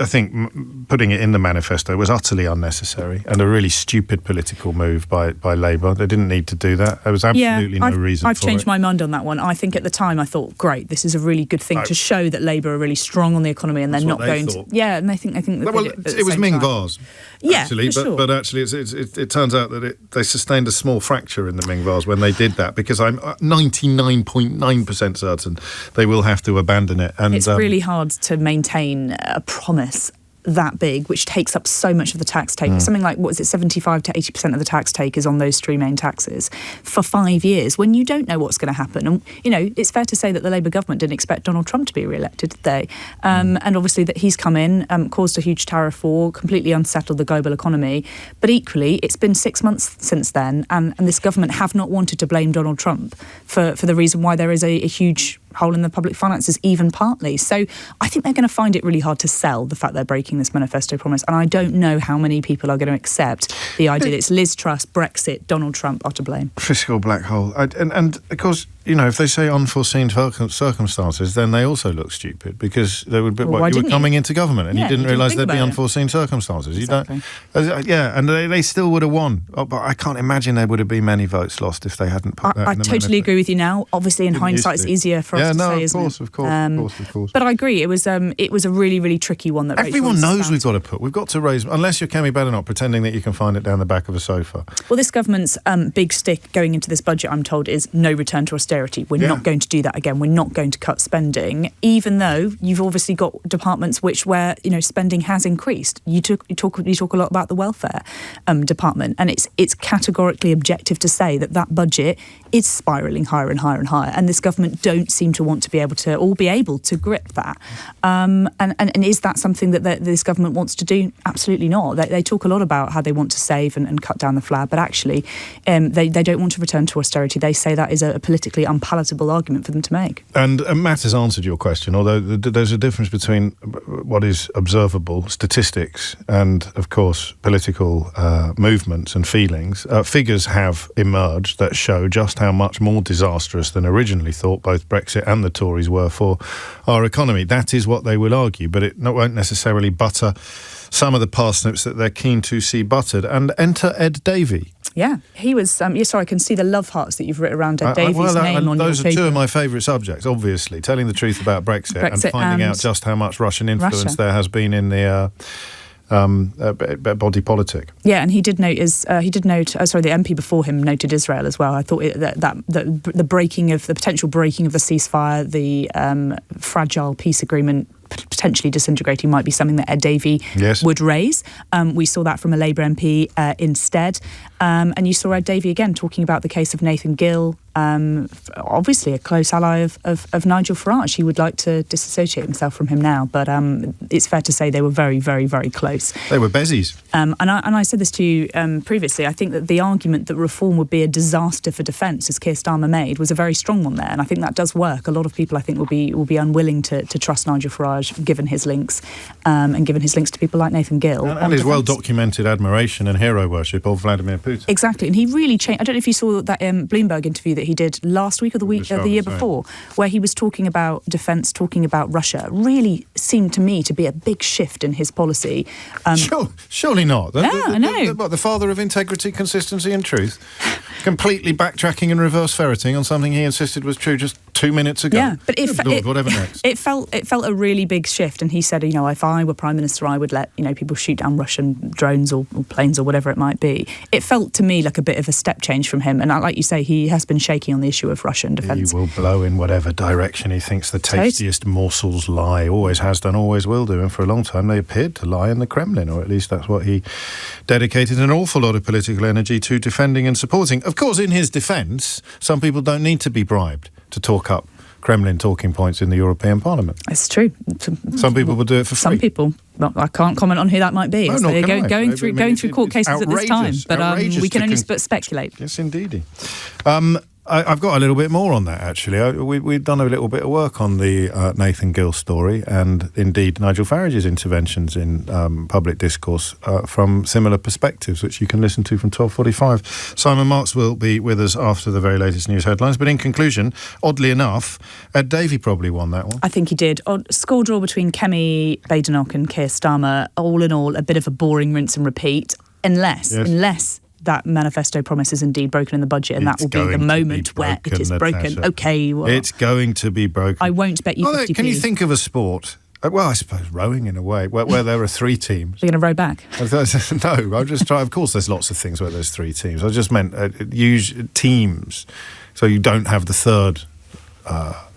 think putting it in the manifesto was utterly unnecessary and a really stupid political move by Labour. They didn't need to do that. There was absolutely no reason for it. I've changed my mind on that one. I think at the time I thought, great, this is a really good thing to show that Labour are really strong on the economy and they're not going to... Yeah, and I think it was Ming Vase. Yeah, actually, but actually, it turns out that they sustained a small fracture in the Ming Vase when they did that, because I'm 99.9% certain they will have to abandon it. And it's really hard to maintain a promise that big, which takes up so much of the tax take. Something like, 75 to 80% of the tax take is on those three main taxes for 5 years, when you don't know what's going to happen. And, it's fair to say that the Labour government didn't expect Donald Trump to be re-elected today. And obviously that he's come in, caused a huge tariff war, completely unsettled the global economy. But equally, it's been 6 months since then, and this government have not wanted to blame Donald Trump for the reason why there is a huge hole in the public finances, even partly. So I think they're going to find it really hard to sell the fact they're breaking this manifesto promise, and I don't know how many people are going to accept the idea that it's Liz Truss, Brexit, Donald Trump are to blame. Fiscal black hole. And of course, if they say unforeseen circumstances, then they also look stupid, because they would be, you were coming into government and you didn't realise there'd be unforeseen circumstances. Exactly. And they still would have won. But I can't imagine there would have been many votes lost if they hadn't put that in the I totally agree with you now. Obviously, in hindsight, it's easier for us to say, isn't it? Of course. But I agree, it was a really, really tricky one that everyone knows we've got to raise, unless you're Kemi Badenoch pretending that you can find it down the back of a sofa. Well, this government's big stick going into this budget, I'm told, is no return to austerity. We're not going to do that again. We're not going to cut spending, even though you've obviously got departments where spending has increased. You talk a lot about the welfare department, and it's categorically objective to say that budget is spiralling higher and higher and higher, and this government don't seem to want to be able to grip that. And is that something that this government wants to do? Absolutely not. They talk a lot about how they want to save and cut down the flab, but actually they don't want to return to austerity. They say that is a politically unpalatable argument for them to make. And Matt has answered your question, although there's a difference between what is observable, statistics, and, of course, political movements and feelings. Figures have emerged that show just how much more disastrous than originally thought both Brexit and the Tories were for our economy. That is what they will argue, but it won't necessarily butter some of the parsnips that they're keen to see buttered. And enter Ed Davey. Yeah, he was... I can see the love hearts that you've written around Ed Davies' name on your those are two of my favourite subjects, obviously. Telling the truth about Brexit and finding out just how much Russian influence there has been in the... body politic. Yeah, and he did note the MP before him noted Israel as well. I thought the potential breaking of the ceasefire, the fragile peace agreement potentially disintegrating might be something that Ed Davey would raise. We saw that from a Labour MP instead. And you saw Ed Davey again talking about the case of Nathan Gill, obviously a close ally of Nigel Farage. He would like to disassociate himself from him now, but it's fair to say they were very, very, very close. They were bezies. And I said this to you previously. I think that the argument that reform would be a disaster for defence, as Keir Starmer made, was a very strong one there, and I think that does work. A lot of people, I think, will be unwilling to trust Nigel Farage, given his links, and given his links to people like Nathan Gill. And his well-documented admiration and hero worship of Vladimir Putin. Exactly, and he really changed. I don't know if you saw that Bloomberg interview that he did last week or the year before, where he was talking about defence, talking about Russia. Really seemed to me to be a big shift in his policy. Surely not. I know. The father of integrity, consistency and truth, completely backtracking and reverse ferreting on something he insisted was true just 2 minutes ago. Yeah, but whatever next. It felt a really big shift, and he said, if I were Prime Minister, I would let people shoot down Russian drones or planes or whatever it might be. It felt to me like a bit of a step change from him, and like you say, he has been shaky on the issue of Russian defence. He will blow in whatever direction he thinks the tastiest morsels lie. Always has done, always will do, and for a long time they appeared to lie in the Kremlin, or at least that's what he dedicated an awful lot of political energy to defending and supporting. Of course, in his defence, some people don't need to be bribed to talk up Kremlin talking points in the European Parliament. It's true. Some people will do it for free. Some people. Well, I can't comment on who that might be. No, going through court cases at this time, but we can only speculate. Yes, indeedy. I've got a little bit more on that, actually. We've done a little bit of work on the Nathan Gill story, and indeed Nigel Farage's interventions in public discourse from similar perspectives, which you can listen to from 12:45. Simon Marks will be with us after the very latest news headlines. But in conclusion, oddly enough, Ed Davey probably won that one. I think he did. Score draw between Kemi Badenoch and Keir Starmer. All in all, a bit of a boring rinse and repeat, unless that manifesto promise is indeed broken in the budget, and that will be the moment where it is broken. Natasha. Okay, well, it's going to be broken. I won't bet you 50p. Can you think of a sport? Well, I suppose rowing in a way, where there are three teams. You're going to row back? No, I'm just trying. Of course, there's lots of things where there's three teams. I just meant use teams, so you don't have the third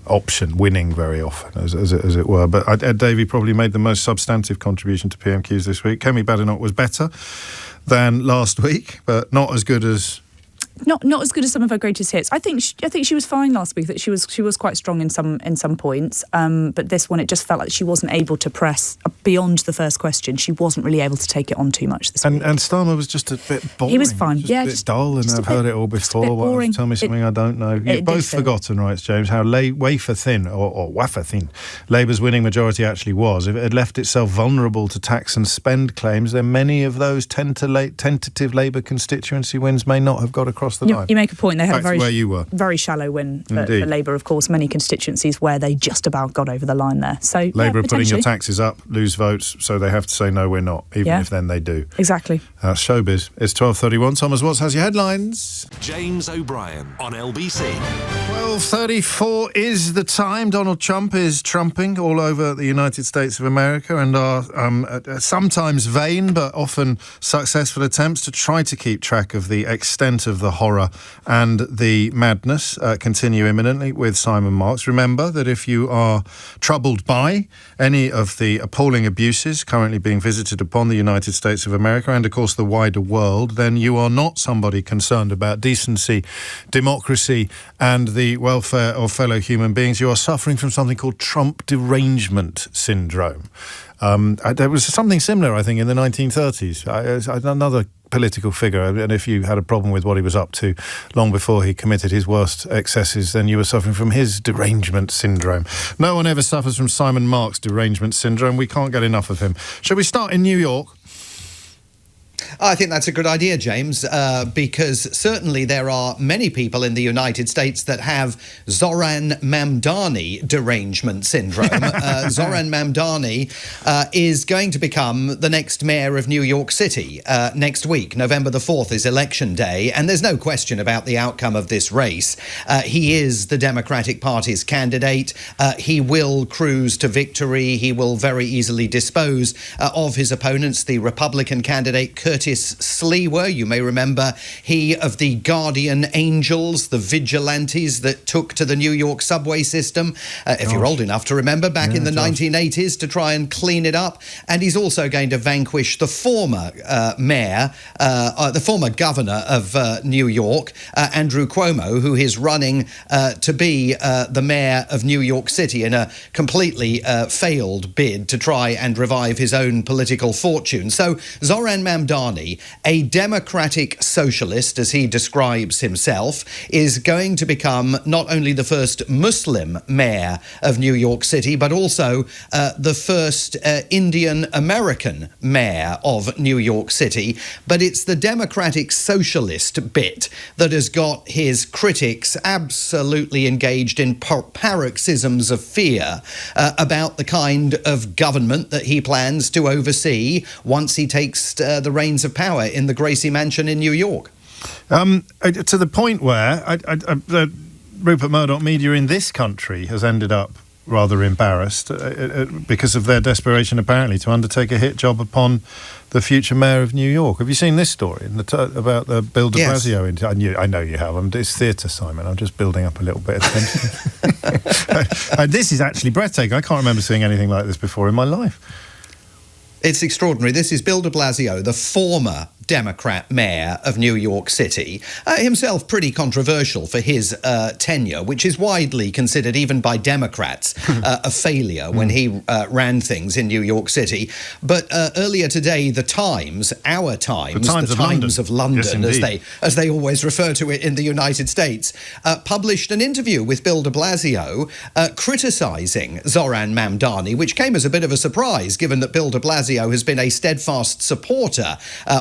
option winning very often, as it were. But Ed Davey probably made the most substantive contribution to PMQs this week. Kemi Badenoch was better than last week, but not as good as... Not as good as some of her greatest hits. I think she was fine last week. That she was quite strong in some points. But this one, it just felt like she wasn't able to press beyond the first question. She wasn't really able to take it on too much this week. And Starmer was just a bit boring. He was fine. Just dull, and I've heard it all before. Tell me something I don't know. You've both forgotten, writes James, how wafer thin or wafer thin Labour's winning majority actually was. If it had left itself vulnerable to tax and spend claims, then many of those tentative Labour constituency wins may not have got across the line. You make a point. They had a very shallow win for Labour, of course. Many constituencies where they just about got over the line there. So Labour are putting your taxes up, lose votes, so they have to say no, we're not, even if then they do. Exactly. Showbiz. It's 12:31. Thomas Watts has your headlines. James O'Brien on LBC. 12:34 is the time. Donald Trump is trumping all over the United States of America, and our sometimes vain but often successful attempts to try to keep track of the extent of the horror and the madness continue imminently with Simon Marks. Remember that if you are troubled by any of the appalling abuses currently being visited upon the United States of America and, of course, the wider world, then you are not somebody concerned about decency, democracy, and the welfare of fellow human beings. You are suffering from something called Trump derangement syndrome. There was something similar, I think, in the 1930s. Another political figure, and if you had a problem with what he was up to long before he committed his worst excesses, then you were suffering from his derangement syndrome. No one ever suffers from Simon Marks' derangement syndrome. We can't get enough of him. Shall we start in New York? I think that's a good idea, James, because certainly there are many people in the United States that have Zoran Mamdani derangement syndrome. Zoran Mamdani is going to become the next mayor of New York City next week. November the 4th is election day, and there's no question about the outcome of this race. He is the Democratic Party's candidate. He will cruise to victory. He will very easily dispose of his opponents, the Republican candidate, Curtis Sleewer. You may remember he of the Guardian Angels, the vigilantes that took to the New York subway system, if you're old enough to remember, back in the 1980s to try and clean it up. And he's also going to vanquish the former mayor, the former governor of New York, Andrew Cuomo, who is running to be the mayor of New York City in a completely failed bid to try and revive his own political fortune. So Zoran Mamdani, a democratic socialist, as he describes himself, is going to become not only the first Muslim mayor of New York City, but also the first Indian American mayor of New York City. But it's the democratic socialist bit that has got his critics absolutely engaged in paroxysms of fear about the kind of government that he plans to oversee once he takes the reins of power in the Gracie Mansion in New York. To the point where the Rupert Murdoch media in this country has ended up rather embarrassed because of their desperation, apparently, to undertake a hit job upon the future mayor of New York. Have you seen this story about the Bill de Blasio? Yes. I know you have. It's theatre, Simon. I'm just building up a little bit of tension. This is actually breathtaking. I can't remember seeing anything like this before in my life. It's extraordinary. This is Bill de Blasio, the former Democrat mayor of New York City, himself pretty controversial for his tenure, which is widely considered, even by Democrats, a failure when he ran things in New York City. But earlier today, the Times, our Times, the Times of London, yes, as they always refer to it in the United States, published an interview with Bill de Blasio criticising Zoran Mamdani, which came as a bit of a surprise, given that Bill de Blasio has been a steadfast supporter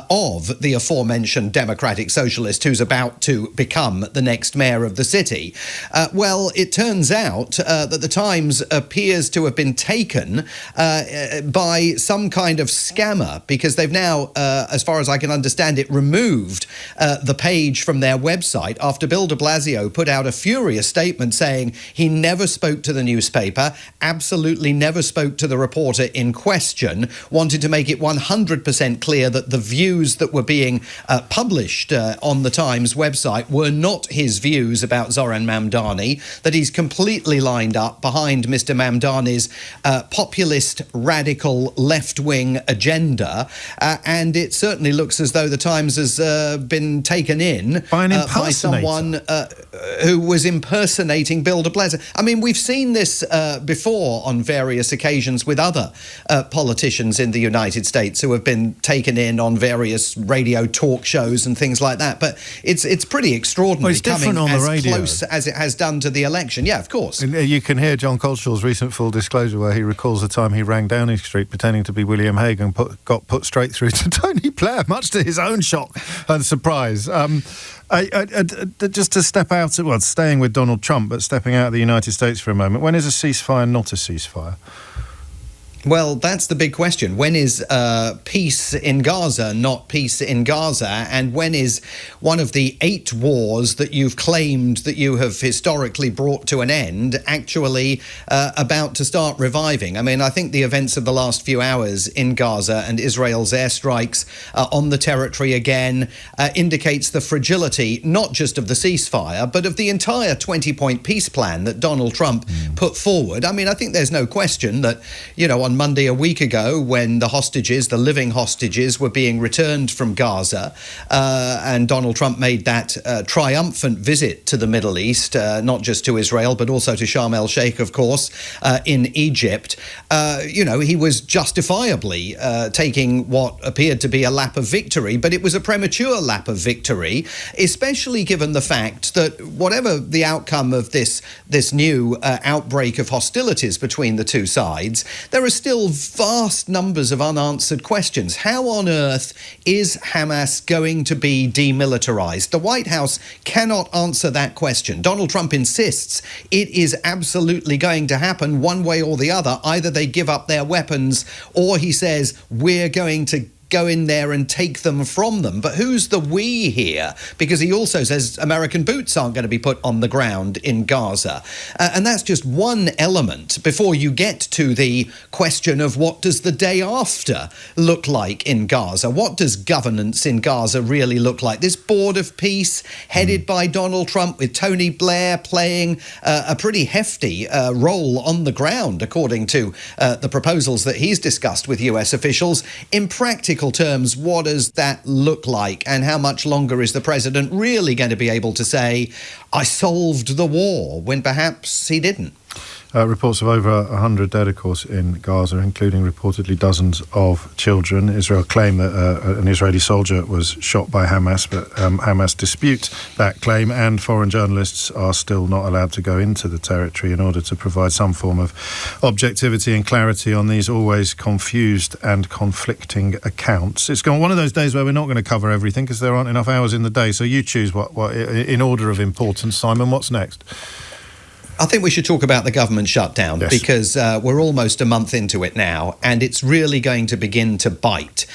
of the aforementioned democratic socialist who's about to become the next mayor of the city. Well, it turns out that the Times appears to have been taken by some kind of scammer, because they've now, as far as I can understand it, removed the page from their website after Bill de Blasio put out a furious statement saying he never spoke to the newspaper, absolutely never spoke to the reporter in question, wanted to make it 100% clear that the views that were being published on the Times website were not his views about Zoran Mamdani, that he's completely lined up behind Mr. Mamdani's populist, radical, left-wing agenda, and it certainly looks as though the Times has been taken in by someone who was impersonating Bill de Blasio. I mean, we've seen this before on various occasions with other politicians in the United States who have been taken in on various radio talk shows and things like that. But it's pretty extraordinary, it's coming on as the radio, close as it has done to the election. Yeah, of course. And you can hear John Colshaw's recent full disclosure where he recalls the time he rang Downing Street pretending to be William Hague and got put straight through to Tony Blair, much to his own shock and surprise. Just to step out, staying with Donald Trump, but stepping out of the United States for a moment, when is a ceasefire not a ceasefire? Well, that's the big question. When is peace in Gaza not peace in Gaza? And when is one of the 8 wars that you've claimed that you have historically brought to an end actually about to start reviving? I mean, I think the events of the last few hours in Gaza and Israel's airstrikes on the territory again indicates the fragility not just of the ceasefire, but of the entire 20-point peace plan that Donald Trump put forward. I mean, I think there's no question that, you know, on Monday a week ago, when the living hostages, were being returned from Gaza, and Donald Trump made that triumphant visit to the Middle East, not just to Israel, but also to Sharm el-Sheikh, of course, in Egypt, you know, he was justifiably taking what appeared to be a lap of victory, but it was a premature lap of victory, especially given the fact that whatever the outcome of this new outbreak of hostilities between the two sides, there are still vast numbers of unanswered questions. How on earth is Hamas going to be demilitarized? The White House cannot answer that question. Donald Trump insists it is absolutely going to happen one way or the other. Either they give up their weapons, or he says, we're going to go in there and take them from them. But who's the we here? Because he also says American boots aren't going to be put on the ground in Gaza. And that's just one element before you get to the question of what does the day after look like in Gaza? What does governance in Gaza really look like? This board of peace headed by Donald Trump, with Tony Blair playing a pretty hefty role on the ground, according to the proposals that he's discussed with US officials. In practical terms, what does that look like, and how much longer is the president really going to be able to say, I solved the war, when perhaps he didn't? Reports of over 100 dead, of course, in Gaza, including reportedly dozens of children. Israel claimed that an Israeli soldier was shot by Hamas, but Hamas disputes that claim, and foreign journalists are still not allowed to go into the territory in order to provide some form of objectivity and clarity on these always confused and conflicting accounts. It's gone one of those days where we're not going to cover everything because there aren't enough hours in the day, so you choose what in order of importance. Simon, what's next? I think we should talk about the government shutdown, yes, because we're almost a month into it now, and it's really going to begin to bite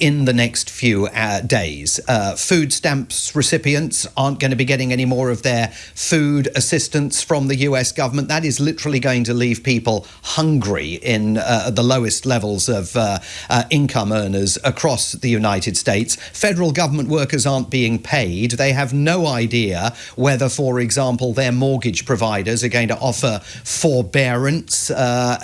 in the next few days. Food stamps recipients aren't going to be getting any more of their food assistance from the US government. That is literally going to leave people hungry in the lowest levels of income earners across the United States. Federal government workers aren't being paid. They have no idea whether, for example, their mortgage providers are going to offer forbearance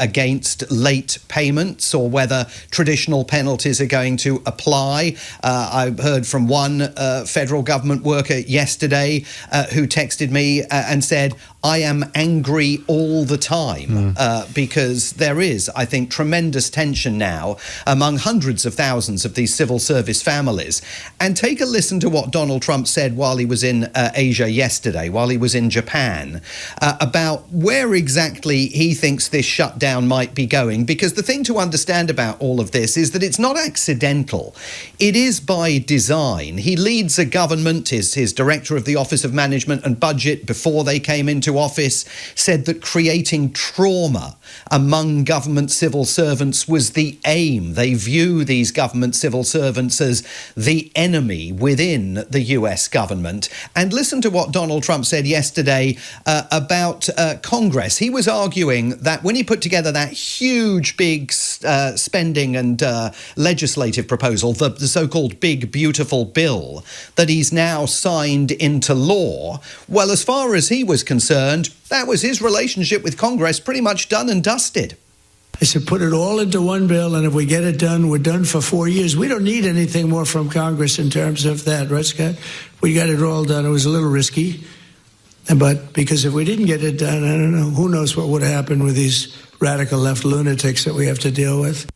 against late payments, or whether traditional penalties are going to apply. I heard from one federal government worker yesterday who texted me and said, I am angry all the time because there is, I think, tremendous tension now among hundreds of thousands of these civil service families. And take a listen to what Donald Trump said while he was in Asia yesterday, while he was in Japan, about where exactly he thinks this shutdown might be going. Because the thing to understand about all of this is that it's not accidental. It is by design. He leads a government, his director of the Office of Management and Budget, before they came into office, said that creating trauma among government civil servants was the aim. They view these government civil servants as the enemy within the US government. And listen to what Donald Trump said yesterday about Congress. He was arguing that when he put together that huge, big spending and legislative proposal, the so-called Big Beautiful Bill, that he's now signed into law, well, as far as he was concerned, that was his relationship with Congress pretty much done and dusted. I said, put it all into one bill, and if we get it done, we're done for 4 years. We don't need anything more from Congress in terms of that, right, Scott? We got it all done. It was a little risky, but because if we didn't get it done, I don't know, who knows what would happen with these radical left lunatics that we have to deal with.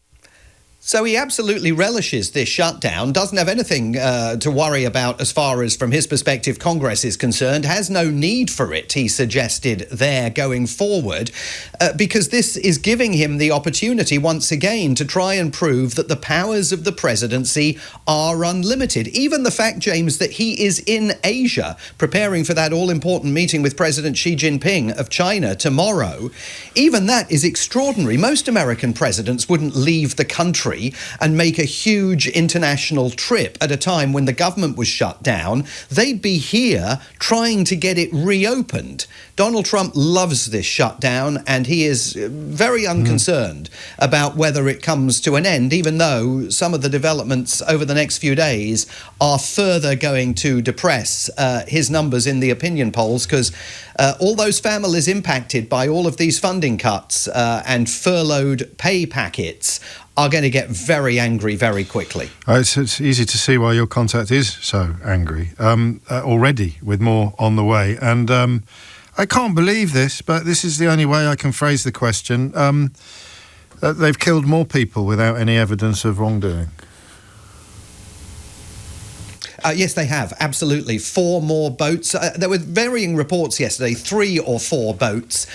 So he absolutely relishes this shutdown, doesn't have anything to worry about as far as, from his perspective, Congress is concerned, has no need for it, he suggested there going forward, because this is giving him the opportunity once again to try and prove that the powers of the presidency are unlimited. Even the fact, James, that he is in Asia preparing for that all-important meeting with President Xi Jinping of China tomorrow, even that is extraordinary. Most American presidents wouldn't leave the country and make a huge international trip at a time when the government was shut down. They'd be here trying to get it reopened. Donald Trump loves this shutdown, and he is very unconcerned about whether it comes to an end, even though some of the developments over the next few days are further going to depress his numbers in the opinion polls, because all those families impacted by all of these funding cuts and furloughed pay packets are going to get very angry very quickly. It's easy to see why your contact is so angry already, with more on the way. And I can't believe this, but this is the only way I can phrase the question. They've killed more people without any evidence of wrongdoing. Yes, they have, absolutely. 4 more boats. There were varying reports yesterday, 3 or 4 boats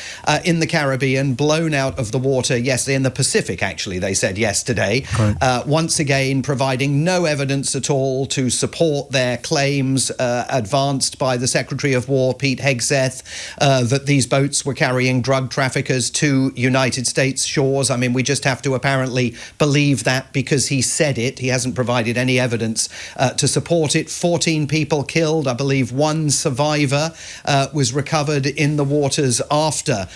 in the Caribbean blown out of the water yesterday, in the Pacific, actually, they said yesterday. Right. Once again, providing no evidence at all to support their claims advanced by the Secretary of War, Pete Hegseth, that these boats were carrying drug traffickers to United States shores. I mean, we just have to apparently believe that because he said it. He hasn't provided any evidence to support it. 14 people killed. I believe 1 survivor was recovered in the waters after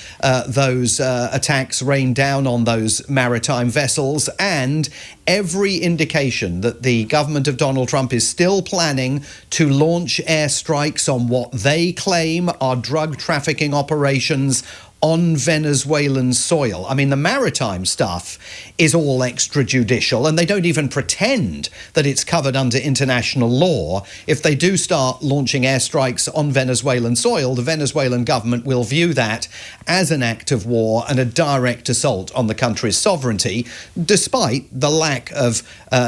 those attacks rained down on those maritime vessels. And every indication that the government of Donald Trump is still planning to launch airstrikes on what they claim are drug trafficking operations on Venezuelan soil. I mean, the maritime stuff is all extrajudicial, and they don't even pretend that it's covered under international law. If they do start launching airstrikes on Venezuelan soil, the Venezuelan government will view that as an act of war and a direct assault on the country's sovereignty, despite the lack of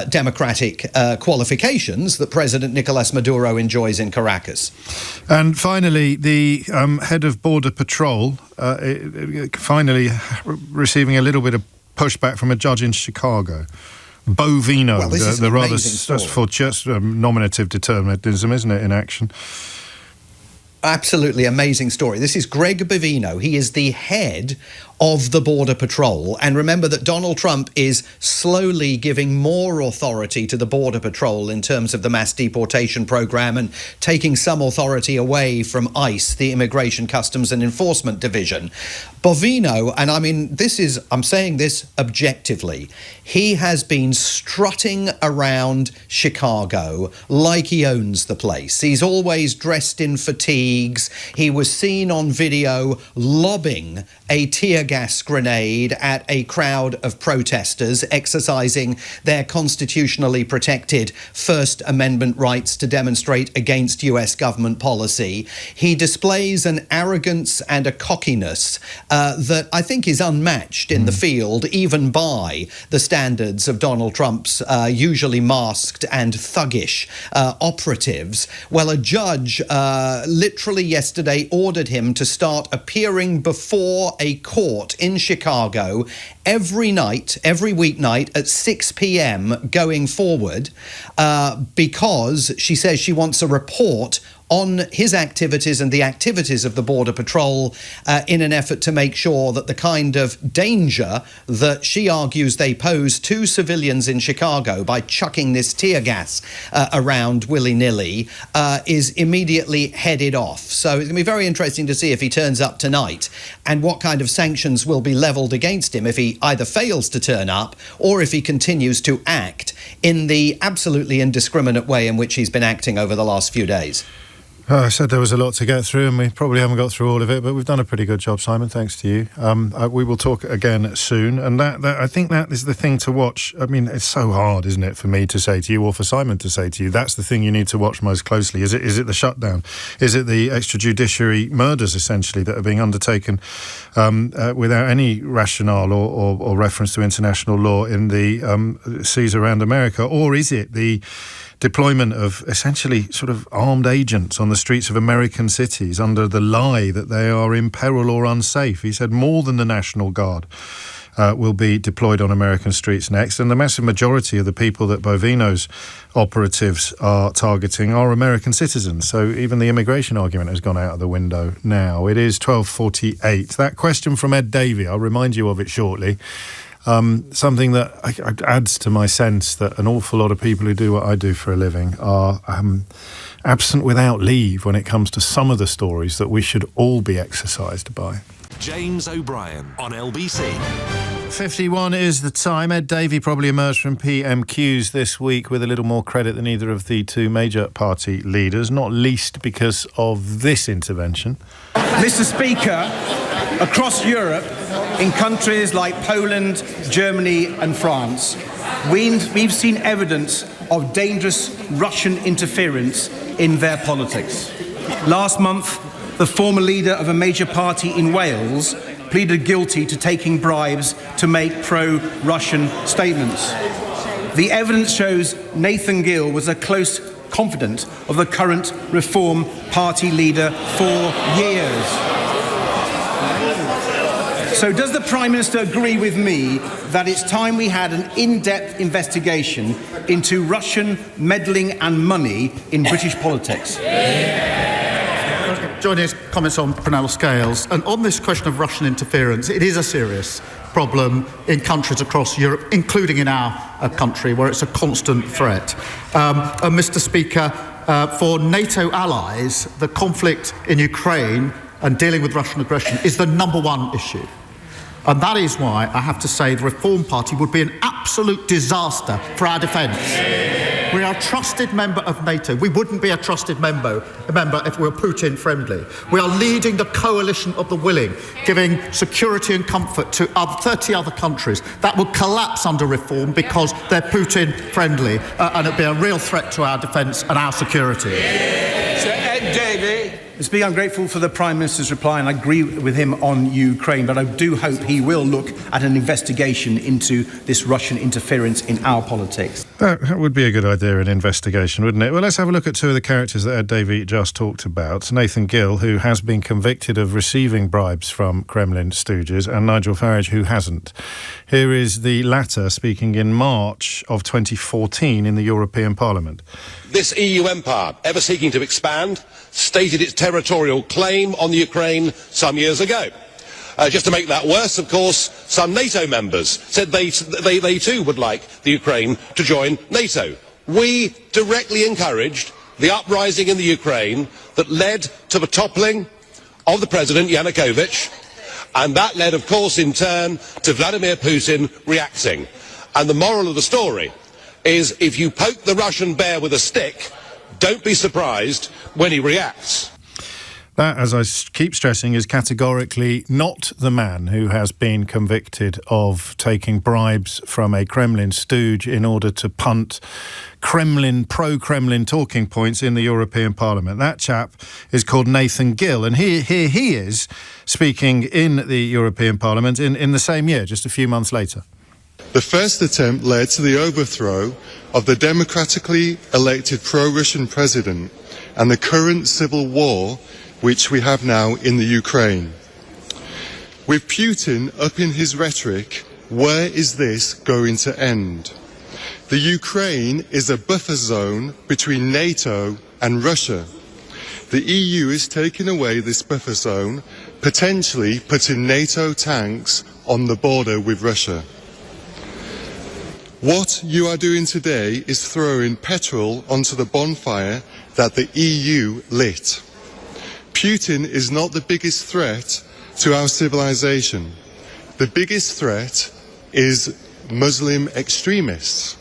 democratic qualifications that President Nicolas Maduro enjoys in Caracas. And finally, the head of Border Patrol finally receiving a little bit of pushback from a judge in Chicago. Bovino, well, the rather for just nominative determinism, isn't it, in action? Absolutely amazing story. This is Greg Bovino. He is the head of the Border Patrol. And remember that Donald Trump is slowly giving more authority to the Border Patrol in terms of the mass deportation program and taking some authority away from ICE, the Immigration, Customs and Enforcement Division. Bovino, and I mean, I'm saying this objectively, he has been strutting around Chicago like he owns the place. He's always dressed in fatigues. He was seen on video lobbing a tear gas grenade at a crowd of protesters exercising their constitutionally protected First Amendment rights to demonstrate against US government policy. He displays an arrogance and a cockiness that I think is unmatched in the field, even by the standards of Donald Trump's usually masked and thuggish operatives. Well, a judge literally yesterday ordered him to start appearing before a court in Chicago every night, every weeknight at 6 p.m. going forward, because she says she wants a report on his activities and the activities of the Border Patrol in an effort to make sure that the kind of danger that she argues they pose to civilians in Chicago by chucking this tear gas around willy-nilly is immediately headed off. So it's going to be very interesting to see if he turns up tonight and what kind of sanctions will be levelled against him if he either fails to turn up or if he continues to act in the absolutely indiscriminate way in which he's been acting over the last few days. I said there was a lot to get through, and we probably haven't got through all of it, but we've done a pretty good job, Simon, thanks to you. We will talk again soon, and that I think that is the thing to watch. I mean, it's so hard, isn't it, for me to say to you, or for Simon to say to you, that's the thing you need to watch most closely. Is it the shutdown? Is it the extrajudiciary murders, essentially, that are being undertaken without any rationale or reference to international law in the seas around America? Or is it the deployment of essentially sort of armed agents on the streets of American cities under the lie that they are in peril or unsafe? He said more than the National Guard will be deployed on American streets next, and the massive majority of the people that Bovino's operatives are targeting are American citizens. So even the immigration argument has gone out of the window now. It is 12:48. That question from Ed Davey, I'll remind you of it shortly. Something that adds to my sense that an awful lot of people who do what I do for a living are absent without leave when it comes to some of the stories that we should all be exercised by. James O'Brien on LBC. 51 is the time. Ed Davey probably emerged from PMQs this week with a little more credit than either of the two major party leaders, not least because of this intervention. Mr. Speaker, across Europe, in countries like Poland, Germany and France, we've seen evidence of dangerous Russian interference in their politics. Last month, the former leader of a major party in Wales pleaded guilty to taking bribes to make pro-Russian statements. The evidence shows Nathan Gill was a close confidant of the current Reform Party leader for years. So does the Prime Minister agree with me that it's time we had an in-depth investigation into Russian meddling and money in British politics? Joining his comments on Prunella Scales, and on this question of Russian interference, it is a serious problem in countries across Europe, including in our country, where it's a constant threat. And Mr. Speaker, for NATO allies, the conflict in Ukraine and dealing with Russian aggression is the number one issue. And that is why I have to say the Reform Party would be an absolute disaster for our defence. We are a trusted member of NATO. We wouldn't be a trusted member if we were Putin friendly. We are leading the coalition of the willing, giving security and comfort to 30 other countries that will collapse under reform because they're Putin friendly, and it'd be a real threat to our defence and our security. Sir Ed Davey. Mr. Speaker, I'm grateful for the Prime Minister's reply, and I agree with him on Ukraine, but I do hope he will look at an investigation into this Russian interference in our politics. That would be a good idea, an investigation, wouldn't it? Well, let's have a look at two of the characters that Ed Davey just talked about. Nathan Gill, who has been convicted of receiving bribes from Kremlin stooges, and Nigel Farage, who hasn't. Here is the latter speaking in March of 2014 in the European Parliament. This EU empire, ever seeking to expand, stated its territorial claim on the Ukraine some years ago. Just to make that worse, of course, some NATO members said they too would like the Ukraine to join NATO. We directly encouraged the uprising in the Ukraine that led to the toppling of the President Yanukovych, and that led, of course, in turn to Vladimir Putin reacting. And the moral of the story is if you poke the Russian bear with a stick, don't be surprised when he reacts. That, as I keep stressing, is categorically not the man who has been convicted of taking bribes from a Kremlin stooge in order to punt pro-Kremlin talking points in the European Parliament. That chap is called Nathan Gill, and here he is speaking in the European Parliament in the same year, just a few months later. The first attempt led to the overthrow of the democratically elected pro-Russian president and the current civil war which we have now in the Ukraine. With Putin up in his rhetoric, where is this going to end? The Ukraine is a buffer zone between NATO and Russia. The EU is taking away this buffer zone, potentially putting NATO tanks on the border with Russia. What you are doing today is throwing petrol onto the bonfire that the EU lit. Putin is not the biggest threat to our civilization. The biggest threat is Muslim extremists.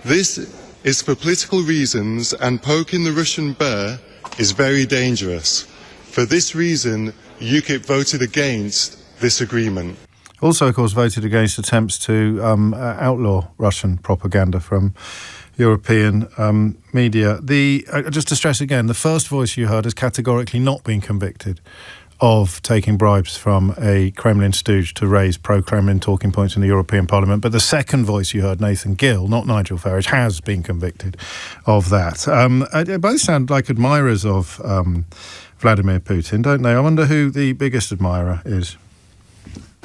This is for political reasons and poking the Russian bear is very dangerous. For this reason, UKIP voted against this agreement. Also, of course, voted against attempts to outlaw Russian propaganda from European media. Just to stress again, the first voice you heard has categorically not been convicted of taking bribes from a Kremlin stooge to raise pro-Kremlin talking points in the European Parliament. But the second voice you heard, Nathan Gill, not Nigel Farage, has been convicted of that. They both sound like admirers of Vladimir Putin, don't they? I wonder who the biggest admirer is.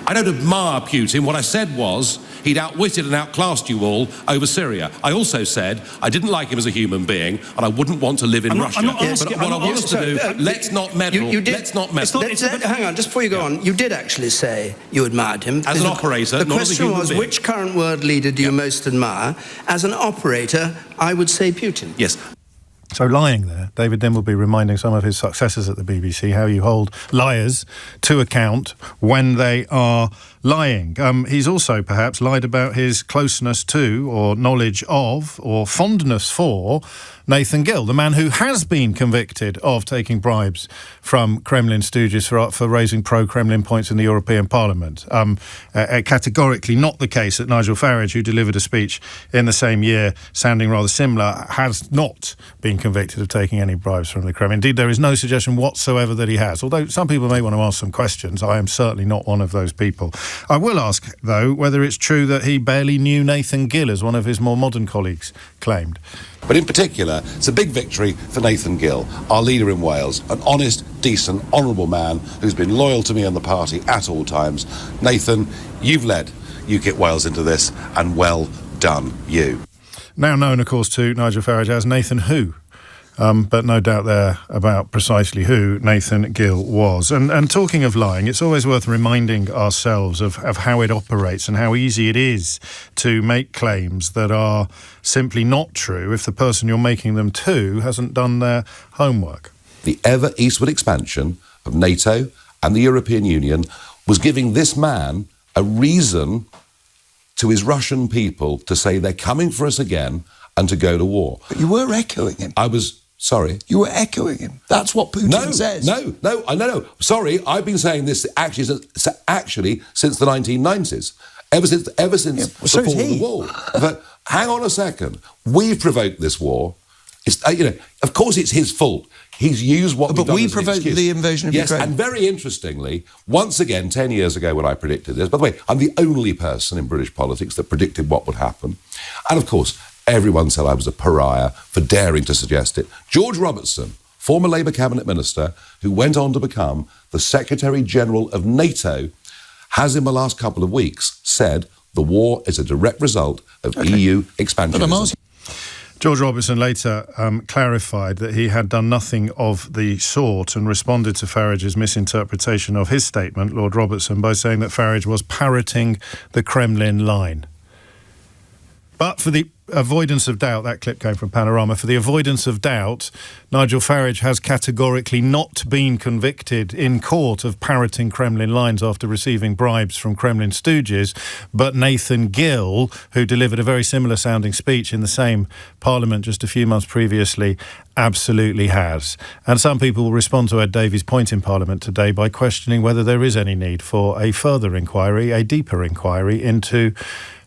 I don't admire Putin. What I said was he'd outwitted and outclassed you all over Syria. I also said I didn't like him as a human being and I wouldn't want to live in Russia. But what I want us to do, let's not meddle. Let's not meddle. Hang on, just before you go on, you did actually say you admired him. As an operator, not as a human being. The question was, which current world leader do you most admire? As an operator, I would say Putin. Yes. So lying there, David Dimbleby reminding some of his successors at the BBC how you hold liars to account when they are lying. He's also perhaps lied about his closeness to or knowledge of or fondness for Nathan Gill, the man who has been convicted of taking bribes from Kremlin stooges for raising pro-Kremlin points in the European Parliament. Categorically not the case that Nigel Farage, who delivered a speech in the same year sounding rather similar, has not been convicted of taking any bribes from the Kremlin. Indeed, there is no suggestion whatsoever that he has, although some people may want to ask some questions. I am certainly not one of those people. I will ask, though, whether it's true that he barely knew Nathan Gill, as one of his more modern colleagues claimed. But in particular, it's a big victory for Nathan Gill, our leader in Wales, an honest, decent, honourable man who's been loyal to me and the party at all times. Nathan, you've led UKIP Wales into this, and well done, you. Now known, of course, to Nigel Farage as Nathan Who. But no doubt there about precisely who Nathan Gill was. And talking of lying, it's always worth reminding ourselves of how it operates and how easy it is to make claims that are simply not true if the person you're making them to hasn't done their homework. The ever eastward expansion of NATO and the European Union was giving this man a reason to his Russian people to say they're coming for us again and to go to war. But you were echoing him. Sorry? You were echoing him. That's what Putin says. No. Sorry, I've been saying this actually since the 1990s. Ever since the fall of the wall. But hang on a second. We've provoked this war. It's, of course it's his fault. He's used what But we provoked the invasion of Ukraine. Yes, and very interestingly, once again, 10 years ago when I predicted this, by the way, I'm the only person in British politics that predicted what would happen. And of course, everyone said I was a pariah for daring to suggest it. George Robertson, former Labour cabinet minister, who went on to become the Secretary-General of NATO, has in the last couple of weeks said the war is a direct result of EU expansionism. George Robertson later clarified that he had done nothing of the sort and responded to Farage's misinterpretation of his statement, Lord Robertson, by saying that Farage was parroting the Kremlin line. But for the avoidance of doubt, that clip came from Panorama, for the avoidance of doubt, Nigel Farage has categorically not been convicted in court of parroting Kremlin lines after receiving bribes from Kremlin stooges, but Nathan Gill, who delivered a very similar sounding speech in the same parliament just a few months previously, absolutely has. And some people will respond to Ed Davies' point in Parliament today by questioning whether there is any need for a further inquiry, a deeper inquiry into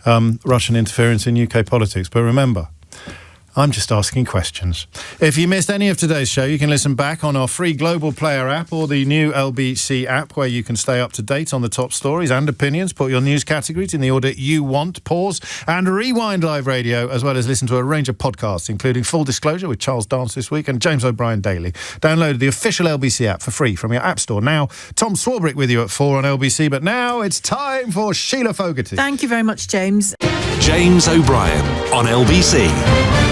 Russian interference in UK politics. But remember, I'm just asking questions. If you missed any of today's show, you can listen back on our free Global Player app or the new LBC app, where you can stay up to date on the top stories and opinions, put your news categories in the order you want, pause and rewind live radio, as well as listen to a range of podcasts, including Full Disclosure with Charles Dance this week and James O'Brien Daily. Download the official LBC app for free from your app store now. Tom Swarbrick with you at 4 on LBC, but now it's time for Sheila Fogarty. Thank you very much, James. James O'Brien on LBC.